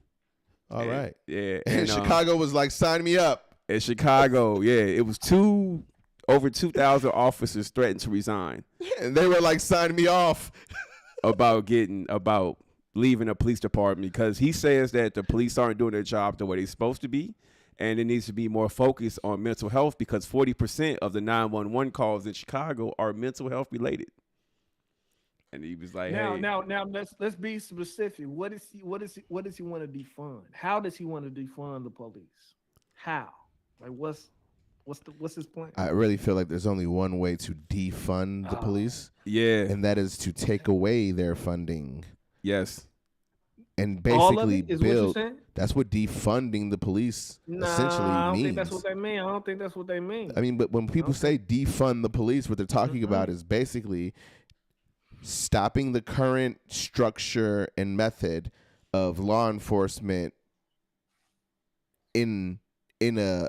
Speaker 1: All right.
Speaker 3: Yeah.
Speaker 1: And Chicago was like, sign me up.
Speaker 3: In Chicago, yeah, it was over 2,000 officers threatened to resign
Speaker 1: And they were like, sign me off.
Speaker 3: about leaving the police department because he says that the police aren't doing their job the way they're supposed to be, and it needs to be more focused on mental health because 40% of the 911 calls in Chicago are mental health related. And he was like,
Speaker 4: Now,
Speaker 3: "Hey,
Speaker 4: let's be specific. What does he want to defund? How does he want to defund the police? How? Like, what's his plan?
Speaker 1: I really feel like there's only one way to defund the police,
Speaker 3: yeah,
Speaker 1: and that is to take away their funding
Speaker 3: yes,
Speaker 1: and
Speaker 4: All of
Speaker 1: basically
Speaker 4: it is what you're
Speaker 1: build.
Speaker 4: saying?
Speaker 1: That's what defunding the police essentially
Speaker 4: I don't
Speaker 1: means.
Speaker 4: think that's what they mean. I don't think that's what they mean.
Speaker 1: I mean, but when people say defund the police, what they're talking about is basically stopping the current structure and method of law enforcement in a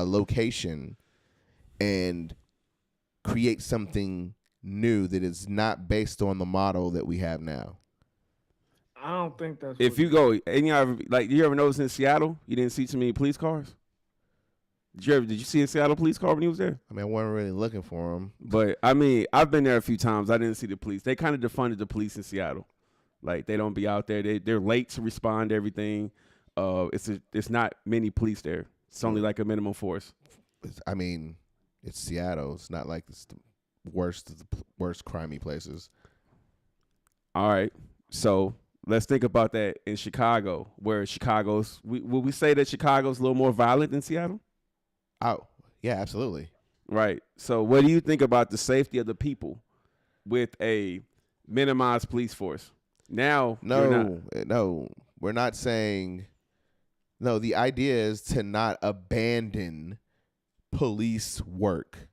Speaker 1: location and create something new that is not based on the model that we have now.
Speaker 4: I don't think that's.
Speaker 3: if you go, and you ever notice in Seattle, you didn't see too many police cars? Did you see a Seattle police car when you was there?
Speaker 1: I mean, I wasn't really looking for them.
Speaker 3: But I mean, I've been there a few times. I didn't see the police. They kind of defunded the police in Seattle. Like they don't be out there. They're late to respond to everything. It's not many police there. It's only like a minimum force.
Speaker 1: I mean, it's Seattle. It's not like it's the worst of the worst crimey places.
Speaker 3: All right, so let's think about that in Chicago, where would we say that Chicago's a little more violent than Seattle?
Speaker 1: Oh, yeah, absolutely.
Speaker 3: Right. So what do you think about the safety of the people with a minimized police force? Now,
Speaker 1: No, we're not saying. No, the idea is to not abandon police work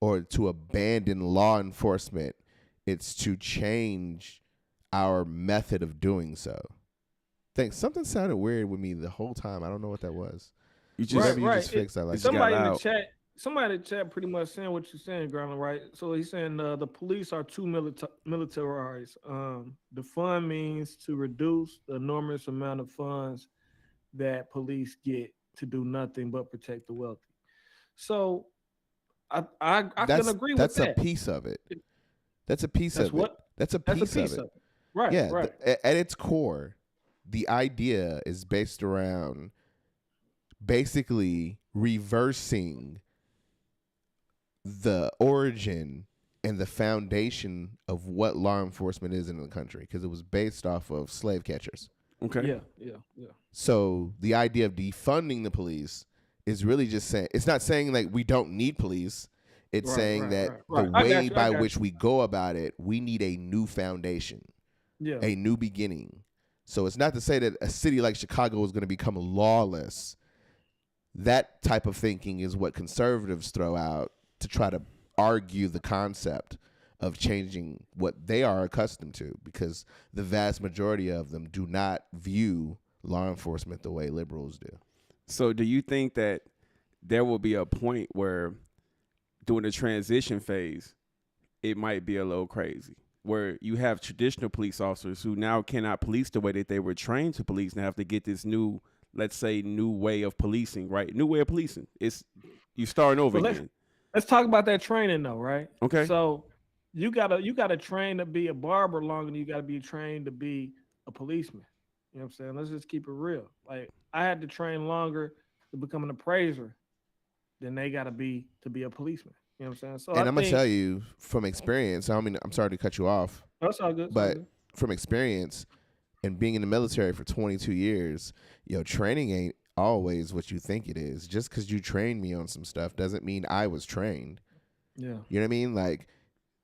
Speaker 1: or to abandon law enforcement. It's to change our method of doing so. Something sounded weird with me the whole time. I don't know what that was.
Speaker 3: you just
Speaker 1: Whatever you just fixed, I like.
Speaker 4: Somebody in
Speaker 3: got
Speaker 4: the
Speaker 3: out.
Speaker 4: chat. Somebody in the chat pretty much saying what you're saying, Garland, right? So he's saying the police are too militarized. The fund means to reduce the enormous amount of funds that police get to do nothing but protect the wealthy. So I can agree with that.
Speaker 1: That's a piece of it. That's a piece
Speaker 4: That's
Speaker 1: of
Speaker 4: what?
Speaker 1: it. That's a
Speaker 4: That's
Speaker 1: piece,
Speaker 4: a piece
Speaker 1: of
Speaker 4: of
Speaker 1: it.
Speaker 4: it. Right,
Speaker 1: Yeah,
Speaker 4: right.
Speaker 1: at its core, the idea is based around basically reversing the origin and the foundation of what law enforcement is in the country, because it was based off of slave catchers.
Speaker 3: Okay.
Speaker 4: Yeah.
Speaker 1: So the idea of defunding the police is really just saying, it's not saying like we don't need police. It's saying that
Speaker 4: right.
Speaker 1: the
Speaker 4: I got
Speaker 1: way
Speaker 4: you, I
Speaker 1: by
Speaker 4: got
Speaker 1: which
Speaker 4: you.
Speaker 1: we go about it, we need a new foundation,
Speaker 4: Yeah.
Speaker 1: a new beginning. So it's not to say that a city like Chicago is going to become lawless. That type of thinking is what conservatives throw out to try to argue the concept of changing what they are accustomed to, because the vast majority of them do not view law enforcement the way liberals do.
Speaker 3: So do you think that there will be a point where during the transition phase, it might be a little crazy, where you have traditional police officers who now cannot police the way that they were trained to police and have to get this new, let's say, new way of policing, right? New way of policing. It's you starting over again.
Speaker 4: Let's talk about that training though, right?
Speaker 3: Okay.
Speaker 4: So you gotta train to be a barber longer than you gotta be trained to be a policeman. You know what I'm saying? Let's just keep it real. Like I had to train longer to become an appraiser than they gotta be to be a policeman. You know what I'm saying? So
Speaker 1: And
Speaker 4: I
Speaker 1: I'm gonna tell you from experience. I mean, I'm sorry to cut you off,
Speaker 4: that's all good.
Speaker 1: but from experience and being in the military for 22 years, training ain't always what you think it is. Just because you trained me on some stuff doesn't mean I was trained.
Speaker 4: Yeah.
Speaker 1: You know what I mean? Like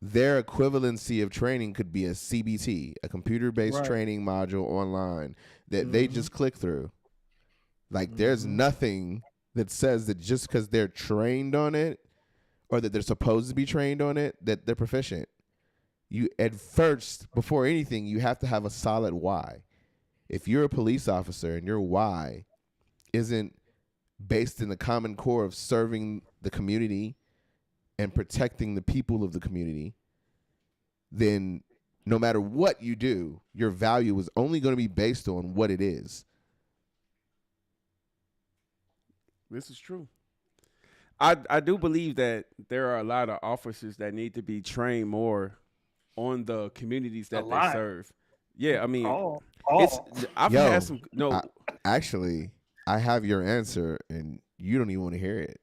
Speaker 1: their equivalency of training could be a CBT, a computer-based training module online that they just click through. Like there's nothing that says that just because they're trained on it or that they're supposed to be trained on it, that they're proficient. You at first, before anything, you have to have a solid why. If you're a police officer and your why isn't based in the common core of serving the community and protecting the people of the community, then no matter what you do, your value is only going to be based on what it is.
Speaker 3: This is true. I do believe that there are a lot of officers that need to be trained more on the communities that they serve. Yeah, I mean, I've had some. No,
Speaker 1: actually, I have your answer, and you don't even want to hear it.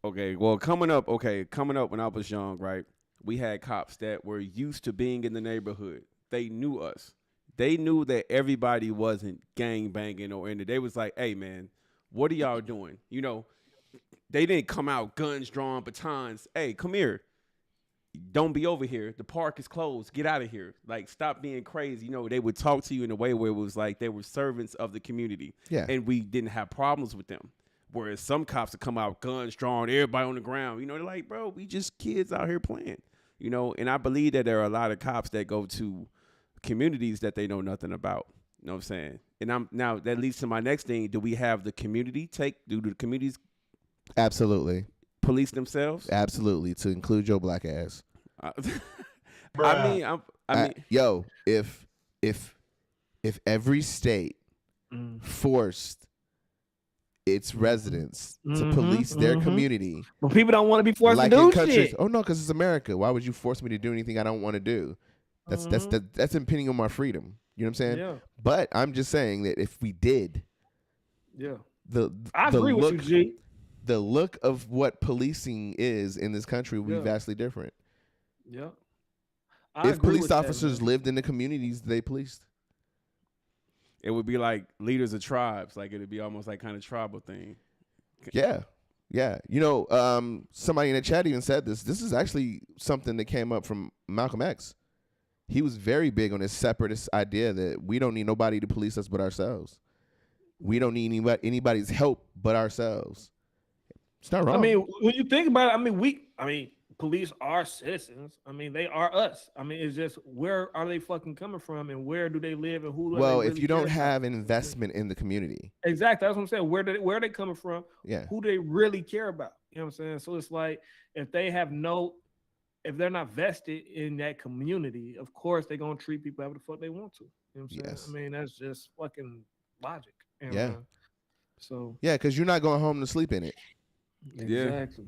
Speaker 3: Okay, well, coming up when I was young, right, we had cops that were used to being in the neighborhood. They knew us. They knew that everybody wasn't gang banging or anything. They was like, hey, man, what are y'all doing? They didn't come out guns drawn, batons. Hey, come here. Don't be over here. The park is closed. Get out of here. Like, stop being crazy. They would talk to you in a way where it was like they were servants of the community.
Speaker 1: Yeah.
Speaker 3: And we didn't have problems with them. Whereas some cops would come out guns drawn, everybody on the ground. They're like, bro, we just kids out here playing. And I believe that there are a lot of cops that go to communities that they know nothing about. You know what I'm saying? And now that leads to my next thing. Do we have the community do the communities
Speaker 1: Absolutely
Speaker 3: police themselves?
Speaker 1: Absolutely, to include your black ass.
Speaker 3: I mean,
Speaker 1: yo, if every state forced its residents to police their community,
Speaker 4: but people don't want to be forced
Speaker 1: like
Speaker 4: to do
Speaker 1: in countries,
Speaker 4: shit.
Speaker 1: oh no, because it's America. Why would you force me to do anything I don't want to do? That's impinging on my freedom. You know what I'm saying?
Speaker 4: Yeah.
Speaker 1: But I'm just saying that if we did,
Speaker 4: I agree with you, G.
Speaker 1: The look of what policing is in this country would be vastly different.
Speaker 4: Yeah.
Speaker 1: If police officers lived in the communities they policed,
Speaker 3: it would be like leaders of tribes. Like, it'd be almost like kind of tribal thing.
Speaker 1: Yeah. Somebody in the chat even said this. This is actually something that came up from Malcolm X. He was very big on this separatist idea that we don't need nobody to police us but ourselves. We don't need anybody's help but ourselves. It's not wrong.
Speaker 4: I mean, when you think about it, police are citizens. They are us. It's just, where are they fucking coming from, and where do they live, and who?
Speaker 1: Well, if you don't have an investment in the community,
Speaker 4: exactly, that's what I'm saying. Where are they coming from?
Speaker 1: Yeah.
Speaker 4: Who do they really care about? You know what I'm saying? So it's like, if they're not vested in that community, of course they're gonna treat people however the fuck they want to. You know what I'm saying?
Speaker 1: Yes.
Speaker 4: That's just fucking logic.
Speaker 1: Yeah.
Speaker 4: So
Speaker 1: yeah, because you're not going home to sleep in it.
Speaker 4: exactly.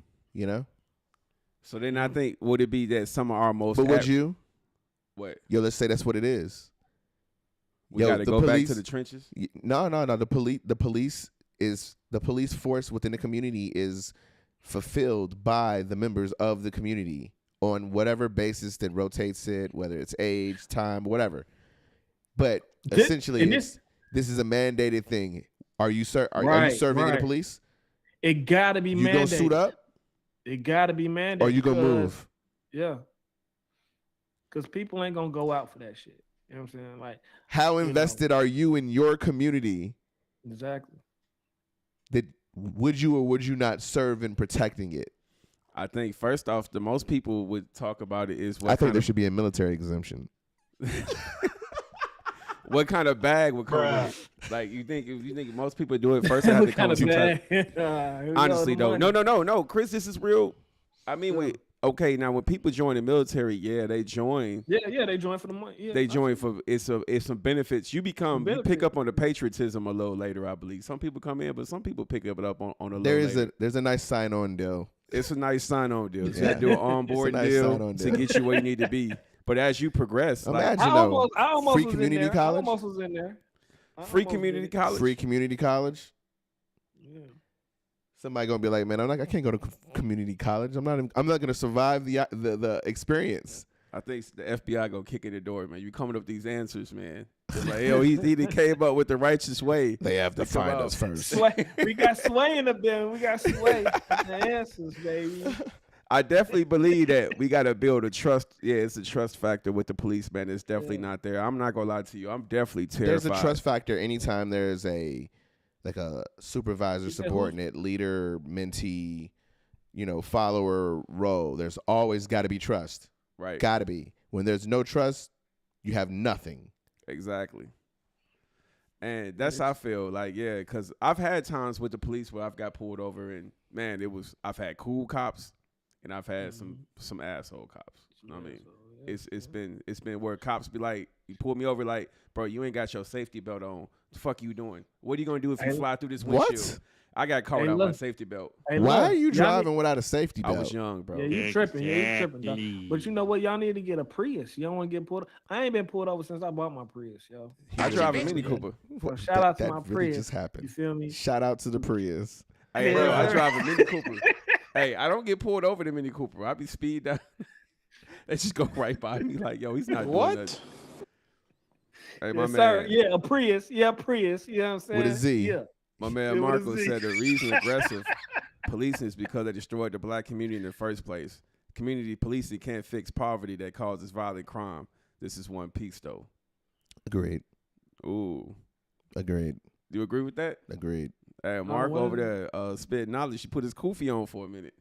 Speaker 3: So then I think, would it be that some of our most...
Speaker 1: But would you?
Speaker 3: What?
Speaker 1: Yo, let's say that's what it is.
Speaker 3: We got to go back to the trenches?
Speaker 1: No. The police force within the community is fulfilled by the members of the community on whatever basis that rotates it, whether it's age, time, whatever. But essentially, this is a mandated thing. Are you serving in the police?
Speaker 4: It got to be mandated.
Speaker 1: You gonna suit up?
Speaker 4: It got to be mandated.
Speaker 1: Or you gonna move?
Speaker 4: Yeah. Because people ain't gonna go out for that shit. You know what I'm saying? Like,
Speaker 1: how invested are you in your community?
Speaker 4: Exactly.
Speaker 1: That would you or would you not serve in protecting it?
Speaker 3: I think first off, the most people would talk about it is what
Speaker 1: I think there should be a military exemption.
Speaker 3: What kind of bag would come with it? Like you think most people do it first, it have to come with some type. Honestly though, no, Chris, this is real. I mean, okay, now when people join the military, they join.
Speaker 4: Yeah, they join for the money. Yeah,
Speaker 3: they join for it's some benefits. You pick up on the patriotism a little later, I believe. Some people come in, but some people pick it up on a little later.
Speaker 1: There's a nice sign-on deal.
Speaker 3: It's a nice sign-on deal. You got to do an on-board deal to get you where you need to be. But as you progress,
Speaker 1: imagine
Speaker 4: I almost
Speaker 1: free
Speaker 4: was
Speaker 1: community
Speaker 4: in there.
Speaker 1: college.
Speaker 4: I almost was in there.
Speaker 3: Free community college.
Speaker 1: Free community college.
Speaker 4: Yeah.
Speaker 1: Somebody gonna be like, man, I can't go to community college. I'm not gonna survive the experience.
Speaker 3: I think the FBI gonna kick in the door, man. You coming up with these answers, man. They're like, yo, he came up with the righteous way.
Speaker 1: They have to find us first.
Speaker 4: Sway. We got Sway in the building. We got Sway. The answers, baby.
Speaker 3: I definitely believe that we got to build a trust. Yeah, it's a trust factor with the police, man. It's definitely not there. I'm not going to lie to you. I'm definitely terrified.
Speaker 1: There's a trust factor anytime there's a supervisor, subordinate, leader, mentee, follower role. There's always got to be trust.
Speaker 3: Right.
Speaker 1: Got to be. When there's no trust, you have nothing.
Speaker 3: Exactly. And that's how I feel. Like, yeah, because I've had times with the police where I've got pulled over and, man, I've had cool cops. And I've had some asshole cops. You know what I mean? It's been where cops be like, you pull me over like, bro, you ain't got your safety belt on. What the fuck you doing? What are you gonna do if you fly through this windshield?
Speaker 1: What?
Speaker 3: I got caught out my safety belt.
Speaker 1: Why are you driving without a safety belt?
Speaker 3: I was young, bro.
Speaker 4: Yeah, you tripping. Yeah, you tripping. Dog. But you know what? Y'all need to get a Prius. You don't want to get pulled over. I ain't been pulled over since I bought my Prius, yo.
Speaker 3: I drive a Mini Cooper.
Speaker 4: So shout out to my
Speaker 1: really
Speaker 4: Prius.
Speaker 1: Just happened.
Speaker 4: You feel me?
Speaker 1: Shout out to the Prius.
Speaker 3: Hey, bro, I drive a Mini Cooper. Hey, I don't get pulled over the Mini Cooper. I be speed down. They just go right by me like, yo, he's not doing nothing. Hey, my man.
Speaker 4: Yeah, a Prius. Yeah, Prius. You know what I'm saying?
Speaker 1: With a Z.
Speaker 4: Yeah.
Speaker 3: My man Marco said the reason aggressive policing is because they destroyed the black community in the first place. Community policing can't fix poverty that causes violent crime. This is one piece, though.
Speaker 1: Agreed.
Speaker 3: Ooh.
Speaker 1: Agreed.
Speaker 3: Do you agree with that?
Speaker 1: Agreed.
Speaker 3: Hey, Mark over there spit knowledge. She put his kufi on for a minute.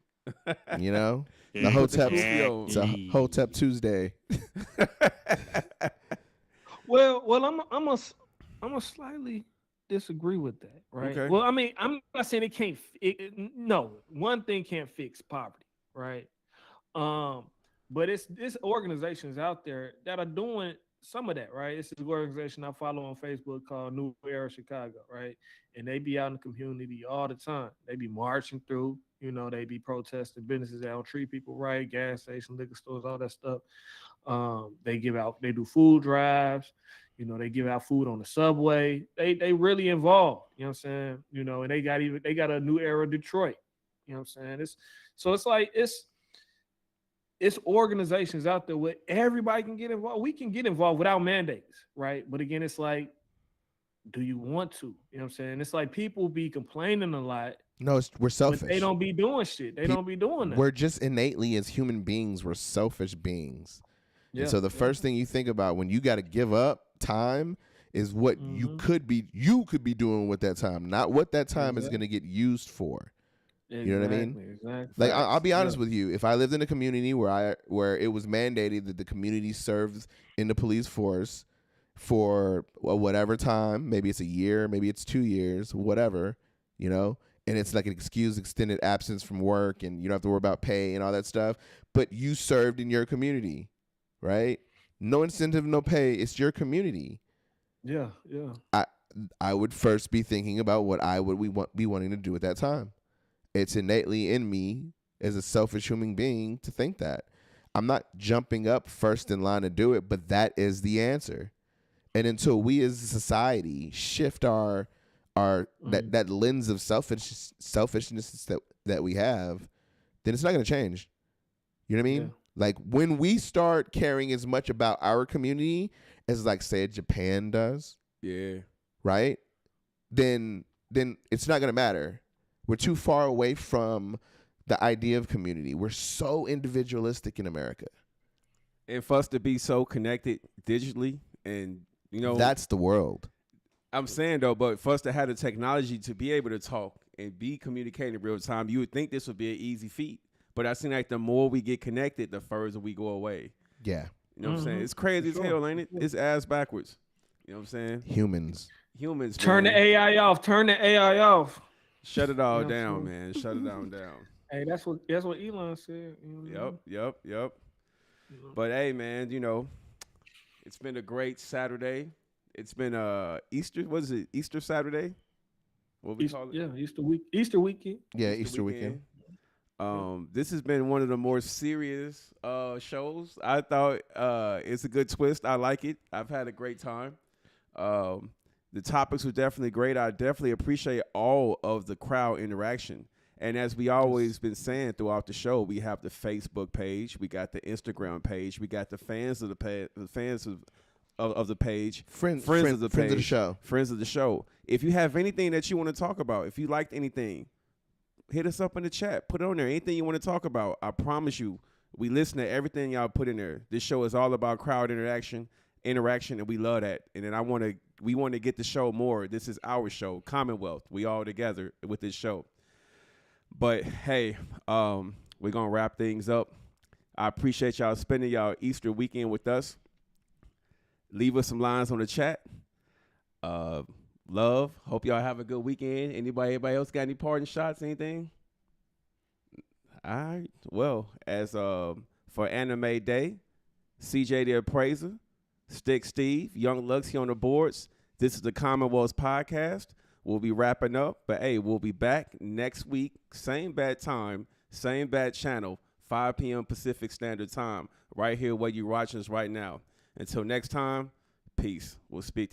Speaker 1: The Hotep. It's a Hotep Tuesday.
Speaker 4: Well, I'm a slightly disagree with that, right?
Speaker 3: Okay.
Speaker 4: Well, I mean, I'm not saying it can't. No, one thing can't fix poverty, right? But it's organizations out there that are doing some of that, right? It's an organization I follow on Facebook called New Era Chicago, right? And they be out in the community all the time. They be marching through, they be protesting businesses that don't treat people right, gas stations, liquor stores, all that stuff. They do food drives, they give out food on the subway. They really involved, you know what I'm saying? And they got a New Era Detroit, you know what I'm saying? It's organizations out there where everybody can get involved. We can get involved without mandates, right? But again, it's like, do you want to? You know what I'm saying? It's like people be complaining a lot.
Speaker 1: No, we're selfish.
Speaker 4: But they don't be doing shit. They don't be doing that.
Speaker 1: We're just innately, as human beings, we're selfish beings. Yeah, and so the first thing you think about when you got to give up time is what you could be doing with that time, not what that time is going to get used for.
Speaker 4: Exactly,
Speaker 1: you know what I mean?
Speaker 4: Exactly.
Speaker 1: Like I'll be honest with you. If I lived in a community where it was mandated that the community serves in the police force for whatever time, maybe it's a year, maybe it's 2 years, whatever, and it's like an excused extended absence from work and you don't have to worry about pay and all that stuff, but you served in your community, right? No incentive, no pay. It's your community.
Speaker 4: Yeah.
Speaker 1: I would first be thinking about what I would be wanting to do at that time. It's innately in me as a selfish human being to think that. I'm not jumping up first in line to do it, but that is the answer. And until we as a society shift our that lens of selfishness that we have, then it's not going to change. You know what I mean? Yeah. Like when we start caring as much about our community as like say Japan does, right? Then it's not going to matter. We're too far away from the idea of community. We're so individualistic in America.
Speaker 3: And for us to be so connected digitally, and
Speaker 1: That's the world.
Speaker 3: I'm saying though, but for us to have the technology to be able to talk and be communicating in real time, you would think this would be an easy feat. But I seem like the more we get connected, the further we go away.
Speaker 1: Yeah.
Speaker 3: You know what I'm saying? It's crazy as hell, ain't it? It's ass backwards. You know what I'm saying?
Speaker 1: Humans.
Speaker 4: Turn the
Speaker 3: man.
Speaker 4: AI off. Turn the AI off.
Speaker 3: Shut it all
Speaker 4: You know what I'm
Speaker 3: down,
Speaker 4: saying?
Speaker 3: man. Shut it down.
Speaker 4: Hey, that's what Elon said. You know?
Speaker 3: Yep. But hey, man, it's been a great Saturday. It's been Easter. What is it? Easter Saturday? What we call it?
Speaker 4: Yeah, Easter weekend.
Speaker 1: Yeah, Easter weekend.
Speaker 3: This has been one of the more serious shows. I thought it's a good twist. I like it. I've had a great time. The topics were definitely great. I definitely appreciate all of the crowd interaction. And as we always been saying throughout the show, we have the Facebook page, we got the Instagram page, we got the fans of the fans of the page, friends of the page,
Speaker 1: friends of the show,
Speaker 3: friends of the show. If you have anything that you want to talk about, if you liked anything, hit us up in the chat. Put it on there. Anything you want to talk about. I promise you, we listen to everything y'all put in there. This show is all about crowd interaction, and we love that. And then we want to get the show more. This is our show, Commonwealth. We all together with this show. But hey, we're gonna wrap things up. I appreciate y'all spending y'all Easter weekend with us. Leave us some lines on the chat. Love. Hope y'all have a good weekend. Anybody else got any parting shots? Anything? All right. Well, as for Anime Day, CJ the Appraiser, Stick Steve, Young Lux here on the boards. This is the Commonwealth podcast. We'll be wrapping up, but hey, we'll be back next week. Same bad time, same bad channel, 5 p.m. Pacific Standard Time, right here where you're watching us right now. Until next time, peace. We'll speak to you.